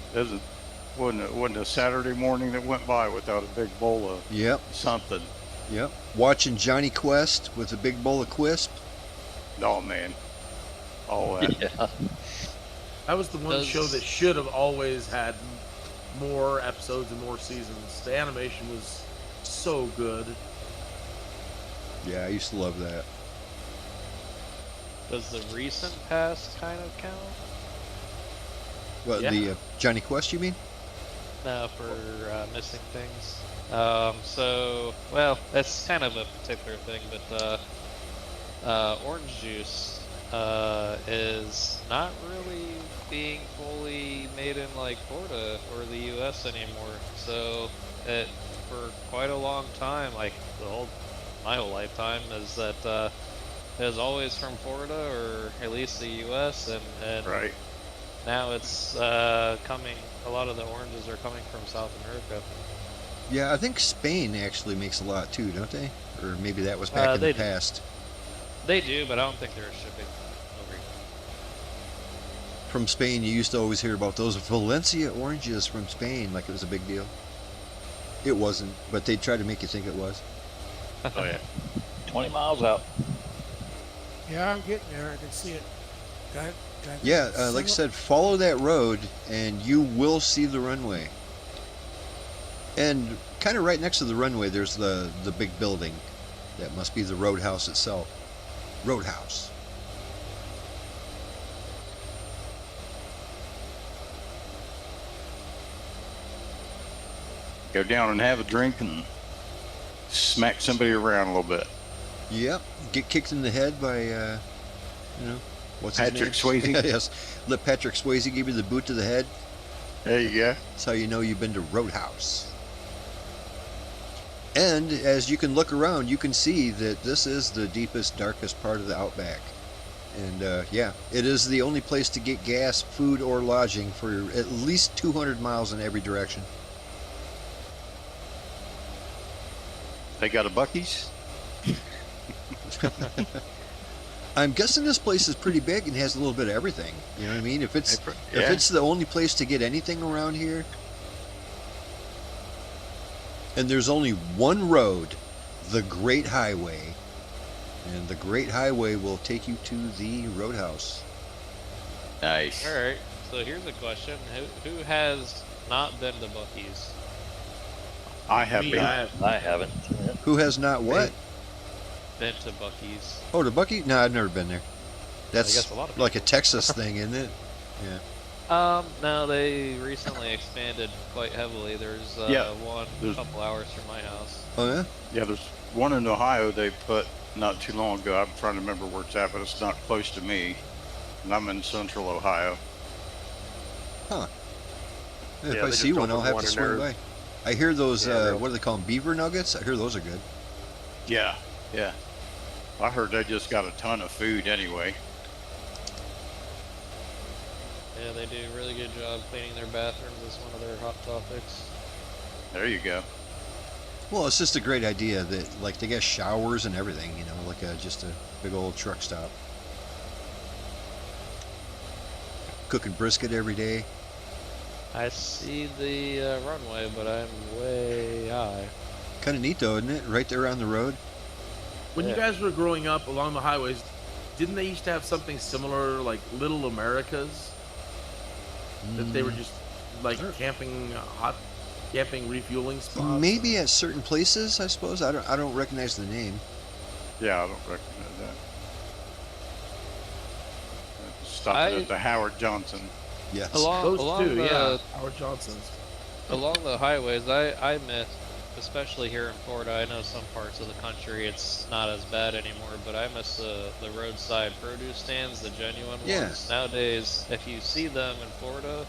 wasn't a Saturday morning that went by without a big bowl of Yep, something. yep. Watching Johnny Quest with a big bowl of Quisp. Oh man, all that. Yeah. That was the one show that should have always had more episodes and more seasons. The animation was so good. Yeah, I used to love that. Does the recent past kind of count? What, Yeah. the Johnny Quest, you mean? No, for missing things. So, well, that's kind of a particular thing, but orange juice is not really being fully made in like Florida or the U.S. anymore. So, for quite a long time, like my whole lifetime, is that it was always from Florida or at least the U.S. and Right. now it's coming. A lot of the oranges are coming from South America. Yeah, I think Spain actually makes a lot too, don't they? Or maybe that was back in the they do. past. They do, but I don't think they're shipping over here. From Spain, you used to always hear about those Valencia oranges from Spain, like it was a big deal. It wasn't, but they tried to make you think it was. Oh yeah. 20 miles out. Yeah, I'm getting there. I can see it. Got Yeah, like I said, follow that road and you will see the runway. And kind of right next to the runway, there's the big building. That must be the Roadhouse itself. Roadhouse. Go down and have a drink and smack somebody around a little bit. Yep. Get kicked in the head by, what's his name? Patrick Swayze. Yes. Let Patrick Swayze give you the boot to the head. There you go. That's how you know you've been to Roadhouse. And as you can look around, you can see that this is the deepest, darkest part of the Outback. And yeah, it is the only place to get gas, food, or lodging for at least 200 miles in every direction. They got a Buc-ee's? I'm guessing this place is pretty big and has a little bit of everything. You know what I mean? If it's if it's the only place to get anything around here, and there's only one road, the Great Highway, and the Great Highway will take you to the Roadhouse. Nice. All right. So here's a question: Who has not been to Buc-ee's? I have Me, been. I haven't. Who has not what? Been to Buc-ee's. Oh, to Buc-ee? No, I've never been there. That's guess a lot of like a Texas thing, isn't it? Yeah. No, they recently expanded quite heavily. There's one a couple hours from my house. Oh yeah. Yeah, there's one in Ohio they put not too long ago. I'm trying to remember where it's at, but it's not close to me. And I'm in central Ohio. Huh. If Yeah, I they see just one, I'll opened have one to in swing there. by. I hear those, Yeah, what do they call them, beaver nuggets? I hear those are good. Yeah, yeah. I heard they just got a ton of food anyway. Yeah, they do a really good job cleaning their bathrooms. It's one of their hot topics. There you go. Well, it's just a great idea that, like, they got showers and everything, you know, like just a big old truck stop. Cooking brisket every day. I see the runway, but I'm way high. Kind of neat, though, isn't it? Right there on the road. When you Yeah. guys were growing up along the highways, didn't they used to have something similar, like Little Americas? That they were just like camping refueling spots? Maybe at certain places, I suppose. I don't recognize the name. Yeah, I don't recognize that. Stopping at the Howard Johnson. Yes. Those along two, the, yeah. Howard Johnson's. Along the highways, I miss, especially here in Florida. I know some parts of the country it's not as bad anymore, but I miss the roadside produce stands, the genuine Yeah. ones. Nowadays, if you see them in Florida,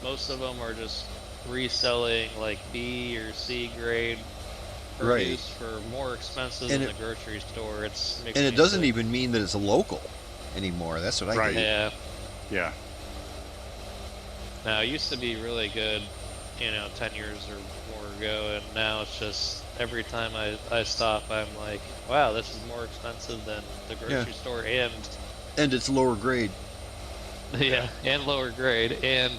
most of them are just reselling like B or C grade produce for more expensive And than it- the grocery store. And it doesn't even mean that it's a local anymore. That's what I Right. hate. Yeah. Yeah. Now, it used to be really good, 10 years or more ago, and now it's just every time I stop, I'm like, wow, this is more expensive than the grocery store, and And it's lower grade. yeah, and lower grade, and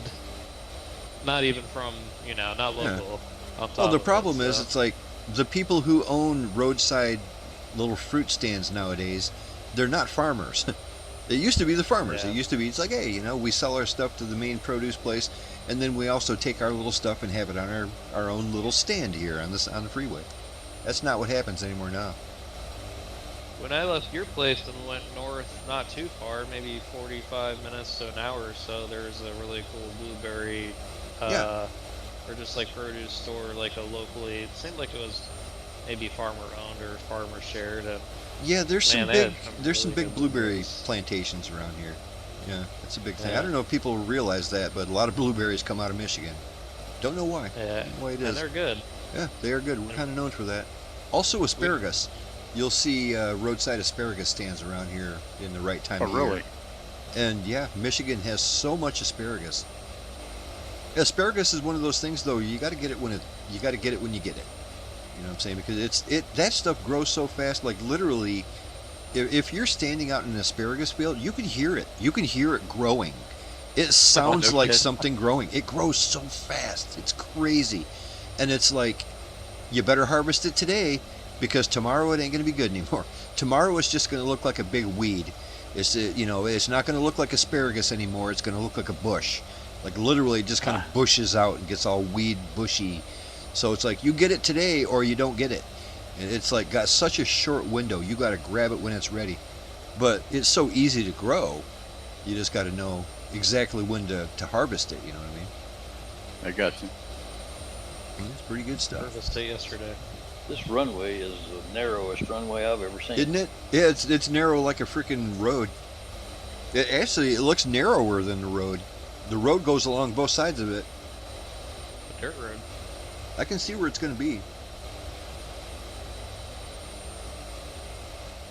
not even from, not local. On top Well, the of it, problem is, so- it's like the people who own roadside little fruit stands nowadays, they're not farmers. It used to be the farmers. Yeah. It used to be, it's like, hey, we sell our stuff to the main produce place, and then we also take our little stuff and have it on our own little stand here on the freeway. That's not what happens anymore now. When I left your place and went north, not too far, maybe 45 minutes to an hour or so, there's a really cool blueberry, or just like produce store, like a locally. It seemed like it was maybe farmer owned or farmer shared. And Yeah, there's Man, some they big had some there's some really big good blueberry blueberries. plantations around here. Yeah, that's a big thing. Yeah. I don't know if people realize that, but a lot of blueberries come out of Michigan. Don't know why. yeah, Don't know why it and is. they're good. Yeah, they are good. We're kind of known for that. Also, asparagus. You'll see roadside asparagus stands around here in the right time Oh, of year. really? And yeah, Michigan has so much asparagus. Asparagus is one of those things, though. You got to get it when you get it. You know what I'm saying? Because that stuff grows so fast. Like literally, if you're standing out in an asparagus field, you can hear it. You can hear it growing. It sounds no like kidding. something growing. It grows so fast. It's crazy. And it's like, you better harvest it today because tomorrow it ain't going to be good anymore. Tomorrow it's just going to look like a big weed. It's it's not going to look like asparagus anymore. It's going to look like a bush. Like literally it just kind of bushes out and gets all weed bushy. So it's like you get it today or you don't get it. And it's like got such a short window. You got to grab it when it's ready. But it's so easy to grow. You just got to know exactly when to harvest it, you know what I mean? I got you. It's pretty good stuff. Harvest it yesterday. This runway is the narrowest runway I've ever seen. Isn't it? Yeah, it's narrow like a freaking road. It looks narrower than the road. The road goes along both sides of it. A dirt road. I can see where it's going to be.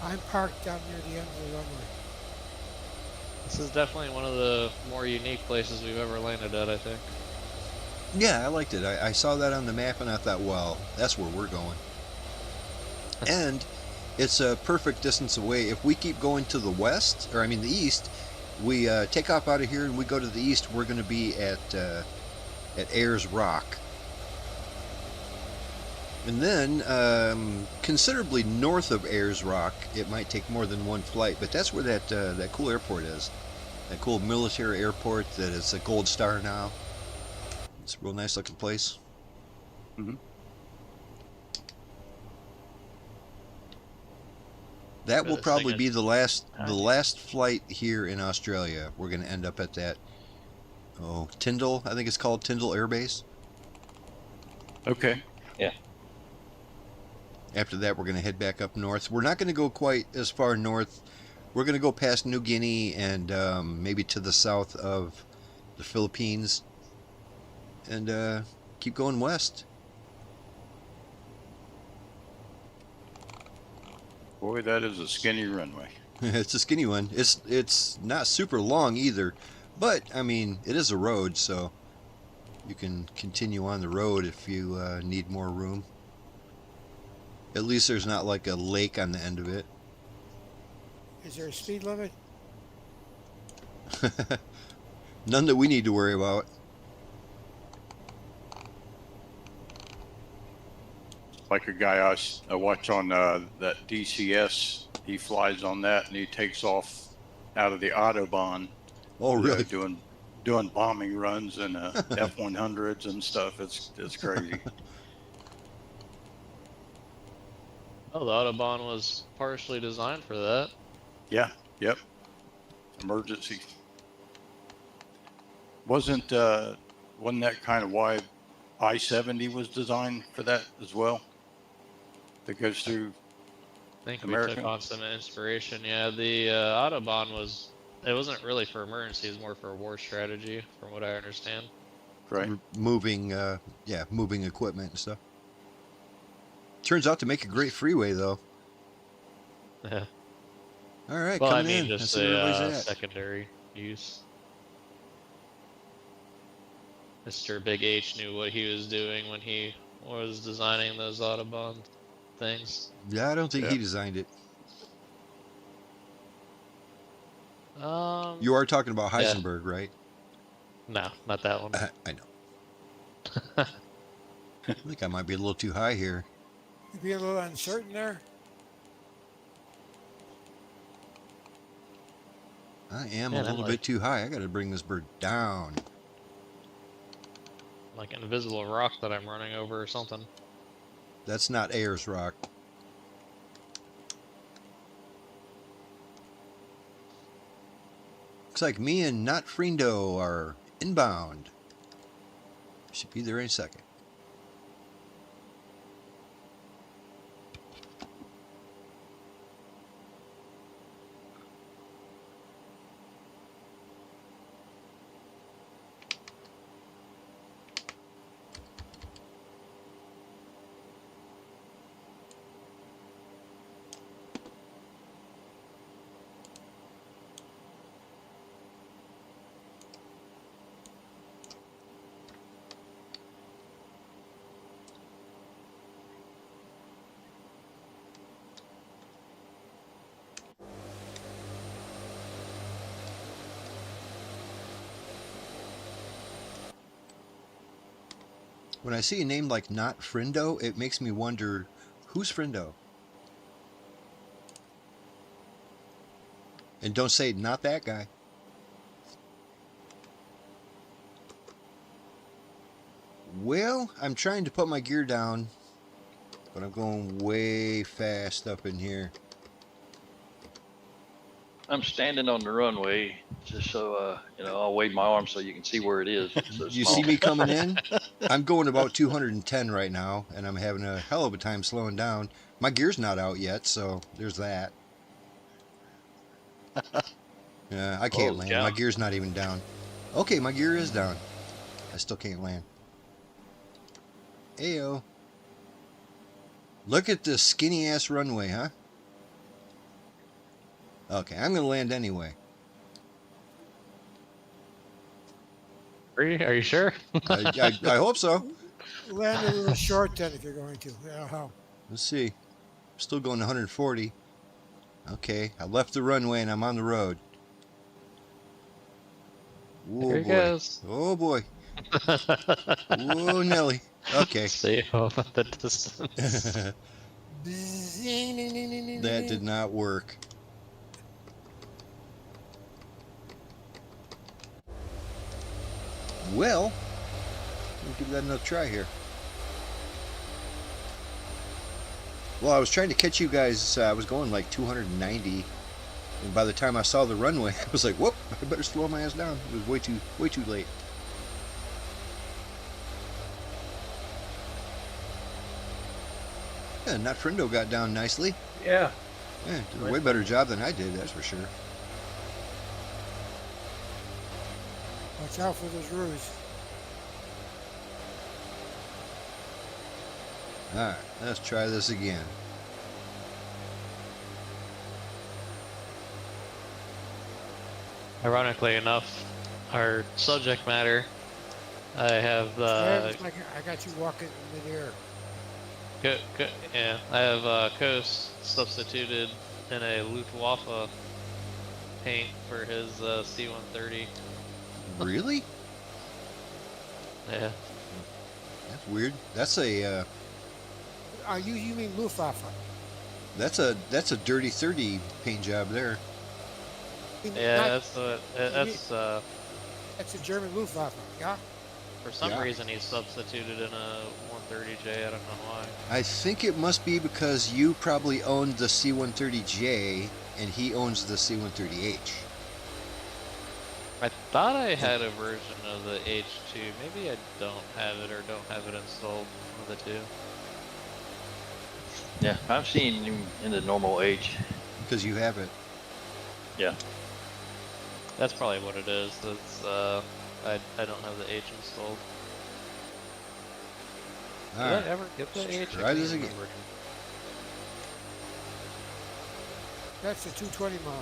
I'm parked down near the end of the runway. This is definitely one of the more unique places we've ever landed at, I think. Yeah, I liked it. I saw that on the map and I thought, well, that's where we're going. And it's a perfect distance away. If we keep going to the west, or I mean the east, we take off out of here and we go to the east, we're going to be at Ayers Rock. And then, considerably north of Ayers Rock, it might take more than one flight, but that's where that cool airport is. That cool military airport that is a gold star now. It's a real nice looking place. Mm-hmm. That will Really probably singing. be the last flight here in Australia. We're going to end up at that, Tyndall, I think it's called Tyndall Air Base. Okay. Yeah. After that, we're going to head back up north. We're not going to go quite as far north. We're going to go past New Guinea and maybe to the south of the Philippines and keep going west. Boy, that is a skinny runway. It's a skinny one. It's not super long either, but I mean it is a road, so you can continue on the road if you need more room. At least there's not like a lake on the end of it. Is there a speed limit? None that we need to worry about. Like a guy I watch on that DCS, he flies on that and he takes off out of the Autobahn. Oh, really? Doing bombing runs and F-100s and stuff. It's crazy. Oh, the Autobahn was partially designed for that. Yeah. Yep. Emergency. Wasn't that kind of why I-70 was designed for that as well? That goes through I think America? we took on some inspiration. Yeah, the Autobahn it wasn't really for emergency, it was more for war strategy, from what I understand. right. Moving equipment and stuff. Turns out to make a great freeway, though. Yeah. All right, Well, I coming mean, in. just That's where everybody's a at. secondary use. Mr. Big H knew what he was doing when he was designing those Autobahn things. Yeah, I don't think Yeah. he designed it. Um, You are talking about yeah. Heisenberg, right? No, not that one. I know. I think I might be a little too high here. You'd be a little uncertain there. I am Man, a I'm little like- bit too high. I got to bring this bird down. Like an invisible rock that I'm running over or something. That's not Ayers Rock. Looks like me and Not Friendo are inbound. Should be there any second. When I see a name like Not Friendo, it makes me wonder, who's Friendo? And don't say not that guy. Well, I'm trying to put my gear down, but I'm going way fast up in here. I'm standing on the runway just so I'll wave my arm so you can see where it is. So it's You small. see me coming in? I'm going about 210 right now, and I'm having a hell of a time slowing down. My gear's not out yet, so there's that. Yeah, I can't land. cow. My gear's not even down. Okay, my gear is down. I still can't land. Ayo. Look at this skinny ass runway, huh? Okay, I'm gonna land anyway. Are you sure? I hope so. Land a little short then if you're going to. How? Let's see. I'm still going 140. Okay, I left the runway and I'm on the road. Oh Here he boy. goes. Oh boy. Whoa, Nelly. Okay. See off at the distance. That did not work. Well, we'll give that another try here. Well, I was trying to catch you guys. I was going like 290, and by the time I saw the runway, I was like, "Whoop! I better slow my ass down." It was way too late. Yeah, Not Friendo got down nicely. Yeah. Yeah, did a way better job than I did, that's for sure. Watch out for those roos. Alright, let's try this again. Ironically enough, our subject matter, I have I got you walking in midair. yeah, I have Coast substituted in a Luftwaffe paint for his C-130. Really? Yeah. That's weird. That's a You mean Luftwaffe? that's a dirty 30 paint job there. Yeah, Not- That's a German Luftwaffe, yeah? for some Yeah. reason he's substituted in a 130J. I don't know why. I think it must be because you probably owned the C-130J and he owns the C-130H. I thought I had a version of the H2. Maybe I don't have it or don't have it installed. One of the two. Yeah, I've seen him in the normal H. Because you have it. Yeah. That's probably what it is. That's I don't have the H installed. Did Alright. I ever get the H? Try this again. That's a 220 mile.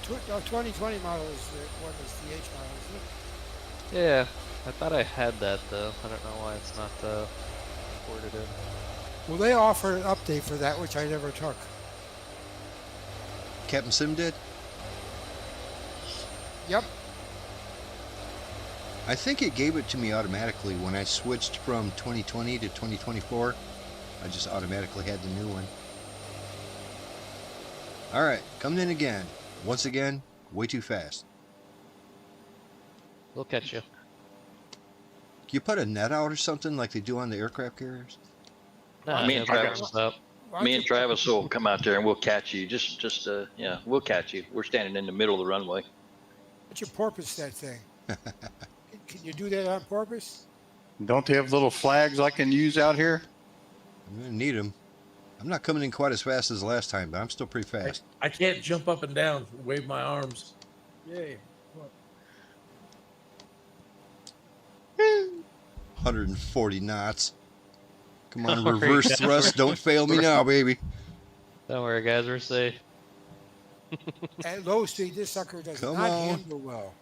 2020 model is the one that's the H model, isn't it? Yeah, I thought I had that though. I don't know why it's not ported in. Well, they offered an update for that, which I never took. Captain Sim did? Yep. I think it gave it to me automatically when I switched from 2020 to 2024. I just automatically had the new one. Alright, coming in again. Once again, way too fast. We'll catch you. Can you put a net out or something like they do on the aircraft carriers? No, Me and Travis. Up. Me and Travis will come out there and we'll catch you. Yeah, we'll catch you. We're standing in the middle of the runway. What's your porpoise that thing? Can you do that on porpoise? Don't they have little flags I can use out here? I'm going to need them. I'm not coming in quite as fast as last time, but I'm still pretty fast. I can't jump up and down, wave my arms. Yay. 140 knots. Come on, Don't worry, reverse guys. thrust. Don't fail me now, baby. Don't worry, guys. We're safe. At low speed, this sucker does Come not on. handle well.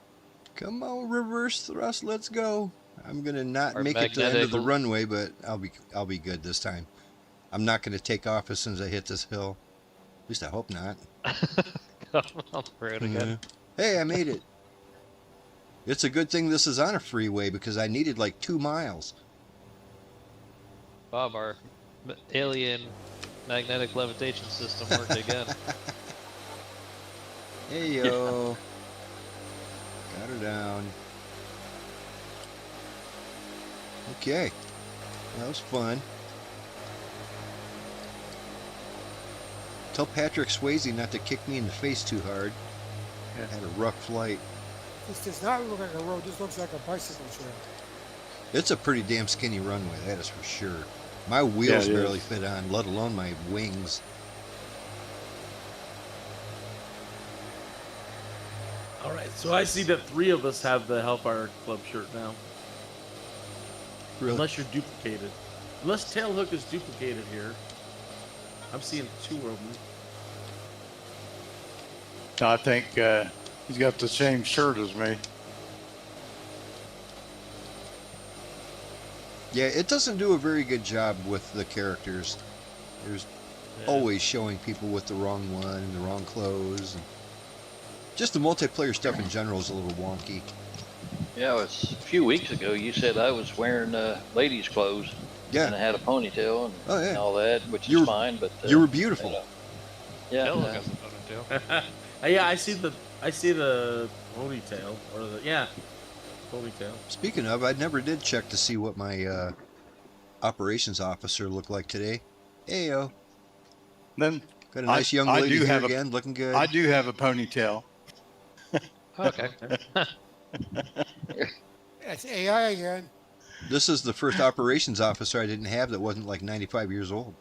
Come on, reverse thrust. Let's go. I'm going to not Our make it to the end of the magnetic- runway, but I'll be good this time. I'm not going to take off as soon as I hit this hill. At least I hope not. Come on, road again. Hey, I made it. It's a good thing this is on a freeway because I needed like 2 miles. Bob, our alien magnetic levitation system worked again. Hey, yo. Got her down. Okay. That was fun. Tell Patrick Swayze not to kick me in the face too hard. I had a rough flight. This does not look like a road. This looks like a bicycle trail. It's a pretty damn skinny runway, that is for sure. My wheels it is. barely fit on, let alone my wings. All right, so I see that 3 of us have the Hellfire Club shirt now. Really? Unless you're duplicated. Unless Tailhook is duplicated here. I'm seeing 2 of them. I think he's got the same shirt as me. Yeah, it doesn't do a very good job with the characters. There's always showing people with the wrong one and the wrong clothes. And just the multiplayer stuff in general is a little wonky. Yeah, it's a few weeks ago. You said I was wearing ladies' clothes. Yeah. And I had a ponytail and all that, which is fine. But you were beautiful. Yeah. Bill has a ponytail. Yeah, I see the ponytail or the ponytail. Speaking of, I never did check to see what my operations officer looked like today. Heyo. Then got a nice young lady here again, looking good. I do have a ponytail. Okay. That's AI again. This is the first operations officer I didn't have that wasn't like 95 years old.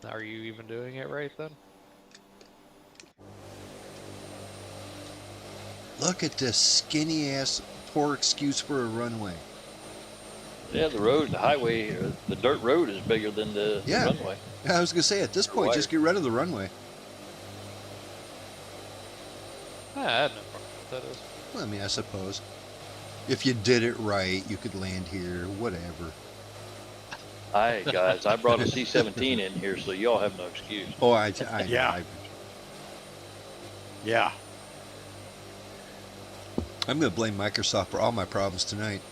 Are you even doing it right then? Look at this skinny ass poor excuse for a runway. Yeah, the highway, the dirt road is bigger than the runway. I was gonna say at this point, just get rid of the runway. I had no problem with that. Well, I mean, I suppose if you did it right, you could land here, whatever. Hi guys, I brought a C-17 in here, so y'all have no excuse. Oh, Yeah. I'm gonna blame Microsoft for all my problems tonight.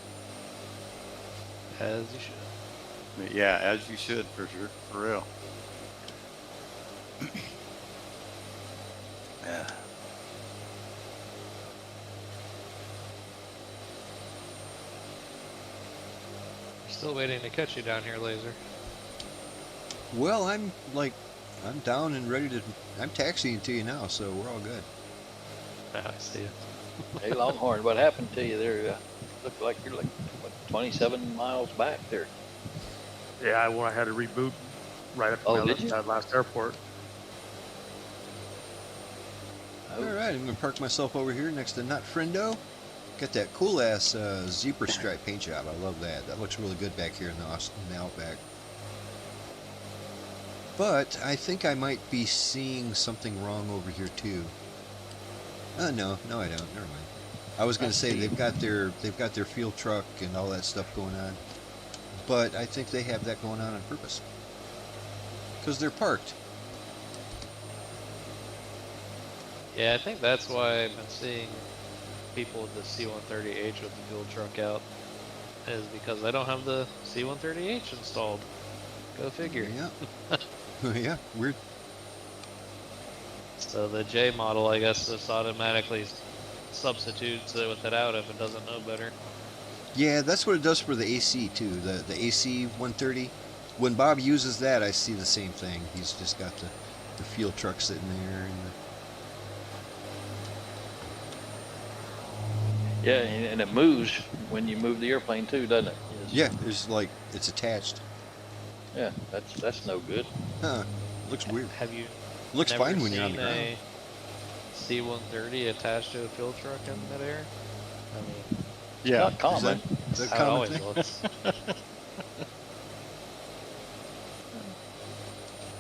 As you should. Yeah, as you should, for sure, for real. Yeah. Still waiting to catch you down here, Laser. Well, I'm down and ready to. I'm taxiing to you now, so we're all good. I see it. Hey Longhorn, what happened to you there? Look like you're like what, 27 miles back there. Yeah, when I had to reboot right after my last airport. All right, I'm gonna park myself over here next to Not Friendo. Got that cool ass zebra stripe paint job. I love that. That looks really good back here in the Outback. But I think I might be seeing something wrong over here too. No, I don't. Never mind. I was gonna say they've got their field truck and all that stuff going on, but I think they have that going on purpose because they're parked. Yeah, I think that's why I've been seeing people with the C-130H with the fuel truck out, is because I don't have the C-130H installed. Go figure. Yeah. Yeah, weird. So the J model, I guess, just automatically substitutes it with it out if it doesn't know better. Yeah, that's what it does for the AC too. The AC 130. When Bob uses that, I see the same thing. He's just got the fuel truck sitting there. Yeah, and it moves when you move the airplane too, doesn't it? Yeah, there's it's attached. Yeah, that's no good. Huh? Looks weird. Have you? Looks never fine when you're on the seen ground. a C-130 attached to a fuel truck in midair? I mean, it's not common. Is that how it common always thing? looks.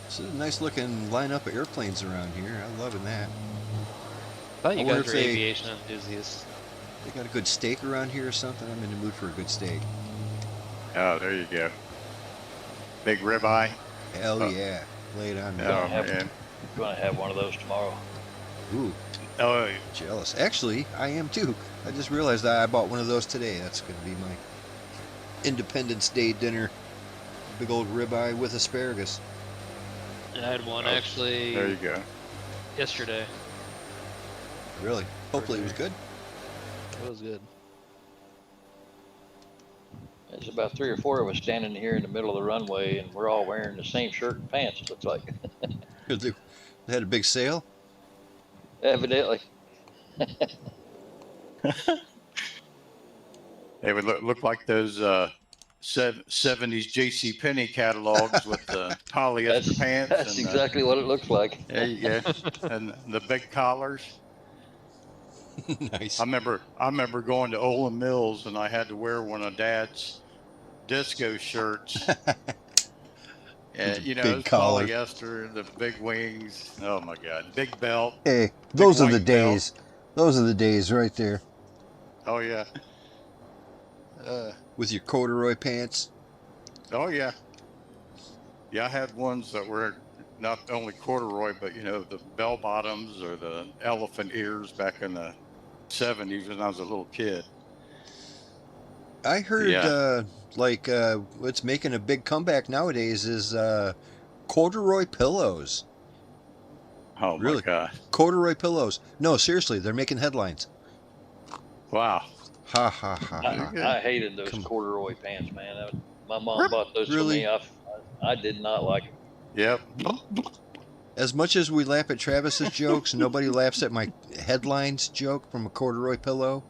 It's a nice looking lineup of airplanes around here. I'm loving that. I thought you I wonder guys if were they- aviation enthusiasts. They got a good steak around here or something. I'm in the mood for a good steak. Oh, there you go. Big ribeye. Hell yeah. Lay it on me. Oh, have- man. Going to have one of those tomorrow. Ooh, Oh, jealous. Actually, I am too. I just realized I bought one of those today. That's going to be my Independence Day dinner. Big old ribeye with asparagus. I had one Oh, actually there you go. yesterday. Really? Hopefully it was good. It was good. There's about 3 or 4 of us standing here in the middle of the runway, and we're all wearing the same shirt and pants. It looks like. They had a big sale. Evidently. They would look like those 70s J.C. Penney catalogs with the polyester pants. That's and exactly what it looks like. there you go. And the big collars. Nice. I remember going to Olin Mills and I had to wear one of Dad's disco shirts. And you know, Big it's collar. polyester, the big wings. Oh my God, big belt. Hey, those are the white belt. days. Those are the days right there. Oh yeah. With your corduroy pants. Oh yeah. Yeah, I had ones that were not only corduroy, but you know, the bell bottoms or the elephant ears back in the 70s when I was a little kid. I heard Yeah. what's making a big comeback nowadays is corduroy pillows. Oh Really? my God. Corduroy pillows. No, seriously, they're making headlines. Wow. Ha ha ha ha. I hated those Come on. corduroy pants, man. My mom bought those Really? for me. I did not like them. Yep. As much as we laugh at Travis's jokes, nobody laughs at my headlines joke from a corduroy pillow.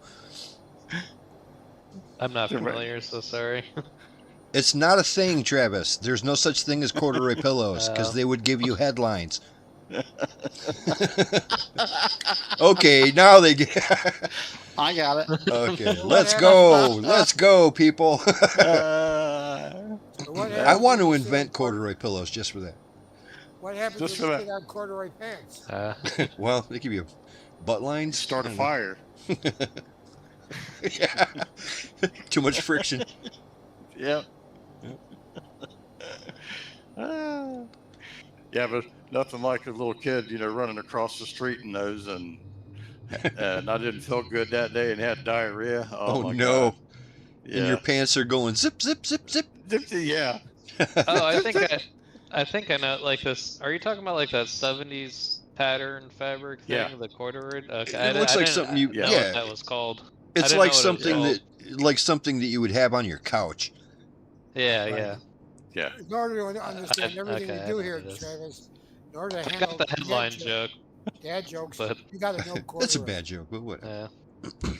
I'm not familiar, so sorry. It's not a thing, Travis. There's no such thing as corduroy pillows because they would give you headlines. Okay, now they get. I got it. Okay, let's go. Let's go, people. So what I happens want to when you sit invent on corduroy pillows just for that. What happens Just when for you that. sit on corduroy pants? Well, they give you butt lines. Start a fire. Yeah. Too much friction. Yep. Yeah, but nothing like a little kid, you know, running across the street in those, and I didn't feel good that day and had diarrhea. Oh, my no. God. And your pants are going zip, zip, zip, zip. Yeah. Oh, I think I know. Like this. Are you talking about like that '70s pattern fabric thing? Yeah. The corduroy. Okay. It looks like something you. know Yeah. what that was called. It's I didn't like know what it was something called. like something that you would have on your couch. Yeah, Right. yeah. Yeah. In order to understand everything okay, we I do know here, what it is. Travis, in order to I handle got the headline joke, dad jokes, but you got to know corduroy. That's a bad joke, but what? yeah.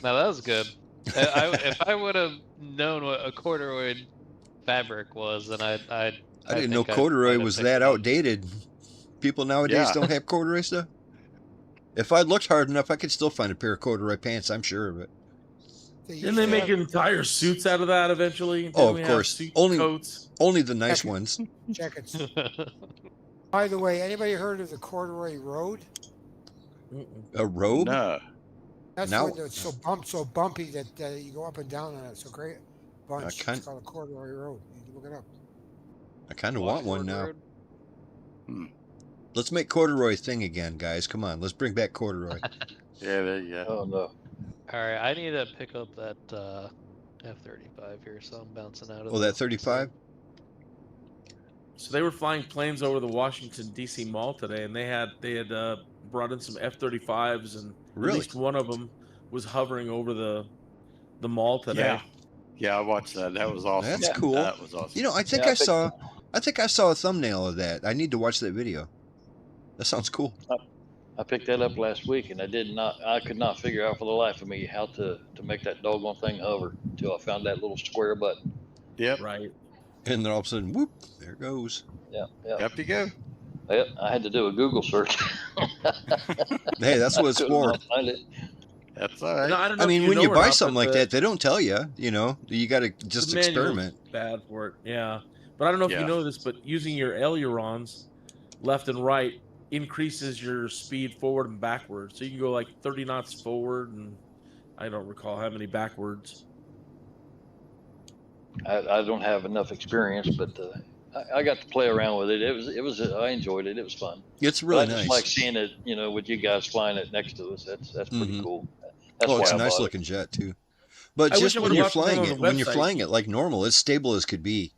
No, that was good. If I would have known what a corduroy fabric was, then I didn't know think I corduroy might have was picked that it up. outdated. People nowadays Yeah. don't have corduroy stuff. If I looked hard enough, I could still find a pair of corduroy pants. I'm sure of it. Didn't they make entire suits out of that eventually? Didn't Oh, of we have course. suit Only coats. only the nice Jacket. ones. jackets? By the way, anybody heard of the corduroy road? A robe? No. That's Now- when it's so bumpy that you go up and down on it. So great bunch. kind- It's called a corduroy road. You can look it up. I kind of want one now. Road? Let's make corduroy a thing again, guys. Come on, let's bring back corduroy. Yeah, there you go. Oh no. All right, I need to pick up that F-35 here, so I'm bouncing out of. Oh, that 35? So they were flying planes over the Washington D.C. Mall today, and they had brought in some F-35s, and Really? at least one of them was hovering over the mall today. Yeah. Yeah, I watched that. That was awesome. That's cool. That was awesome. You know, I think Yeah, I think I saw a thumbnail of that. I need to watch that video. That sounds cool. I picked that up last week, and I could not figure out for the life of me how to make that doggone thing hover until I found that little square button. Yep. Right. And then all of a sudden, whoop, there it goes. Yeah, yeah. Up you go. Yep, I had to do a Google search. Hey, that's what it's Could for. not find it. That's all right. No, I don't know I if mean, you when know you or buy not, something but like that, they don't tell you. You know, you got to just the manual's experiment. Bad for it. Yeah. But I don't know if Yeah. you know this, but using your ailerons left and right increases your speed forward and backwards. So you can go like 30 knots forward, and I don't recall how many backwards. I don't have enough experience, but I got to play around with it. I enjoyed it. It was fun. It's really But I nice. just like seeing it, with you guys flying it next to us. That's pretty Mhm. cool. That's Oh, it's why a I nice bought it. looking jet too. But I wish just I when would've you're watched one flying on it, the when you're website. flying it like normal, it's stable as could be.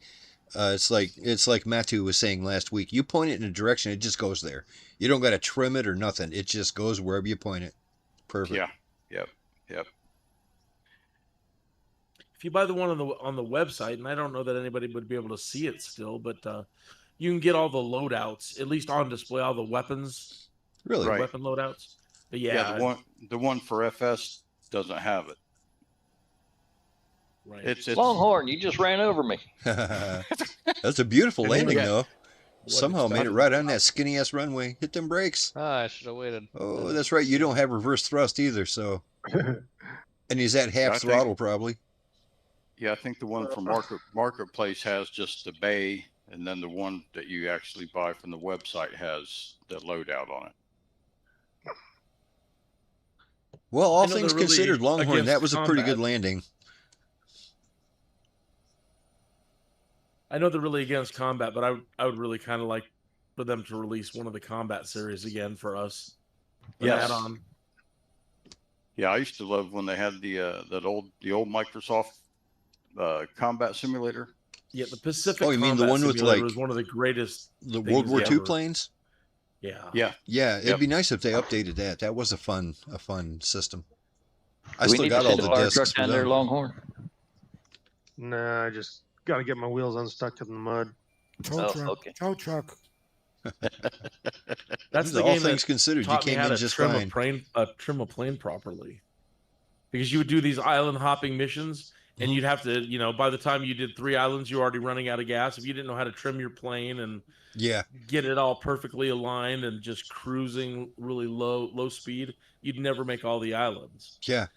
It's like Matu was saying last week. You point it in a direction, it just goes there. You don't got to trim it or nothing. It just goes wherever you point it. Perfect. Yeah. Yep. If you buy the one on the website, and I don't know that anybody would be able to see it still, but you can get all the loadouts, at least on display, all the weapons, Really? Right. weapon loadouts. But Yeah. The one for FS doesn't have it. right. It's Longhorn, you just ran over me. That's a beautiful And then we landing, got- though. What Somehow made it started- right on that skinny ass runway. Hit them brakes. Ah, I should have waited. Oh, that's right. You don't have reverse thrust either, so. And he's at half I think- throttle, probably. Yeah, I think the one from Marketplace has just the bay and then the one that you actually buy from the website has the loadout on it. Well, all I know things they're really considered, Longhorn, against that was a pretty good combat. landing. I know they're really against combat, but I would really kind of like for them to release one of the combat series again for us. Yes. Add-on. Yeah, I used to love when they had the old Microsoft combat simulator. Yeah, the Pacific. Oh, you mean the Combat one with Simulator like was one of the greatest. the World War II ever. planes? Yeah. Yeah. Yeah, it'd Yep. be nice if they updated that. That was a fun system. I Do we still need got to all send the a fire discs truck for down there, them. Longhorn? Nah, I just got to get my wheels unstuck in the mud. Tow Oh, truck. okay. Tow truck. That's the all game things that considered, you taught me came how in to just trim fine. trim a plane properly. Because you would do these island hopping missions, and you'd have to, by the time you did 3 islands, you're already running out of gas. If you didn't know how to trim your plane and Yeah. get it all perfectly aligned and just cruising really low speed, you'd never make all the islands. Yeah.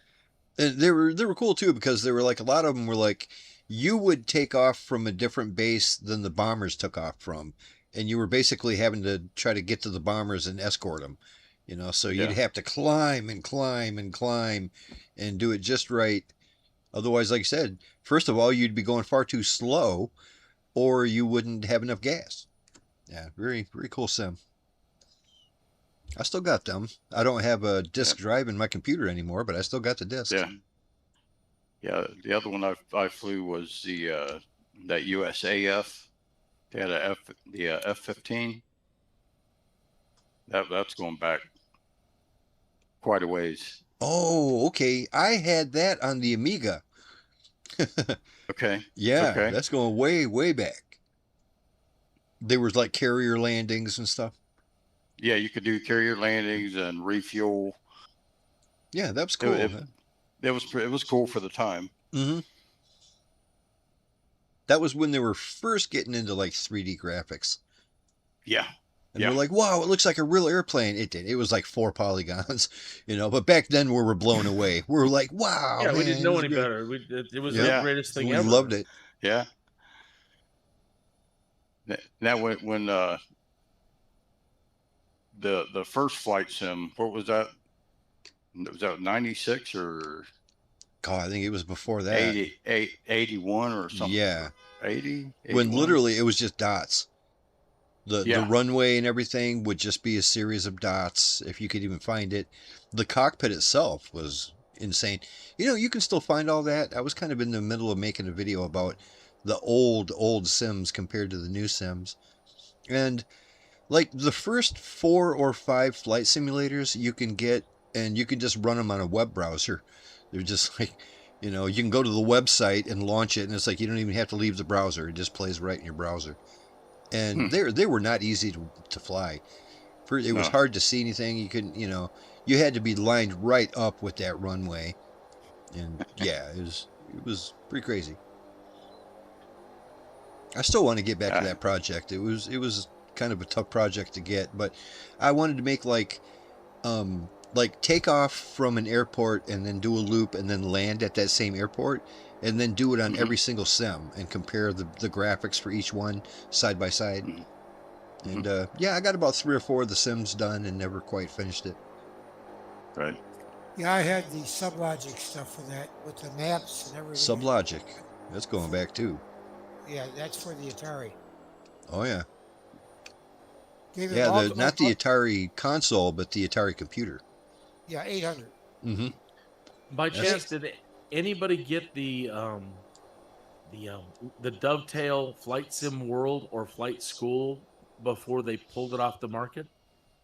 And they were cool too, because they were like, a lot of them were like, you would take off from a different base than the bombers took off from, and you were basically having to try to get to the bombers and escort them, so you'd have to climb and climb and climb and do it just right. Otherwise, like I said, first of all, you'd be going far too slow, or you wouldn't have enough gas. Yeah, very, very cool sim. I still got them. I don't have a disk drive in my computer anymore, but I still got the discs. Yeah. Yeah. The other one I flew was that USAF. They had the F-15. That's going back quite a ways. Oh, okay. I had that on the Amiga. Okay. Yeah, Okay. that's going way, way back. There was like carrier landings and stuff. Yeah, you could do carrier landings and refuel. Yeah, that was cool. It was cool for the time. Mm-hmm. That was when they were first getting into like 3D graphics. Yeah. And they're like, wow, it looks like a real airplane. It did. It was like 4 polygons, but back then we were blown away. We were like, wow. Yeah, man, we didn't know this any is great. better. It was the greatest thing we ever. We loved it. Yeah. Now when the first flight sim, what was that? Was that 96 or? God, I think it was before that. 81 or something. Yeah. 80? When literally it was just dots. The runway and everything would just be a series of dots, if you could even find it. The cockpit itself was insane. You can still find all that. I was kind of in the middle of making a video about the old Sims compared to the new Sims. And like the first 4 or 5 flight simulators you can get, and you can just run them on a web browser. They're just like, you can go to the website and launch it, and it's like you don't even have to leave the browser. It just plays right in your browser. And they were not easy to fly. It was hard to see anything. You couldn't, you had to be lined right up with that runway. And yeah, it was pretty crazy. I still want to get back to that project. It was kind of a tough project to get, but I wanted to make like take off from an airport and then do a loop and then land at that same airport, and then do it on every single sim and compare the graphics for each one side by side. And I got about 3 or 4 of the sims done and never quite finished it. Right. Yeah, I had the Sublogic stuff for that with the maps and everything. Sublogic. That's going back too. Yeah, that's for the Atari. Oh yeah. Yeah, not the Atari console, but the Atari computer. Yeah, 800. Mm-hmm. By chance, did anybody get the Dovetail Flight Sim World or Flight School before they pulled it off the market?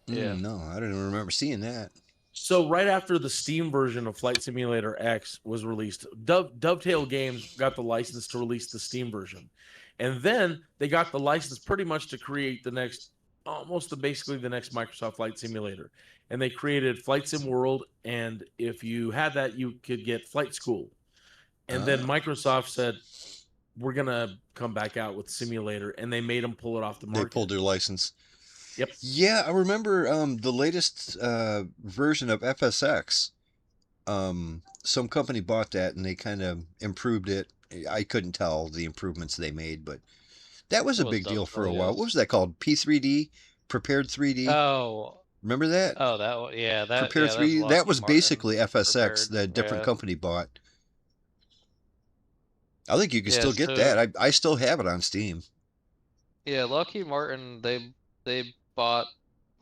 Yeah. No, I don't even remember seeing that. So right after the Steam version of Flight Simulator X was released, Dovetail Games got the license to release the Steam version. And then they got the license pretty much to create basically the next Microsoft Flight Simulator. And they created Flight Sim World, and if you had that, you could get Flight School. And then Microsoft said, we're going to come back out with Simulator, and they made them pull it off the market. They pulled their license. Yep. Yeah, I remember the latest version of FSX. Some company bought that, and they kind of improved it. I couldn't tell the improvements they made, but That was a It was big deal for a definitely, while. yes. What was that called? P3D? Prepared 3D? Oh, Remember that? oh, that one. Yeah, Prepared that's 3D? That Lockheed was Martin basically FSX prepared. that a different Yeah, company bought. I think you can yeah. still get So that. I still have it on Steam. yeah, Lockheed Martin they bought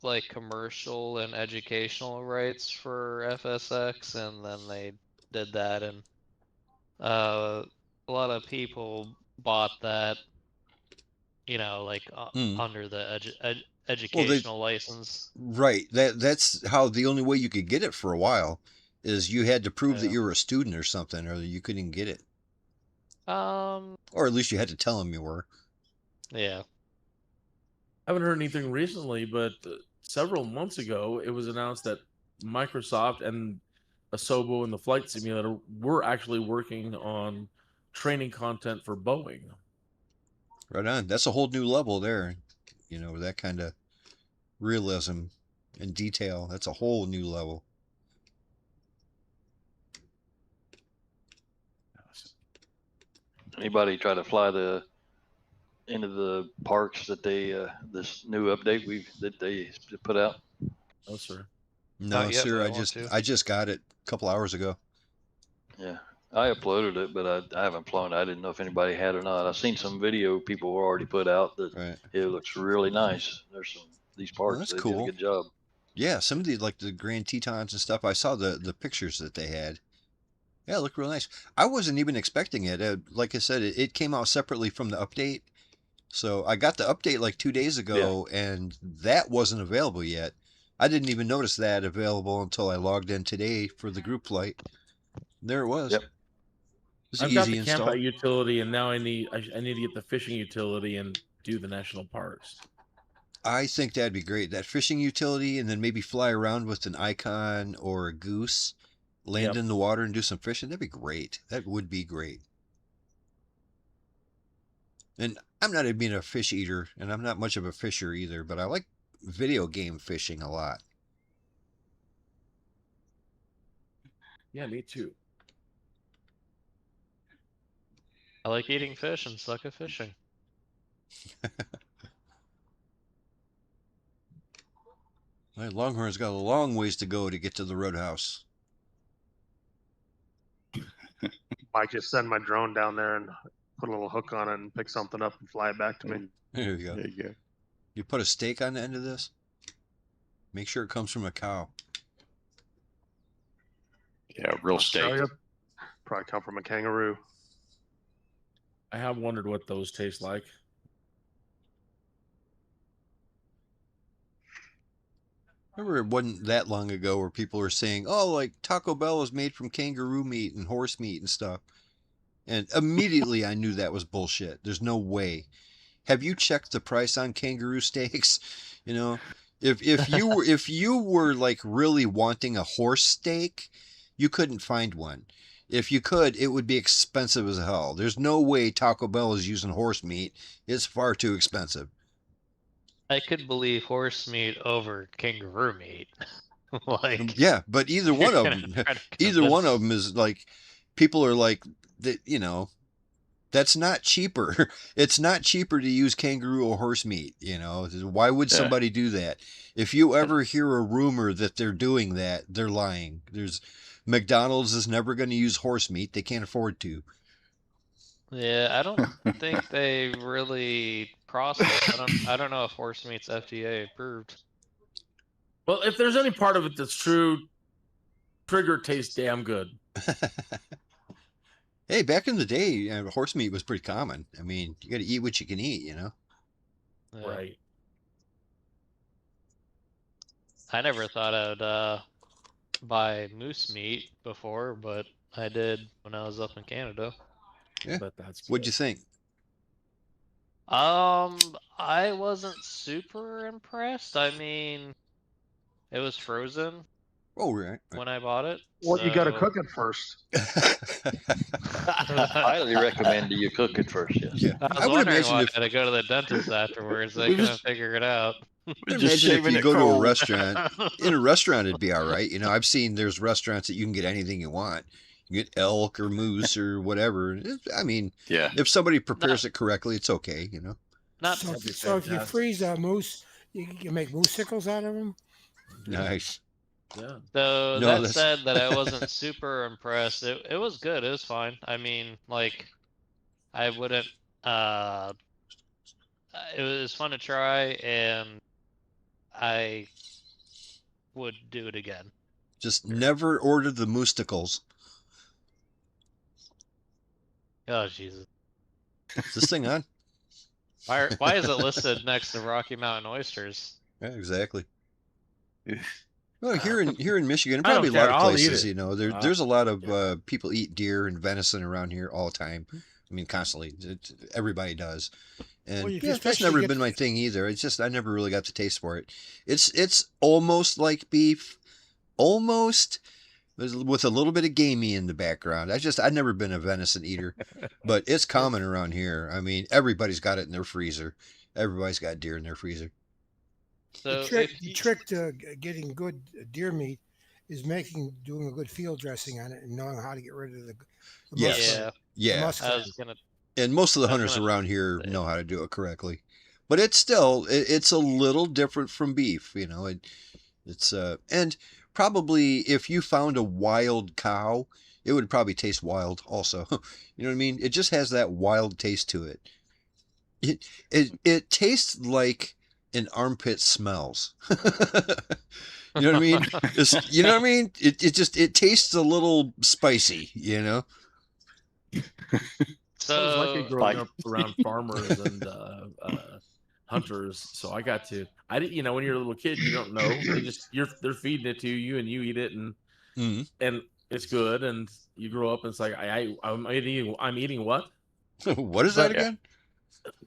like commercial and educational rights for FSX, and then they did that, and a lot of people bought that, like Mm. under the Well, they educational license. right. That's how the only way you could get it for a while is you had to prove that Yeah. you were a student or something, or you couldn't get it, Um. or at least you had to tell them you were. Yeah. I haven't heard anything recently, but several months ago, it was announced that Microsoft and Asobo and the flight simulator were actually working on training content for Boeing. Right on. That's a whole new level there. That kind of realism and detail. That's a whole new level. Anybody try to fly into the parks that they this new update that they put out? No, sir. No, Not yet, sir. but I want to. I just got it a couple hours ago. Yeah, I uploaded it, but I haven't flown it. I didn't know if anybody had or not. I've seen some video people already put out that Right. it looks really nice. There's these parks. That's They did cool. a good job. Yeah, some of the like the Grand Tetons and stuff. I saw the pictures that they had. Yeah, it looked real nice. I wasn't even expecting it. Like I said, it came out separately from the update. So I got the update like 2 days ago, and that wasn't available yet. I didn't even notice that available until I logged in today for the group flight. There it was. Yep. It's I've got easy the camp install. out utility, and now I need to get the fishing utility and do the national parks. I think that'd be great. That fishing utility, and then maybe fly around with an icon or a goose, land in the water and do some fishing. That'd be great. That would be great. And I'm not even a fish eater, and I'm not much of a fisher either, but I like video game fishing a lot. Yeah, me too. I like eating fish and suck at fishing. My Longhorn's got a long ways to go to get to the Roadhouse. Might just send my drone down there and put a little hook on it and pick something up and fly it back to me. There you go. There you go. You put a steak on the end of this? Make sure it comes from a cow. Yeah, real steak. Australia, probably come from a kangaroo. I have wondered what those taste like. Remember, it wasn't that long ago where people were saying, oh, like Taco Bell is made from kangaroo meat and horse meat and stuff. And immediately I knew that was bullshit. There's no way. Have you checked the price on kangaroo steaks? If you were like really wanting a horse steak, you couldn't find one. If you could, it would be expensive as hell. There's no way Taco Bell is using horse meat. It's far too expensive. I could believe horse meat over kangaroo meat. Like, yeah, but either one of them, is like, people are like, that. That's not cheaper. It's not cheaper to use kangaroo or horse meat. Why would somebody do that? If you ever hear a rumor that they're doing that, they're lying. McDonald's is never going to use horse meat. They can't afford to. Yeah, I don't think they really process. I don't know if horse meat's FDA approved. Well, if there's any part of it that's true, Trigger tastes damn good. Hey, back in the day, horse meat was pretty common. I mean, you got to eat what you can eat, Yeah. Right. I never thought I'd buy moose meat before, but I did when I was up in Canada. Yeah. But that's What'd you think? I wasn't super impressed. I mean, it was frozen Oh, right. when I bought it. Well, you got to so- cook it first. Highly recommend you cook it first. Yes. Yeah. I was I would wondering imagine why if I had to go to the dentist afterwards. I We couldn't just- figure it out. imagine if you go to a restaurant. In a restaurant, it'd be all right. I've seen there's restaurants that you can get anything you want. You get elk or moose or whatever. I mean, Yeah. if somebody prepares it correctly, it's okay. not So, That'd be so if you fantastic. freeze a moose, you can make moosicles out of them. Nice. Yeah. so No, that that's said that I wasn't super impressed. It was good. It was fine. I mean, like, I wouldn't. It was fun to try, and I would do it again. just never ordered the moosticles. Oh Jesus! Is this thing on? Why is it listed next to Rocky Mountain oysters? Yeah, exactly. Well, here in Michigan, and I don't probably a lot care, of I'll eat places, it. you know, there's a lot of Yeah. people eat deer and venison around here all the time. I mean, constantly. Everybody does. And Well, you yeah, just that's actually never get been my thing either. It's just I never really got the taste for it. It's almost like beef, almost with a little bit of gamey in the background. I've never been a venison eater, but it's common around here. I mean, everybody's got it in their freezer. Everybody's got deer in their freezer. So the if trick to getting good deer meat is doing a good field dressing on it and knowing how to get rid of the Yes. musk. yeah, Yeah. musk I was gonna. And most of the I was hunters gonna around here say. know how to do it correctly. But it's still it's a little different from beef, you know. It's and probably if you found a wild cow, it would probably taste wild also. You know what I mean? It just has that wild taste to it. It tastes like an armpit smells. You know what I mean? You know what I mean? It tastes a little spicy, you know? So I was lucky growing Like- up around farmers and hunters, so I got to. I didn't, you know, when you're a little kid, you don't know. They're feeding it to you, and you eat it, and Mhm. and it's good. And you grow up, and it's like I'm eating what? What is that But- again?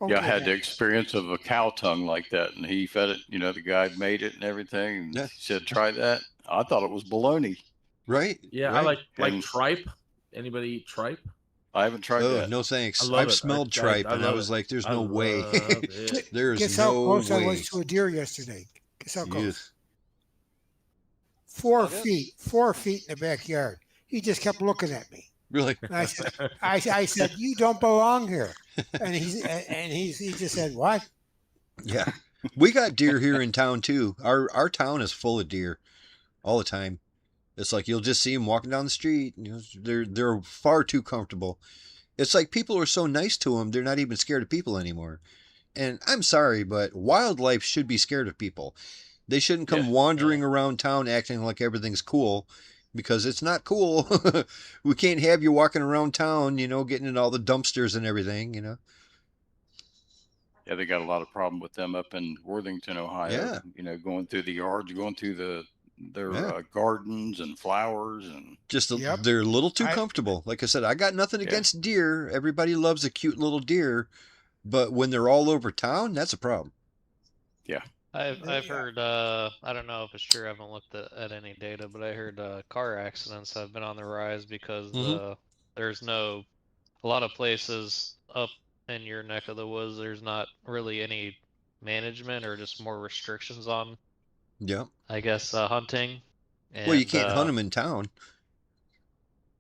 Yeah, I Okay, had the experience of a cow tongue like that, and he fed it. You know, the guy made it and everything. And Yeah. he said, "Try that." I thought it was bologna. Right? Yeah, I right. like And- tripe. Anybody eat tripe? I haven't tried Oh, that. no thanks. I love I've it. smelled I tripe and I love was it. like, there's I no way. love it. There's Guess how no close I way. was to a deer yesterday. Guess how close? Yes. 4 feet. 4 feet in the backyard. He just kept looking at me. Really? And I said, "You don't belong here." And he just said, "What?" Yeah. We got deer here in town too. Our town is full of deer all the time. It's like you'll just see them walking down the street. You know, they're far too comfortable. It's like people are so nice to them, they're not even scared of people anymore. And I'm sorry, but wildlife should be scared of people. They shouldn't come Yeah. wandering around town acting like everything's cool, because it's not cool. We can't have you walking around town, you know, getting in all the dumpsters and everything, you know. Yeah, they got a lot of problem with them up in Worthington, Ohio. Yeah. You know, going through the yards, going through their Yeah. Gardens and flowers, and Just Yep. they're a little too I- comfortable. Like I said, I got nothing Yeah. against deer. Everybody loves a cute little deer, but when they're all over town, that's a problem. I've Yeah. heard I don't know if it's true. I haven't looked at any data, but I heard car accidents have been on the rise because Mhm. there's a lot of places up in your neck of the woods. There's not really any management or just more restrictions on, Yeah. I guess, hunting. Well, you And, can't hunt them in town.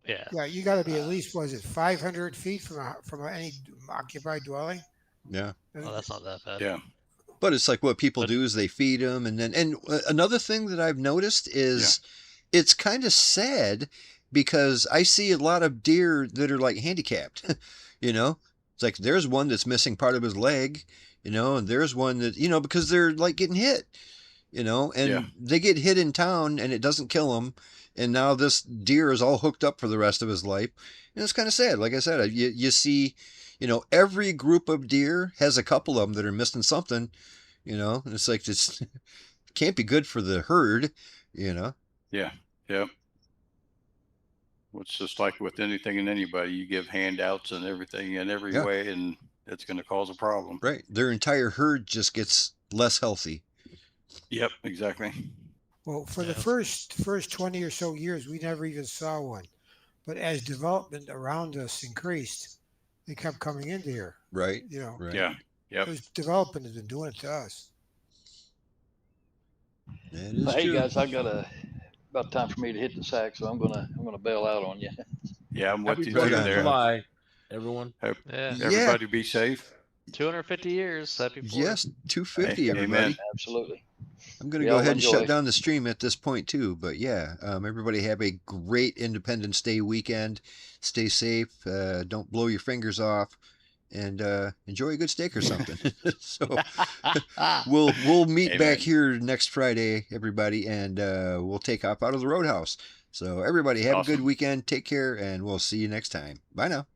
Yeah. Yeah, you got to be at least 500 feet from any occupied dwelling. Yeah. Well, that's not that bad. yeah, But it's like what people But- do is they feed them, and another thing that I've noticed is it's kind of sad because I see a lot of deer that are like handicapped. You know, it's like there's one that's missing part of his leg, you know, and there's one that, you know, because they're like getting hit, you know, and Yeah. they get hit in town and it doesn't kill them, and now this deer is all hooked up for the rest of his life, and it's kind of sad. Like I said, you see, you know, every group of deer has a couple of them that are missing something, you know, and it's like this can't be good for the herd, you know. yeah. Well, it's just like with anything and anybody, you give handouts and everything in every Yeah. way, and it's going to cause a problem. Right. Their entire herd just gets less healthy. Yep, exactly. Well, for the Yeah. first 20 or so years, we never even saw one. But as development around us increased, they kept coming into here. Right. You know, Right. Yeah, yep. because development has been doing it to us. That is Hey true. guys, I got about time for me to hit the sack, so I'm gonna bail out on you. Yeah, I'm with Happy you 4th too of on. there. July, everyone. Yeah. Yeah. Everybody be safe. 250 years. Happy 4th. Yes, 250, Amen. everybody. Absolutely. I'm going to Y'all go ahead and enjoy. shut down the stream at this point, too. But yeah, everybody have a great Independence Day weekend. Stay safe. Don't blow your fingers off. And enjoy a good steak or something. So we'll meet Amen. back here next Friday, everybody, and we'll take off out of the Roadhouse. So everybody have a good Awesome. weekend. Take care, and we'll see you next time. Bye now.